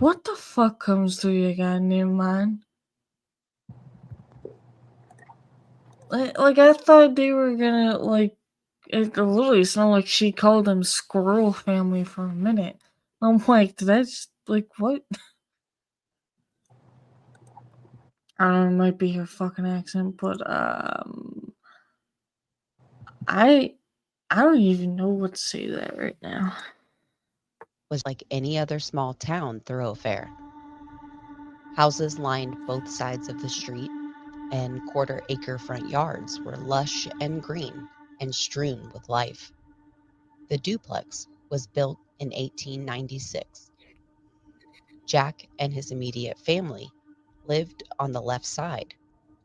what the fuck comes through your goddamn mind? Like, I thought they were gonna, like, it literally sounded like she called them Squirrel Family for a minute. I'm like, did I just, like, what? I don't know, it might be her fucking accent, but I don't even know what to say to that right now. Was like any other small town thoroughfare. Houses lined both sides of the street, and quarter-acre front yards were lush and green and strewn with life. The duplex was built in 1896. Jack and his immediate family lived on the left side,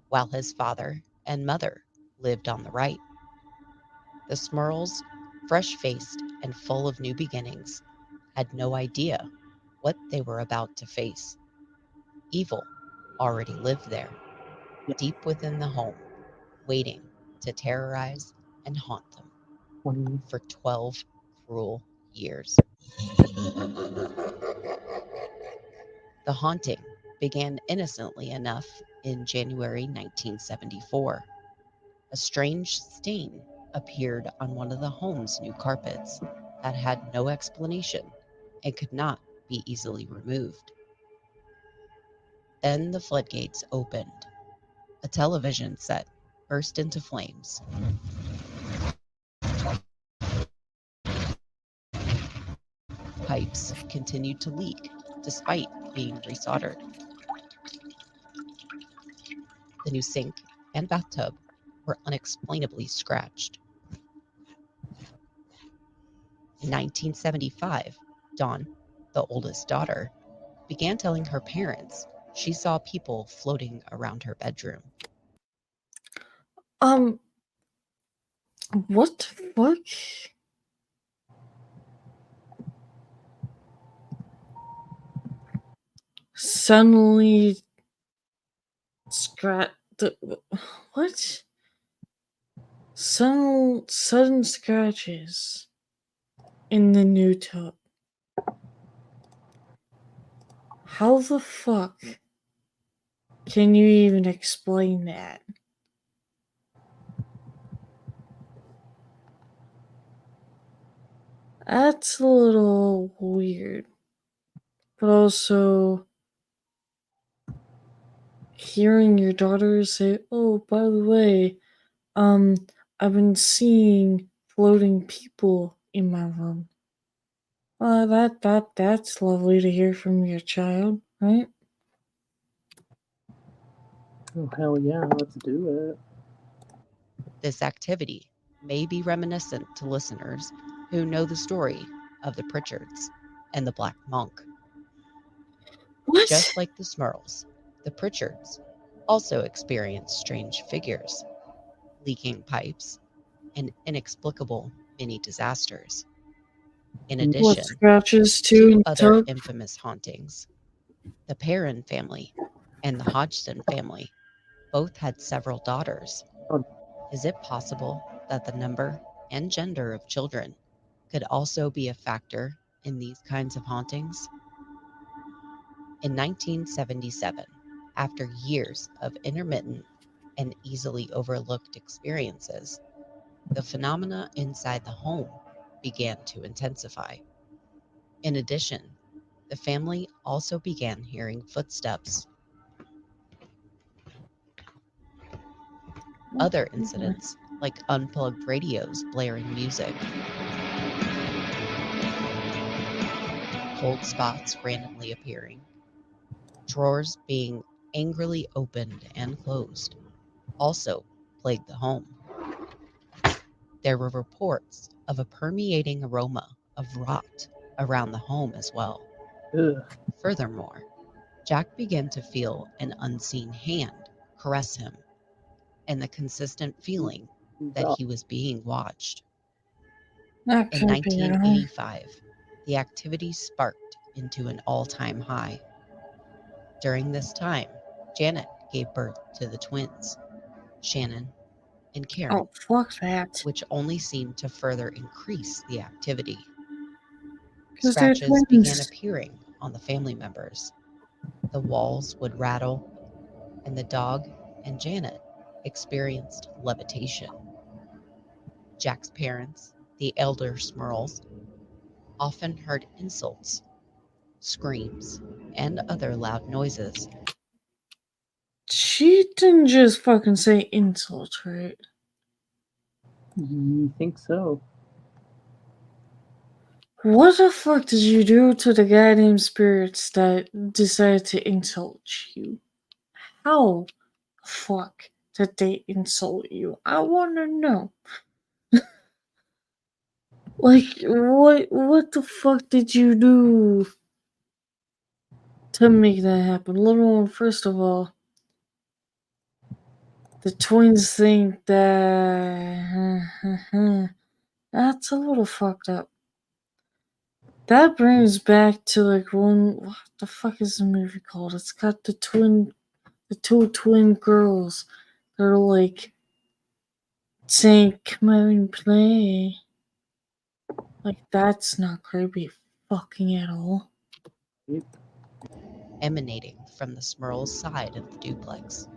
while his father and mother lived on the right. The Smurls, fresh-faced and full of new beginnings, had no idea what they were about to face. Evil already lived there, deep within the home, waiting to terrorize and haunt them for 12 cruel years. The haunting began innocently enough in January 1974. A strange stain appeared on one of the home's new carpets that had no explanation and could not be easily removed. Then the floodgates opened. A television set burst into flames. Pipes continued to leak despite being resoldered. The new sink and bathtub were unexplainably scratched. In 1975, Dawn, the oldest daughter, began telling her parents she saw people floating around her bedroom. What the fuck? Suddenly what? Sudden scratches in the new tub. How the fuck can you even explain that? That's a little weird. But also, hearing your daughter say, "Oh, by the way, I've been seeing floating people in my room." That's lovely to hear from your child, right? Oh, hell yeah, let's do it. This activity may be reminiscent to listeners who know the story of the Pritchards and the Black Monk. What? Just like the Smurls, the Pritchards also experienced strange figures, leaking pipes, and inexplicable mini disasters. In What What, addition, scratches too two in the other tub? infamous hauntings, the Perrin family and the Hodgson family, both had several daughters. Is it possible that the number and gender of children could also be a factor in these kinds of hauntings? In 1977, after years of intermittent and easily overlooked experiences, the phenomena inside the home began to intensify. In addition, the family also began hearing footsteps. Other incidents, like unplugged radios blaring music, cold spots randomly appearing, drawers being angrily opened and closed, also plagued the home. There were reports of a permeating aroma of rot around the home as well. Ugh. Furthermore, Jack began to feel an unseen hand caress him, and the consistent feeling that he was being watched. That In could be 1985, the activity sparked into an all-time high. During this time, Janet gave birth to the twins, Shannon and Karen, Oh, fuck that. which only seemed to further increase the activity. 'Cause they're Scratches began twins. appearing on the family members. The walls would rattle, and the dog and Janet experienced levitation. Jack's parents, the elder Smurls, often heard insults, screams, and other loud noises. She didn't just fucking say insult, right? You think so? What the fuck did you do to the goddamn spirits that decided to insult you? How the fuck did they insult you? I wanna know. Like, what the fuck did you do to make that happen? Little one, first of all, the twins think that that's a little fucked up. That brings back to like what the fuck is the movie called? It's got the two twin girls. They're like saying, "Come out and play." Like that's not creepy fucking at all. emanating from the Smurls' side of the duplex.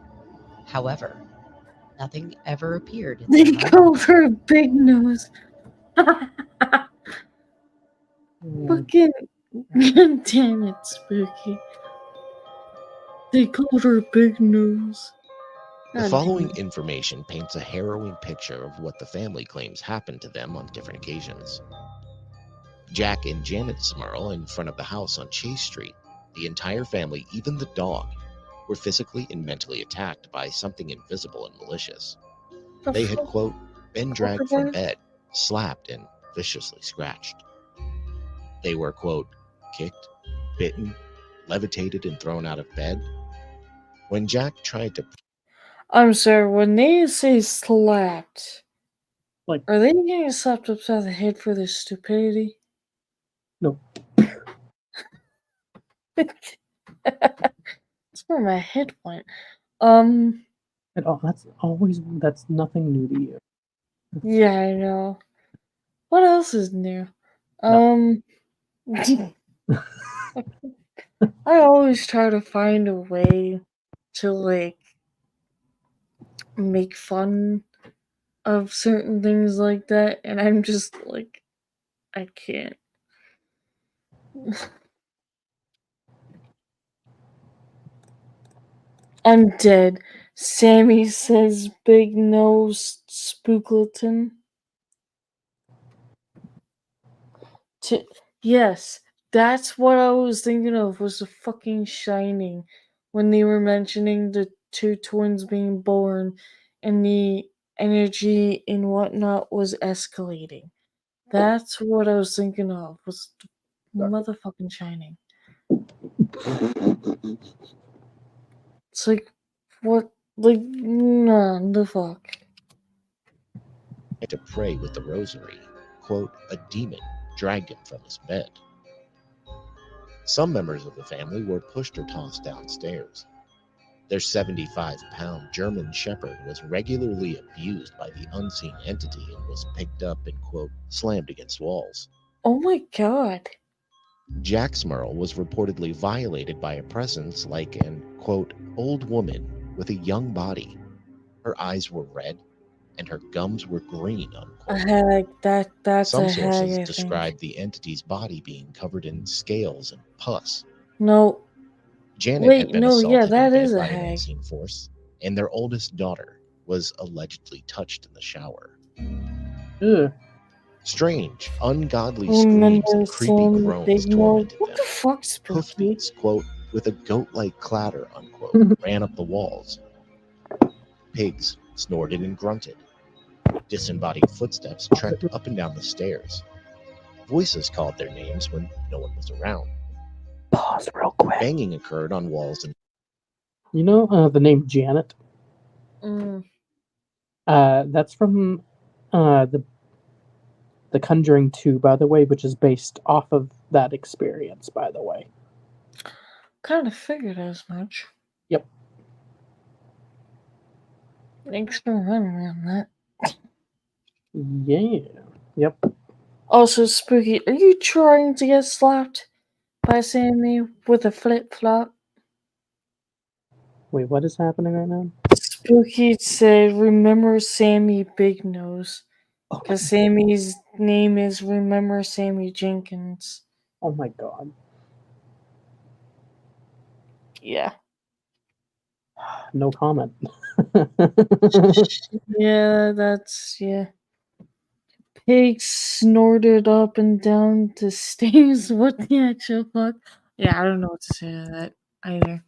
However, nothing ever appeared in They their home. called her Big Nose. Fucking damn it, Spooky. They called her Big Nose. The God following damn it. information paints a harrowing picture of what the family claims happened to them on different occasions. Jack and Janet Smurl in front of the house on Chase Street. The entire family, even the dog, were physically and mentally attacked by something invisible and malicious. The They had, fuck? quote, been dragged from Crocodile? bed, slapped, and viciously scratched. They were, quote, kicked, bitten, levitated, and thrown out of bed. When Jack tried to I'm sorry, when they say slapped, Like, are they getting slapped upside the head for their stupidity? no. That's where my head went. And that's nothing new to you. Yeah, I know. What else is new? No. I always try to find a way to like make fun of certain things like that, and I'm just like, I can't. I'm dead. Sammy says Big Nose Spookleton. Yes, that's what I was thinking of was the fucking Shining when they were mentioning the two twins being born and the energy and whatnot was escalating. That's what I was thinking of was the motherfucking Shining. It's like what like nah the fuck. to pray with the rosary, quote, a demon dragged him from his bed. Some members of the family were pushed or tossed downstairs. Their 75-pound German Shepherd was regularly abused by the unseen entity and was picked up and, quote, slammed against walls. Oh my god. Jack Smurl was reportedly violated by a presence like an, quote, old woman with a young body. Her eyes were red and her gums were green, A unquote. hag, that's Some a hag, sources I describe think. the entity's body being covered in scales and pus. No. Janet had Wait, been no, yeah, assaulted in that bed is a by an hag. unseen force, and their oldest daughter was allegedly touched in the shower. Ugh. Strange, ungodly Remember screams and creepy some groans big no. tormented What them. the fuck, Spooky? Hoofbeats, quote, with a goat-like clatter, unquote, ran up the walls. Pigs snorted and grunted. Disembodied footsteps trekked up and down the stairs. Voices called their names when no one was around. Pause real quick. Banging occurred on walls and You know the name Janet? Mm. That's from the Conjuring 2, by the way, which is based off of that experience, by the way. Kind of figured as much. Yep. Thanks for reminding me on that. Yeah. Yep. Also, Spooky, are you trying to get slapped by Sammy with a flip flop? Wait, what is happening right now? Spooky said, "Remember Sammy Big Nose," because Sammy's name is Remember Sammy Jenkins. Oh my god. Yeah. No comment. Yeah, that's Pig snorted up and down the stairs. What the actual fuck? Yeah, I don't know what to say to that either.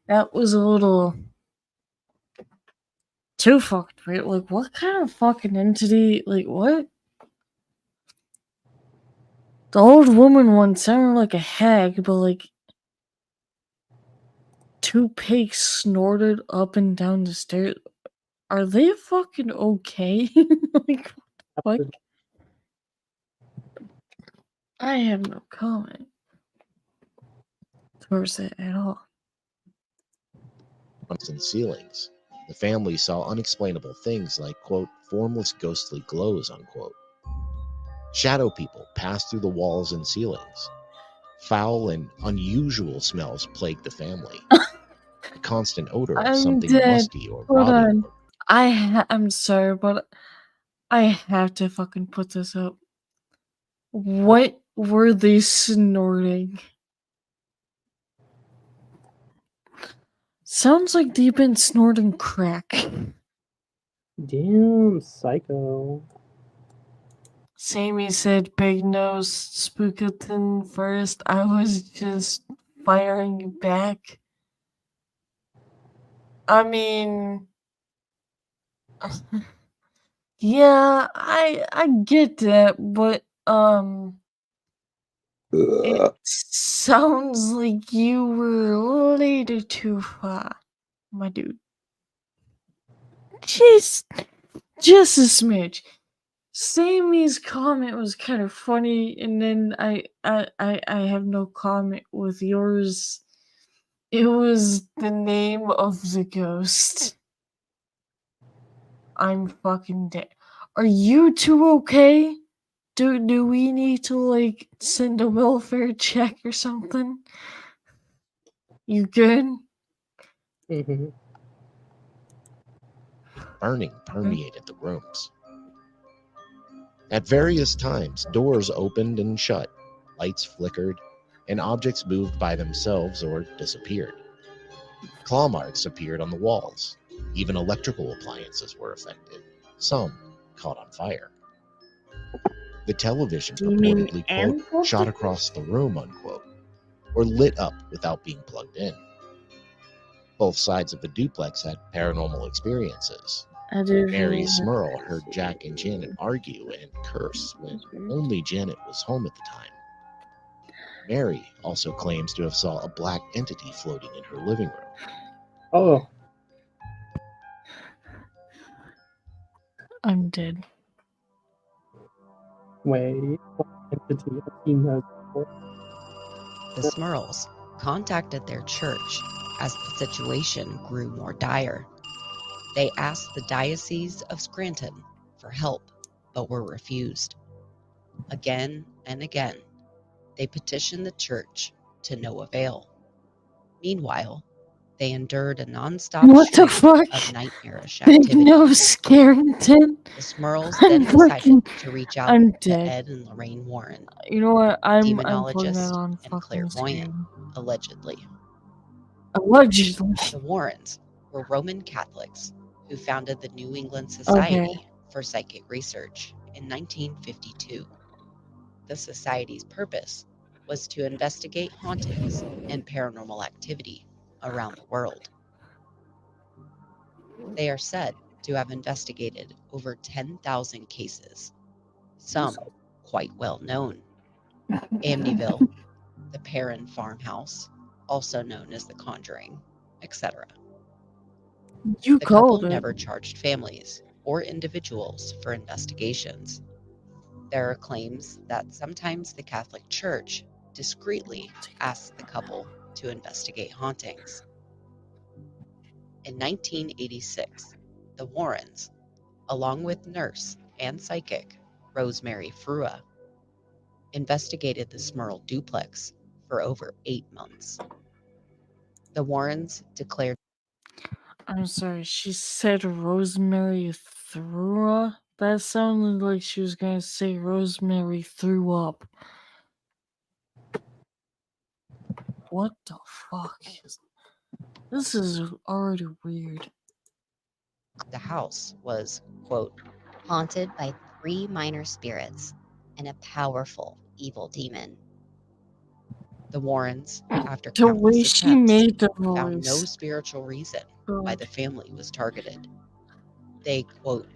That was a little too fucked weird. Like, what kind of fucking entity? Like, what? The old woman one sounded like a hag, but like, two pigs snorted up and down the stairs. Are they fucking okay? Like, what? I have no comment towards it at all. And ceilings. The family saw unexplainable things like, quote, formless ghostly glows, unquote. Shadow people passed through the walls and ceilings. Foul and unusual smells plagued the family. A constant odor of I'm something dead. musty or Hold rotting. on. I'm sorry, but I have to fucking put this up. What were they snorting? Sounds like they've been snorting crack. Damn, psycho. Sammy said big nose Spookaton first. I was just firing back. I mean, yeah, I get that, but it sounds like you were a little too far, my dude. Just a smidge. Sammy's comment was kind of funny, and then I have no comment with yours. It was the name of the ghost. I'm fucking dead. Are you two okay? Do we need to like send a welfare check or something? You good? Mm-hmm. Burning permeated the rooms. At various times, doors opened and shut, lights flickered, and objects moved by themselves or disappeared. Claw marks appeared on the walls. Even electrical appliances were affected. Some caught on fire. The television Do you mean purportedly, and quote, shot across the room, unquote, or lit up without being plugged in. Both sides of the duplex had paranormal experiences. Mary Smurl heard Jack and Janet argue and curse when only Janet was home at the time. Mary also claims to have saw a black entity floating in her living room. Oh, I'm dead. wait. What entity has he knows before? The Smurls contacted their church as the situation grew more dire. They asked the Diocese of Scranton for help, but were refused. Again and again, they petitioned the church to no avail. Meanwhile, they endured a nonstop What the stream fuck? of nightmarish Big activity. nose Carrington. The Smurls I'm then decided fucking- to reach out I'm to dead. Ed and Lorraine Warren, You know what? I'm putting that demonologist on and fucking clairvoyant, screen. allegedly. Allegedly. The Warrens were Roman Catholics who founded the New England Society for Psychic Research in 1952. The Society's purpose was to investigate hauntings and paranormal activity around the world. They are said to have investigated over 10,000 cases, some quite well known. Amityville, the Perrin farmhouse, also known as the Conjuring, etc. You The couple called it. never charged families or individuals for investigations. There are claims that sometimes the Catholic Church discreetly asks the couple to investigate hauntings. In 1986, the Warrens, along with nurse and psychic Rosemary Frua, investigated the Smurl duplex for over 8 months. The Warrens declared. I'm sorry, she said Rosemary threw up? That sounded like she was gonna say Rosemary threw up. What the fuck? This is already weird. The house was, quote, haunted by 3 minor spirits and a powerful evil demon. The Warrens, after The way countless she attempts, made the found no voice. spiritual reason why God. the family was targeted. They, quote,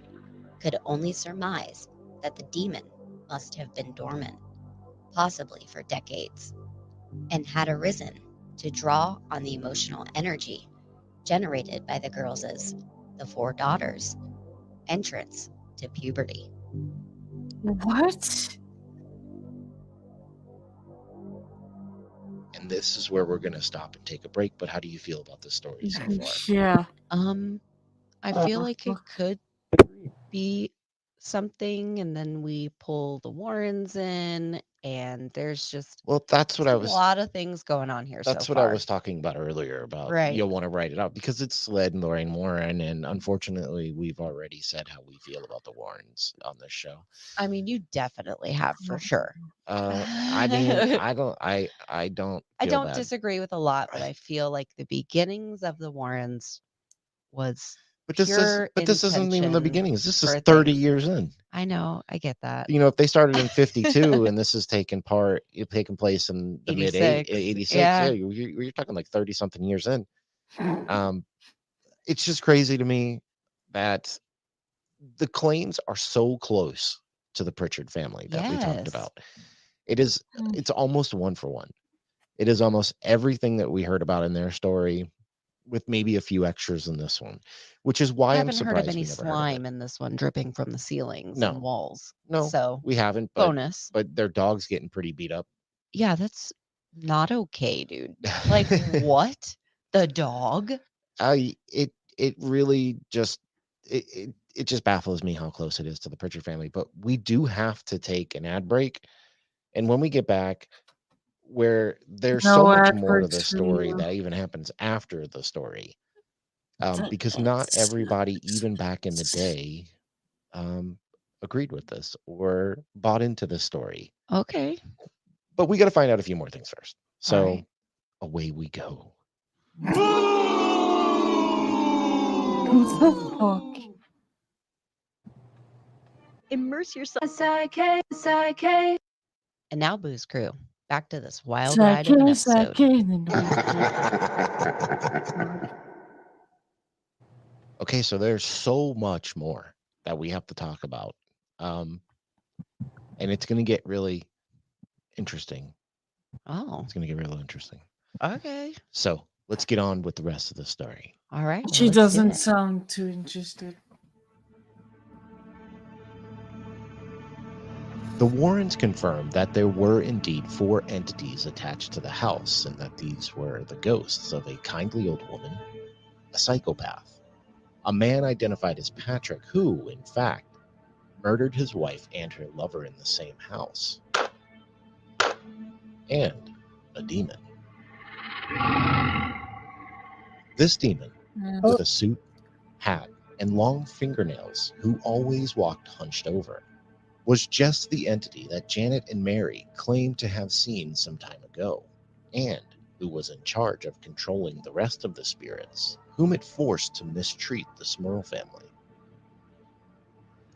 could only surmise that the demon must have been dormant, possibly for decades, and had arisen to draw on the emotional energy generated by the girls' the 4 daughters' entrance to puberty. What? And this is where we're going to stop and take a break. But how do you feel about this story so far? Yeah. I feel like it could be something, and then we pull the Warrens in, and there's just Well, that's what I a was. lot of things going on here That's so what I far. was talking about earlier about Right. you'll want to write it out because it's Sled and Lorraine Warren, and unfortunately, we've already said how we feel about the Warrens on this show. I mean, you definitely have for sure. I mean, I don't feel I don't bad. disagree with a lot, but I feel like the beginnings of the Warrens was But this isn't even the intention beginnings. This is for 30 things. years in. I know, I get that. You know, if they started in 52 and this is taking place in the mid 86. 86, Yeah. you're talking like 30 something years in. It's just crazy to me that the claims are so close to the Pritchard family that we talked Yes. about. It's almost one for one. It is almost everything that we heard about in their story, with maybe a few extras in this one, which is why I I'm haven't heard surprised of any we never heard of it. slime in this one dripping from the ceilings No. and walls. No, So we haven't. But, bonus. but their dog's getting pretty beat up. Yeah, that's not okay, dude. Like what? The dog? It really just it just baffles me how close it is to the Pritchard family. But we do have to take an ad break, and when we get back, where there's so No much ad more to breaks the for story you. that even happens after the story, That because not makes everybody, even back in the day, agreed with this or bought into this story. Okay. But we got to find out a few more things first. So right. away we go. Who the fuck? Immerse yourself. And now, Booze Crew, back to this wild ride of an episode. Okay, so there's so much more that we have to talk about. And it's going to get really interesting. Oh, It's going to get real interesting. okay. So let's get on with the rest of the story. All right. Well, She let's do doesn't it. sound too interested. The Warrens confirmed that there were indeed 4 entities attached to the house, and that these were the ghosts of a kindly old woman, a psychopath, a man identified as Patrick, who, in fact, murdered his wife and her lover in the same house, and a demon. This demon, with a suit, hat, and long fingernails, who always walked hunched over, was just the entity that Janet and Mary claimed to have seen some time ago, and who was in charge of controlling the rest of the spirits, whom it forced to mistreat the Smurl family.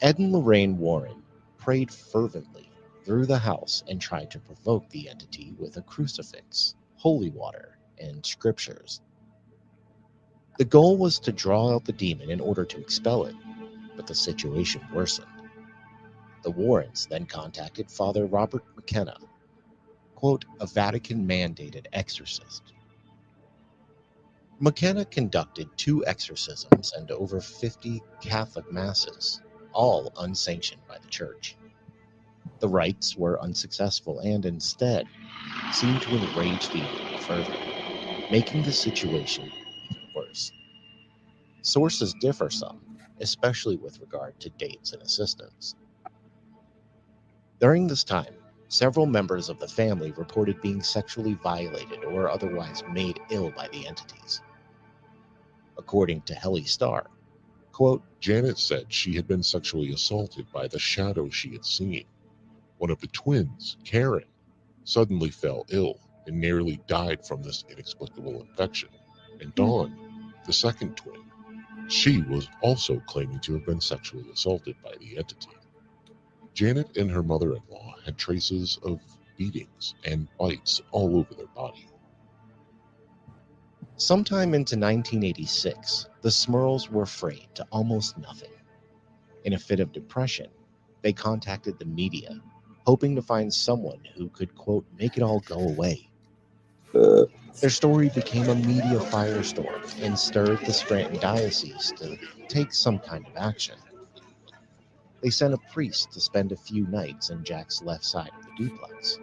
Ed and Lorraine Warren prayed fervently through the house and tried to provoke the entity with a crucifix, holy water, and scriptures. The goal was to draw out the demon in order to expel it, but the situation worsened. The Warrens then contacted Father Robert McKenna, quote, a Vatican-mandated exorcist. McKenna conducted 2 exorcisms and over 50 Catholic masses, all unsanctioned by the Church. The rites were unsuccessful and instead seemed to enrage the enemy further, making the situation even worse. Sources differ some, especially with regard to dates and assistance. During this time, several members of the family reported being sexually violated or otherwise made ill by the entities. According to Helly Starr, quote, Janet said she had been sexually assaulted by the shadow she had seen. One of the twins, Karen, suddenly fell ill and nearly died from this inexplicable infection. And Dawn, the second twin, she was also claiming to have been sexually assaulted by the entity. Janet and her mother-in-law had traces of beatings and bites all over their body. Sometime into 1986, the Smurls were frayed to almost nothing. In a fit of depression, they contacted the media, hoping to find someone who could, quote, make it all go away. Their story became a media firestorm and stirred the Scranton Diocese to take some kind of action. They sent a priest to spend a few nights in Jack's left side of the duplex.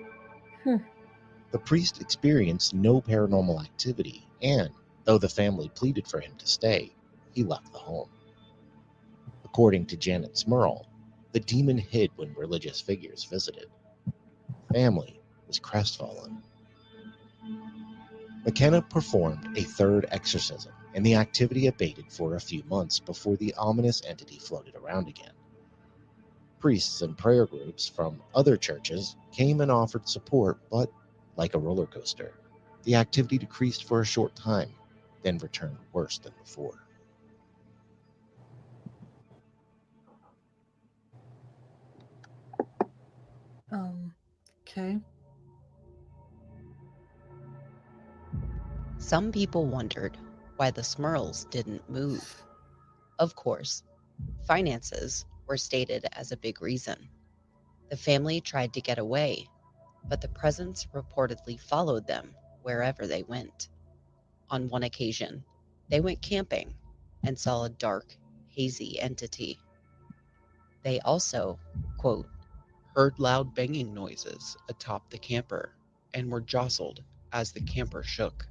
The priest experienced no paranormal activity, and though the family pleaded for him to stay, he left the home. According to Janet Smurl, the demon hid when religious figures visited. Family was crestfallen. McKenna performed a third exorcism, and the activity abated for a few months before the ominous entity floated around again. Priests and prayer groups from other churches came and offered support, but like a roller coaster, the activity decreased for a short time, then returned worse than before. Okay. Some people wondered why the Smurls didn't move. Of course, finances were stated as a big reason. The family tried to get away, but the presence reportedly followed them wherever they went. On one occasion, they went camping and saw a dark, hazy entity. They also, quote, heard loud banging noises atop the camper and were jostled as the camper shook.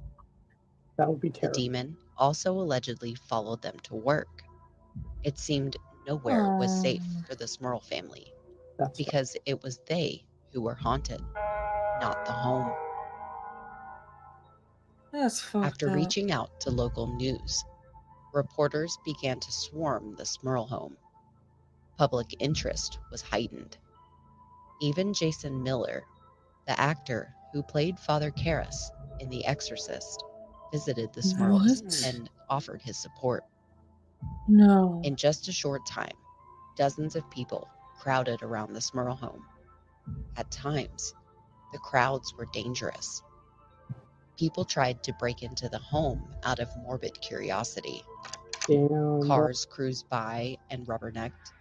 That would be The terrible. demon also allegedly followed them to work. It seemed nowhere was safe for the Smurl family That's because it was they who were haunted, not the home. That's fucked After up. reaching out to local news, reporters began to swarm the Smurl home. Public interest was heightened. Even Jason Miller, the actor who played Father Karras in The Exorcist, visited the Smurls What? and offered his support. No. In just a short time, dozens of people crowded around the Smurl home. At times, the crowds were dangerous. People tried to break into the home out of morbid curiosity. damn. Cars cruised by and rubbernecked.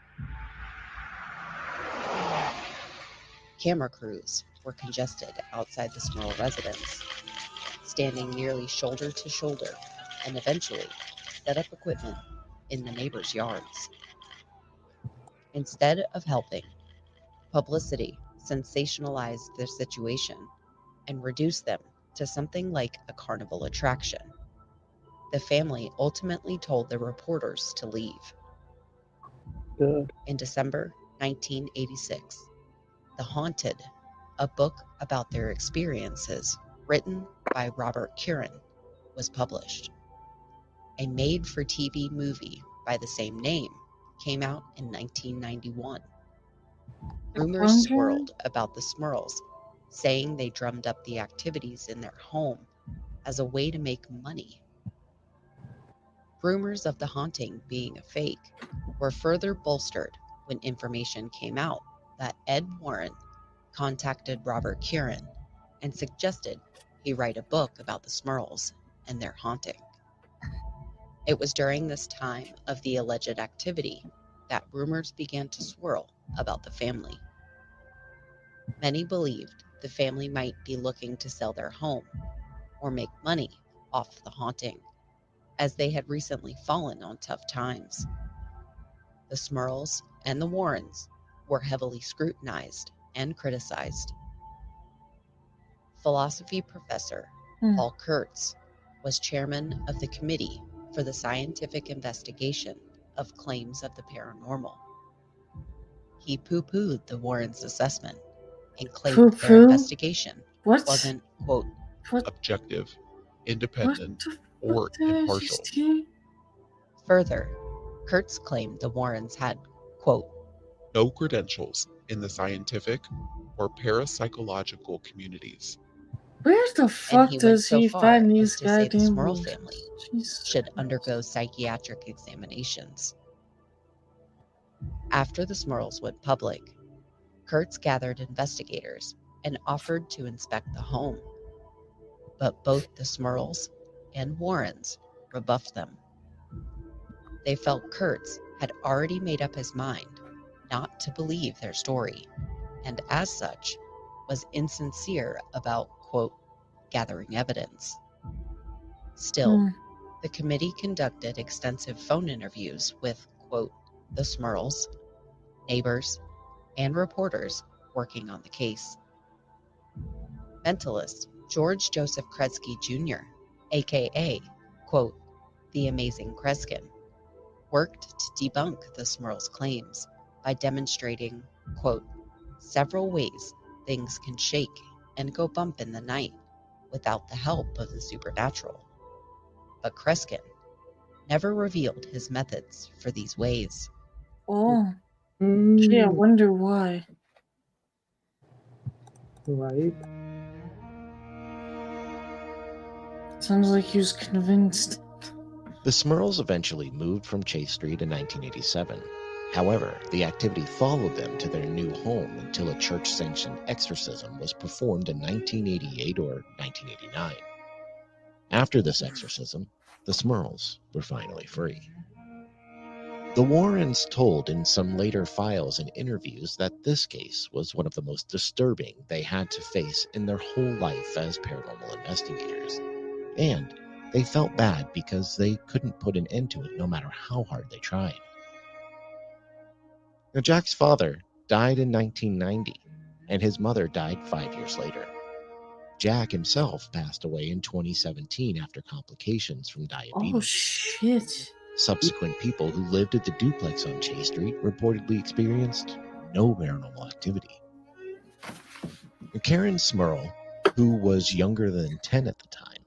Camera crews were congested outside the Smurl residence, standing nearly shoulder to shoulder, and eventually set up equipment in the neighbors' yards. Instead of helping, publicity sensationalized their situation and reduced them to something like a carnival attraction. The family ultimately told the reporters to leave. Good. In December 1986, The Haunted, a book about their experiences written by Robert Curran, was published. A made-for-TV movie by the same name came out in 1991. Rumors Conjuring? swirled about the Smurls, saying they drummed up the activities in their home as a way to make money. Rumors of the haunting being a fake were further bolstered when information came out that Ed Warren contacted Robert Curran and suggested he write a book about the Smurls and their haunting. It was during this time of the alleged activity that rumors began to swirl about the family. Many believed the family might be looking to sell their home or make money off the haunting, as they had recently fallen on tough times. The Smurls and the Warrens were heavily scrutinized and criticized. Philosophy professor Paul Kurtz was chairman of the Committee for the Scientific Investigation of Claims of the Paranormal. He poo-pooed the Warrens' assessment and claimed their Poo-poo? investigation What? wasn't, quote, What? Objective, What independent, the or fuck did I impartial. just hear? Further, Kurtz claimed the Warrens had, quote, No credentials in the scientific or parapsychological communities. Where the and fuck he went does so he far find as these to say the goddamn Smurl books? family Jesus should Christ. undergo psychiatric examinations. After the Smurls went public, Kurtz gathered investigators and offered to inspect the home, but both the Smurls and Warrens rebuffed them. They felt Kurtz had already made up his mind not to believe their story, and as such, was insincere about, quote, gathering evidence. Still, Hmm. the committee conducted extensive phone interviews with, quote, the Smurls, neighbors, and reporters working on the case. Mentalist George Joseph Kresge Jr., aka, quote, the Amazing Kreskin, worked to debunk the Smurls' claims by demonstrating, quote, several ways things can shake and go bump in the night without the help of the supernatural. But Kreskin never revealed his methods for these ways. Oh, gee, I Mm, wonder why. right. Sounds like he was convinced. The Smurls eventually moved from Chase Street in 1987. However, the activity followed them to their new home until a church-sanctioned exorcism was performed in 1988 or 1989. After this exorcism, the Smurls were finally free. The Warrens told in some later files and interviews that this case was one of the most disturbing they had to face in their whole life as paranormal investigators, and they felt bad because they couldn't put an end to it no matter how hard they tried. Now, Jack's father died in 1990, and his mother died 5 years later. Jack himself passed away in 2017 after complications from diabetes. Oh shit. Subsequent people who lived at the duplex on Chase Street reportedly experienced no paranormal activity. Karen Smurl, who was younger than 10 at the time,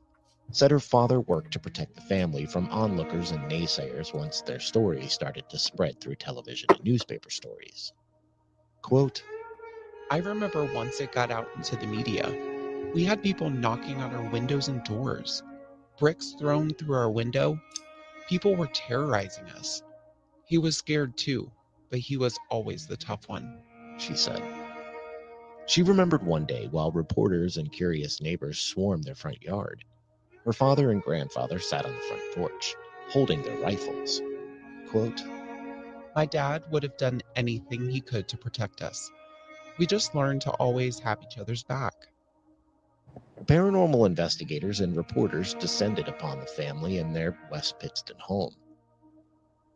said her father worked to protect the family from onlookers and naysayers once their story started to spread through television and newspaper stories. Quote, I remember once it got out into the media, we had people knocking on our windows and doors, bricks thrown through our window. People were terrorizing us. He was scared too, but he was always the tough one, she said. She remembered one day while reporters and curious neighbors swarmed their front yard. Her father and grandfather sat on the front porch, holding their rifles. Quote, My dad would have done anything he could to protect us. We just learned to always have each other's back. paranormal investigators and reporters descended upon the family in their West Pittston home.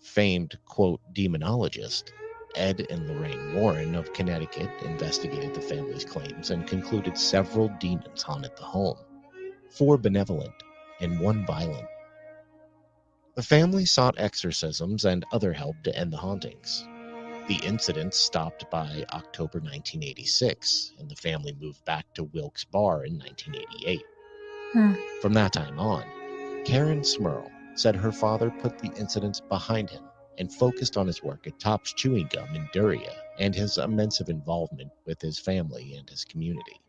Famed, quote, demonologist Ed and Lorraine Warren of Connecticut investigated the family's claims and concluded several demons haunted the home, 4 benevolent and 1 violent. The family sought exorcisms and other help to end the hauntings. The incident stopped by October 1986, and the family moved back to Wilkes Barre in 1988. From that time on, Karen Smurl said her father put the incidents behind him and focused on his work at Tops Chewing Gum in Duria and his immense involvement with his family and his community.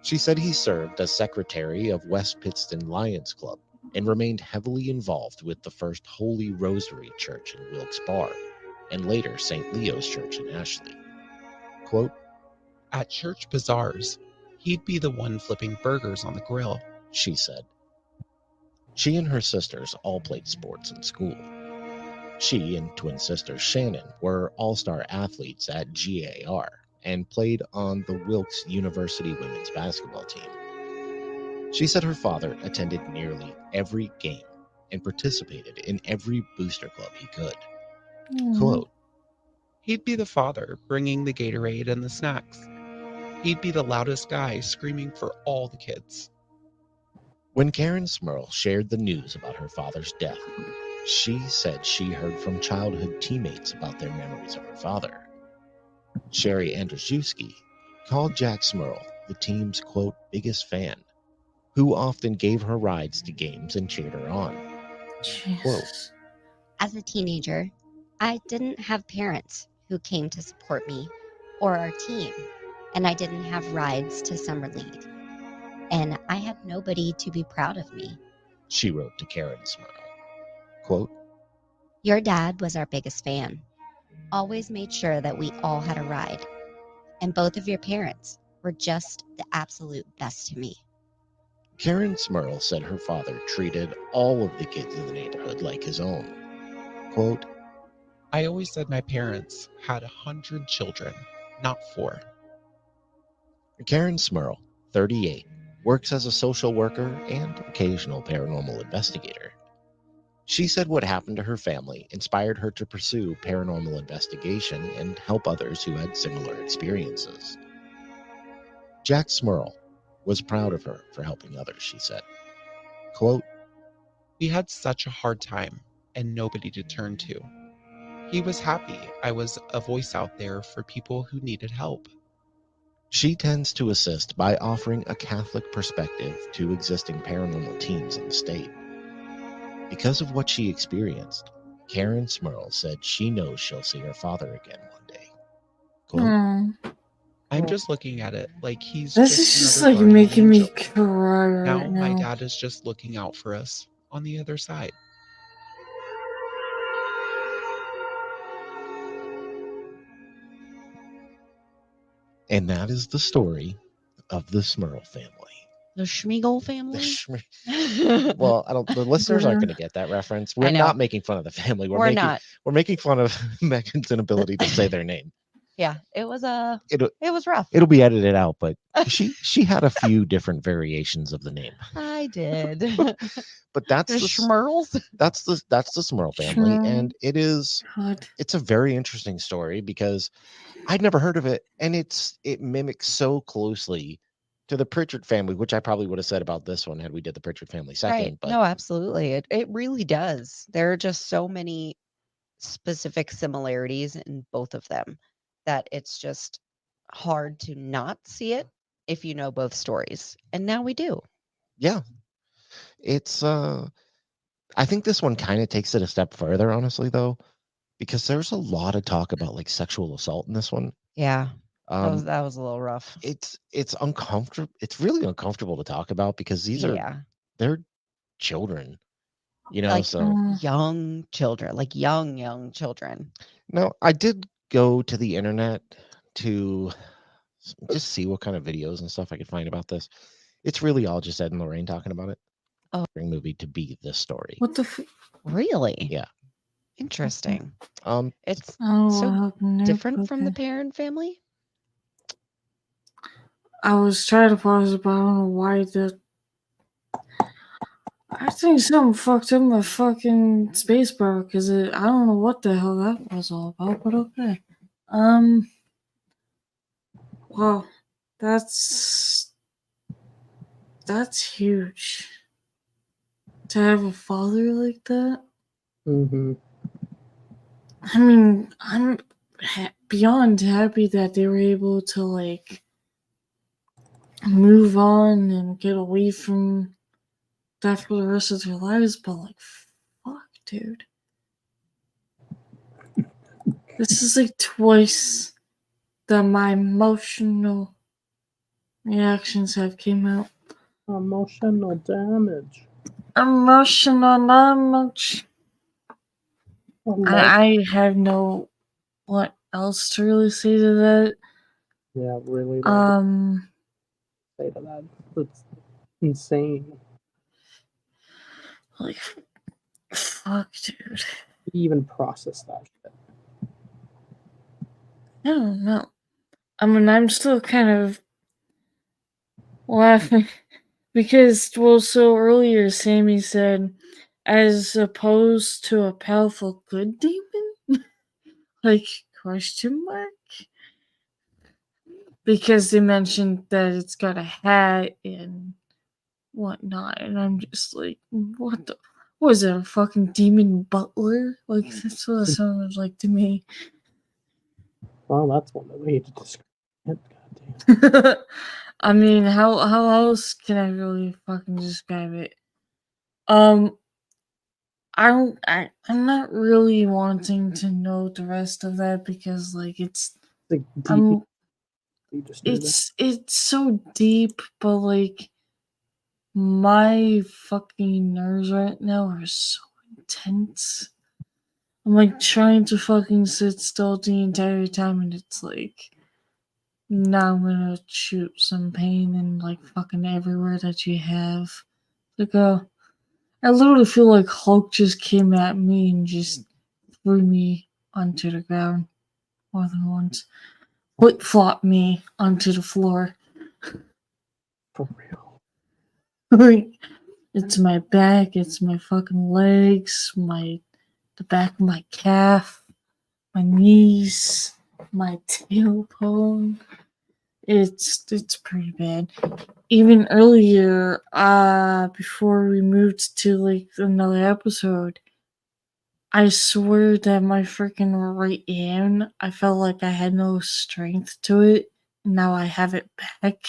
She said he served as secretary of West Pittston Lions Club and remained heavily involved with the first Holy Rosary Church in Wilkes Barre and later St. Leo's Church in Ashley. Quote, At church bazaars, he'd be the one flipping burgers on the grill, she said. She and her sisters all played sports in school. She and twin sister Shannon were all-star athletes at GAR and played on the Wilkes University women's basketball team. She said her father attended nearly every game and participated in every booster club he could. Quote, He'd be the father bringing the Gatorade and the snacks. He'd be the loudest guy screaming for all the kids. When Karen Smurl shared the news about her father's death, she said she heard from childhood teammates about their memories of her father. Sherry Andrzejewski called Jack Smurl the team's, quote, biggest fan, who often gave her rides to games and cheered her on. Quote, As a teenager, I didn't have parents who came to support me or our team, and I didn't have rides to Summer League. and I had nobody to be proud of me. She wrote to Karen Smurl. Quote, Your dad was our biggest fan. Always made sure that we all had a ride. And both of your parents were just the absolute best to me. Karen Smurl said her father treated all of the kids in the neighborhood like his own. Quote, I always said my parents had 100 children, not 4. Karen Smurl, 38, works as a social worker and occasional paranormal investigator. She said what happened to her family inspired her to pursue paranormal investigation and help others who had similar experiences. Jack Smurl was proud of her for helping others, she said. Quote, We had such a hard time and nobody to turn to. He was happy I was a voice out there for people who needed help. she tends to assist by offering a Catholic perspective to existing paranormal teams in the state. Because of what she experienced, Karen Smurl said she knows she'll see her father again one day. Quote, I'm just looking at it like he's This is just just another like guardian making me angel. cry Now right my now. dad is just looking out for us on the other side. and that is the story of the Smurl family. The Schmiegel The family. Well, the listeners aren't going to get that reference. We're I know. not making fun of the family. We're not. We're making fun of Megan's inability to say their name. Yeah, it was it It'll was rough. it'll be edited out, but she had a few different variations of the name. I did. But that's The the Schmerls. that's the Smurl family, and it's a very interesting story because I'd never heard of it, and it mimics so closely to the Pritchard family, which I probably would have said about this one had we did the Pritchard family second. Right. But No, absolutely. It really does. There are just so many specific similarities in both of them that it's just hard to not see it if you know both stories. And now we do. yeah, it's I think this one kind of takes it a step further, honestly, though, because there's a lot of talk about like sexual assault in this one. Yeah. Um, That was a little rough. it's uncomfortable. It's really uncomfortable to talk about because they're children, Like so young children, like young children. no, I did go to the internet to just see what kind of videos and stuff I could find about this. It's really all just Ed and Lorraine talking about it. Oh, movie to be this story. What the? Really? Yeah. Interesting. It's Oh, so nope, different from the okay. parent family. I was trying to pause it, but I don't know why I think something fucked up my fucking spacebar because I don't know what the hell that was all about, but okay. Wow, that's huge. To have a father like that. Mm-hmm. I mean, I'm beyond happy that they were able to like move on and get away from that for the rest of their lives, but like, fuck, dude. This is like twice that my emotional reactions have came out. Emotional damage. Emotional damage. I have no what else to really say to that. Yeah, really. Say to that. That's insane. Like, fuck, dude. Even process that shit. I don't know. I mean, I'm still kind of laughing because, well, so earlier Sammy said, as opposed to a powerful good demon? Like, question mark? Because they mentioned that it's got a hat and whatnot, and I'm just like, what the? Was it a fucking demon butler? Like, that's what it sounded like to me. Well, that's one way to describe it. Goddamn. I mean, how else can I really fucking describe it? I'm not really wanting to know the rest of that because like it's like it's so deep, but like My fucking nerves right now are so intense. I'm like trying to fucking sit still the entire time, and it's like, now I'm gonna shoot some pain and like fucking everywhere that you have. Like, I literally feel like Hulk just came at me and just threw me onto the ground more than once. Flip flopped me onto the floor. For real. Like, it's my back, it's my fucking legs, the back of my calf, my knees, my tailbone. It's pretty bad. Even earlier, before we moved to like another episode, I swear that my freaking right hand, I felt like I had no strength to it. Now I have it back.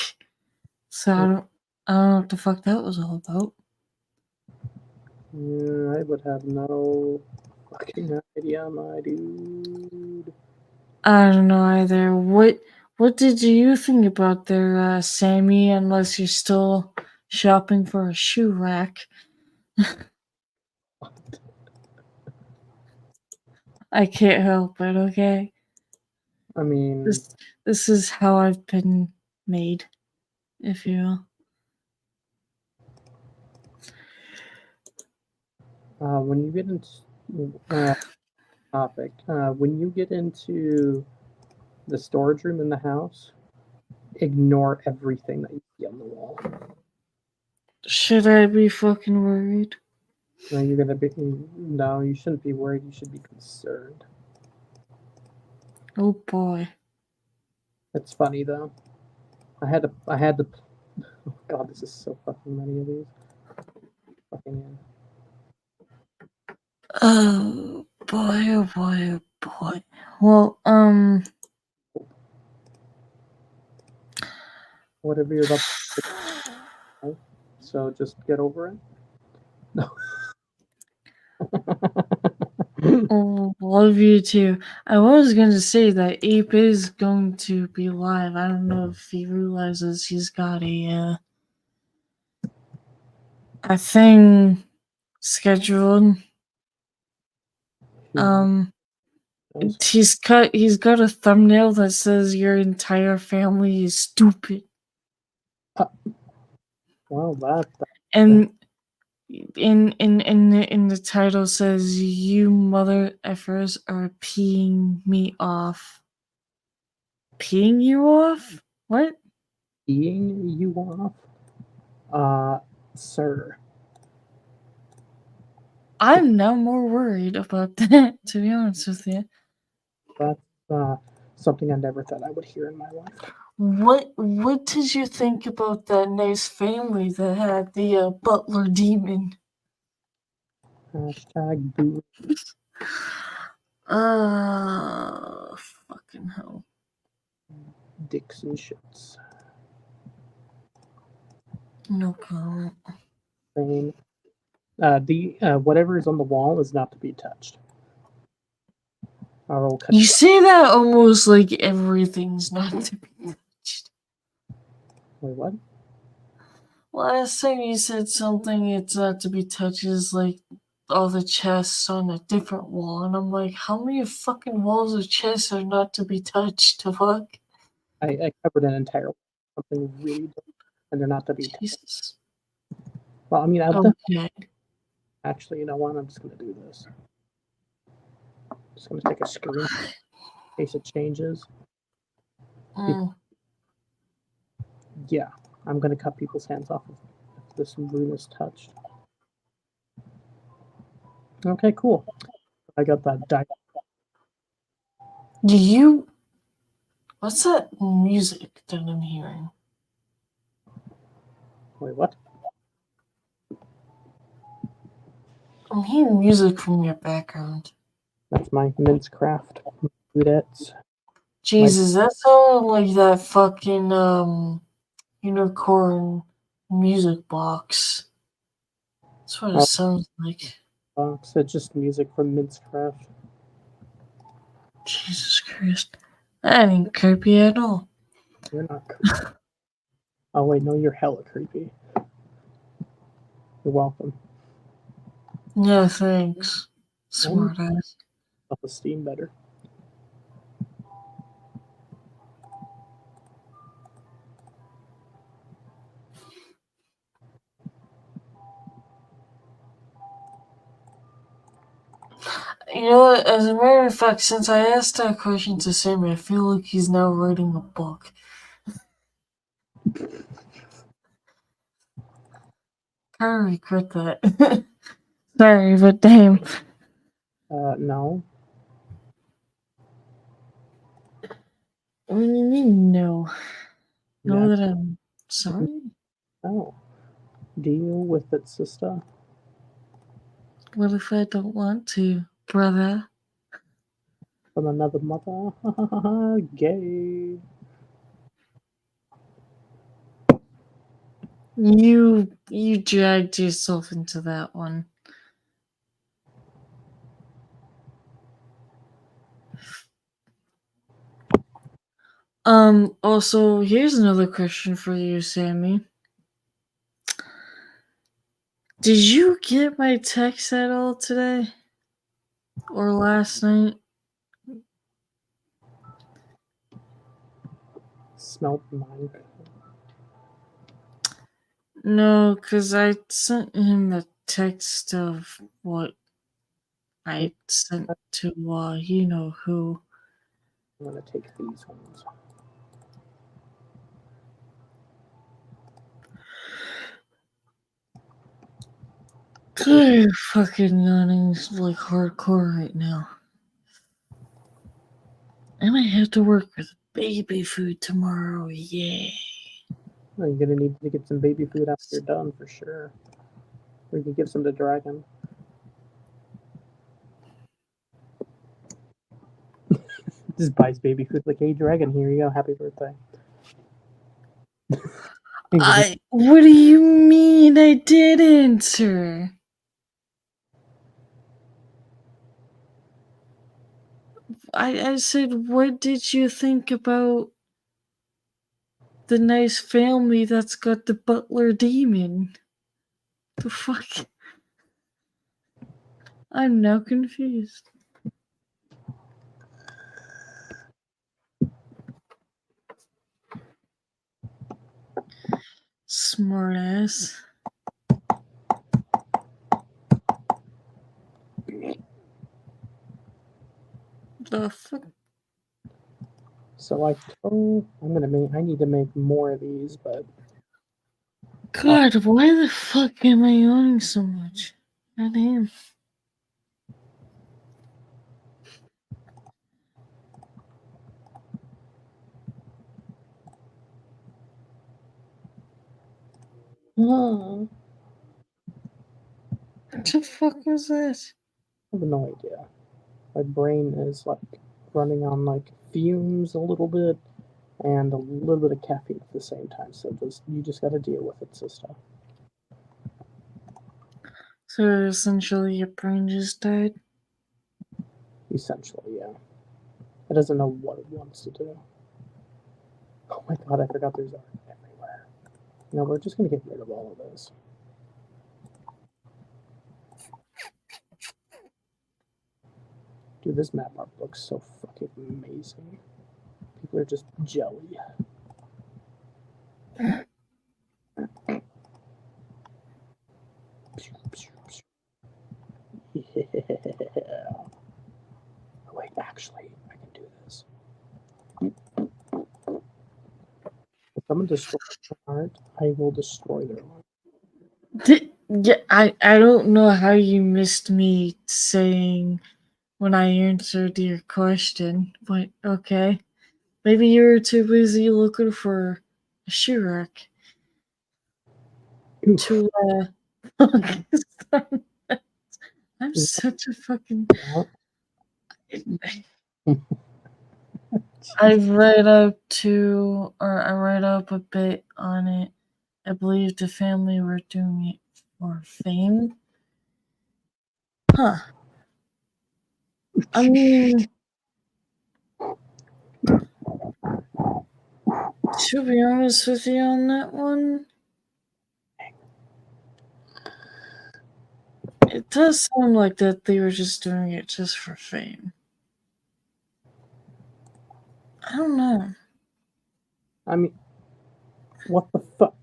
So I don't know what the fuck that was all about. Yeah, I would have no fucking idea, my dude. I don't know either. What did you think about there, Sammy? Unless you're still shopping for a shoe rack. I can't help it. Okay, I mean, this is how I've been made, if you will. when you get into topic, when you get into the storage room in the house, ignore everything that you see on the wall. Should I be fucking worried? No, you're gonna be. No, you shouldn't be worried. You should be concerned. Oh boy. It's funny though. I had to. Oh god, this is so fucking many of these. Fucking Oh boy, oh boy, oh boy. Well, whatever you're about to, so just get over it. No. love you too. I was gonna say that Ape is going to be live. I don't know if he realizes he's got a thing scheduled. He's got a thumbnail that says your entire family is stupid. Well, that And in the title says you mother effers are peeing me off. Peeing you off? What? peeing you off, sir. I'm now more worried about that, to be honest with you. That's something I never thought I would hear in my life. What did you think about that nice family that had the butler demon? Hashtag boo. Fucking hell. Dicks and shits. No comment. Same. Whatever is on the wall is not to be touched. Or we'll cut You say that almost like everything's not to be touched. Wait, what? Last time you said something it's not to be touched is like all the chests on a different wall, and I'm like, how many fucking walls of chests are not to be touched? The fuck? I covered an entire something really different, and they're not to be touched. Jesus. Well, I mean, Okay. Actually, you know what? I'm just gonna do this. I'm just gonna take a screen in case it changes. Yeah, I'm gonna cut people's hands off if this room is touched. Okay, cool. I got that die. Do you? What's that music that I'm hearing? Wait, what? I'm hearing music from your background. That's my Minecraft dudettes. Jesus, that sounded like that fucking unicorn music box. That's what it sounds like. Box. It's just music from Minecraft. Jesus Christ. That ain't creepy at all. You're not creepy. Oh wait, no, you're hella creepy. You're welcome. Yeah, thanks. Smart ass. Self-esteem better. You know what? As a matter of fact, since I asked that question to Sammy, I feel like he's now writing a book. I regret that. Sorry, but damn. No. What do you mean, no? Know Yeah. that I'm sorry? Oh. Deal with it, sister. What if I don't want to, brother? From another mother. Gay. You dragged yourself into that one. Also, here's another question for you, Sammy. Did you get my text at all today? Or last night? Smelled mine. No, because I sent him a text of what I sent to, you know who. I'm gonna take these ones. Good fucking yawning like hardcore right now. And I have to work with baby food tomorrow, yeah. Oh, you're gonna need to get some baby food after you're done for sure. Or you can give some to Dragon. Just buys baby food like, hey Dragon, here you go, happy birthday. What do you mean I didn't, sir? I said, what did you think about the nice family that's got the butler demon? The fuck? I'm now confused. Smart ass. The fuck? So I need to make more of these, but God, why the fuck am I yawning so much? God damn. What the fuck was that? I have no idea. My brain is like running on like fumes a little bit and a little bit of caffeine at the same time. So you just gotta deal with it, sister. So essentially your brain just died? Essentially, yeah. It doesn't know what it wants to do. Oh my god, I forgot there's art everywhere. No, we're just gonna get rid of all of this. Dude, this map art looks so fucking amazing. People are just jelly. Yeah. Oh, wait, actually, I can do this. If someone destroys my art, I will destroy their art. Yeah, I don't know how you missed me saying when I answered your question, but okay. Maybe you were too busy looking for a shoe rack to I'm such a fucking I read up a bit on it. I believe the family were doing it for fame. Huh. I mean, to be honest with you on that one, It does sound like that they were just doing it just for fame. I don't know. I mean, what the fuck?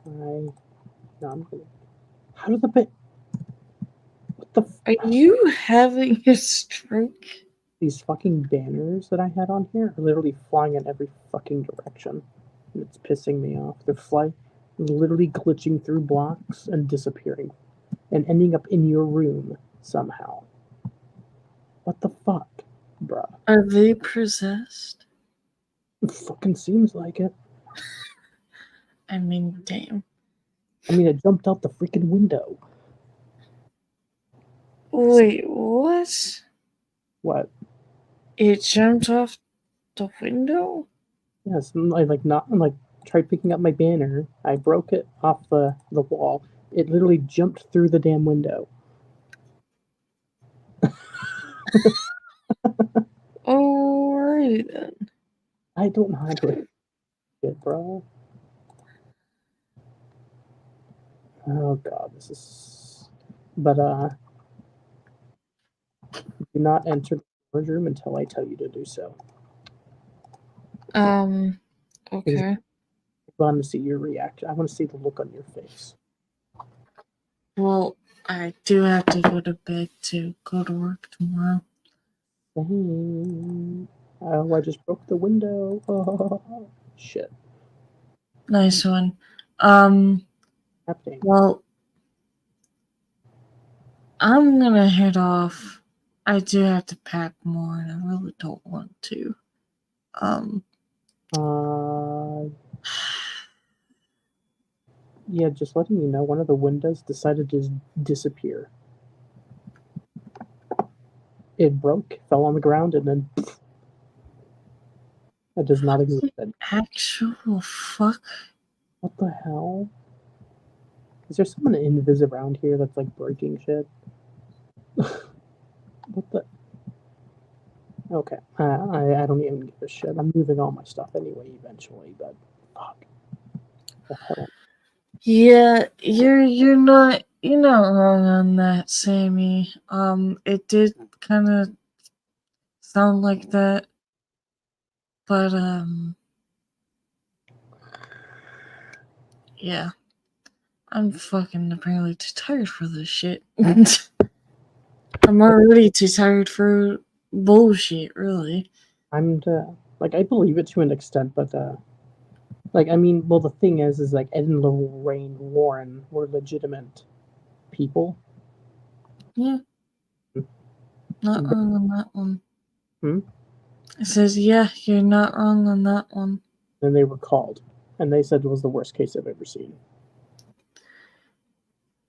No, I'm gonna. How did the bit? What the? Are you having a stroke? These fucking banners that I had on here are literally flying in every fucking direction. And it's pissing me off. They're literally glitching through blocks and disappearing. And ending up in your room somehow. What the fuck, bruh? Are they possessed? It fucking seems like it. I mean, damn. I mean, it jumped out the freaking window. Wait, what? What? It jumped off the window? Yes, I tried picking up my banner. I broke it off the wall. It literally jumped through the damn window. Alrighty then. I don't know how to it, bro. Oh god, this is. But do not enter the storage room until I tell you to do so. Okay. I want to see your reaction. I want to see the look on your face. Well, I do have to go to bed to go to work tomorrow. Oh, I just broke the window. Oh, shit. Nice one. Happening. Well, I'm gonna head off. I do have to pack more, and I really don't want to. Yeah, just letting you know, one of the windows decided to disappear. It broke, fell on the ground, and then it does not exist anymore. Actual fuck? What the hell? Is there someone invis around here that's like breaking shit? What the? Okay, I don't even give a shit. I'm moving all my stuff anyway eventually, but fuck. The hell? Yeah, you're not wrong on that, Sammy. It did kind of sound like that, but yeah, I'm fucking apparently too tired for this shit. I'm already too tired for bullshit, really. I believe it to an extent, but I mean, well, the thing is like Ed and Lorraine Warren were legitimate people. Yeah. Not wrong on that one. Hmm? It says, yeah, you're not wrong on that one. And they were called, and they said it was the worst case I've ever seen.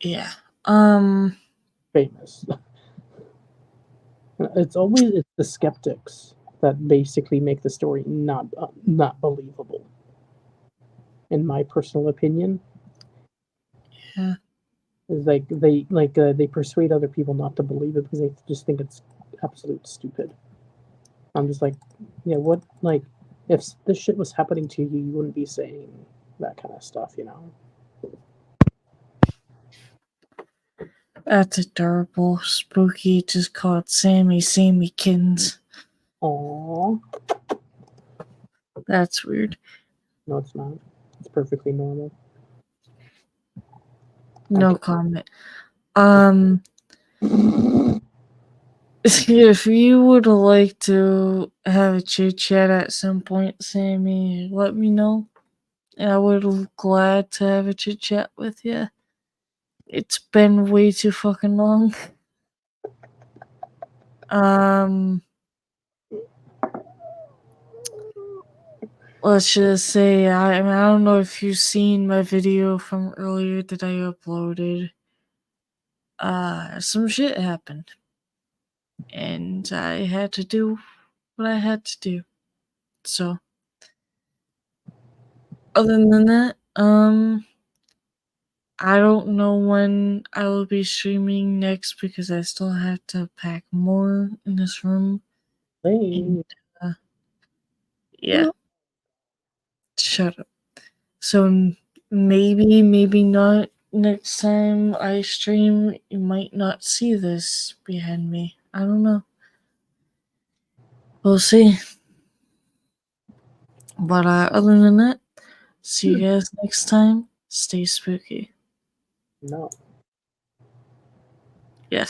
Yeah. Famous. It's the skeptics that basically make the story not believable. In my personal opinion. Yeah. Is they persuade other people not to believe it because they just think it's absolute stupid. I'm just like, yeah, what, like, if this shit was happening to you, you wouldn't be saying that kind of stuff, you know? That's adorable. Spooky just called Sammykins. Aww. That's weird. No, it's not. It's perfectly normal. No comment. If you would like to have a chit chat at some point, Sammy, let me know. I would be glad to have a chit chat with you. It's been way too fucking long. Let's just say I don't know if you've seen my video from earlier that I uploaded. Some shit happened. And I had to do what I had to do. So, other than that, I don't know when I will be streaming next because I still have to pack more in this room. Hey. And, yeah. Shut up. So maybe not. Next time I stream, you might not see this behind me. I don't know. We'll see. But other than that, see you guys next time. Stay spooky. No.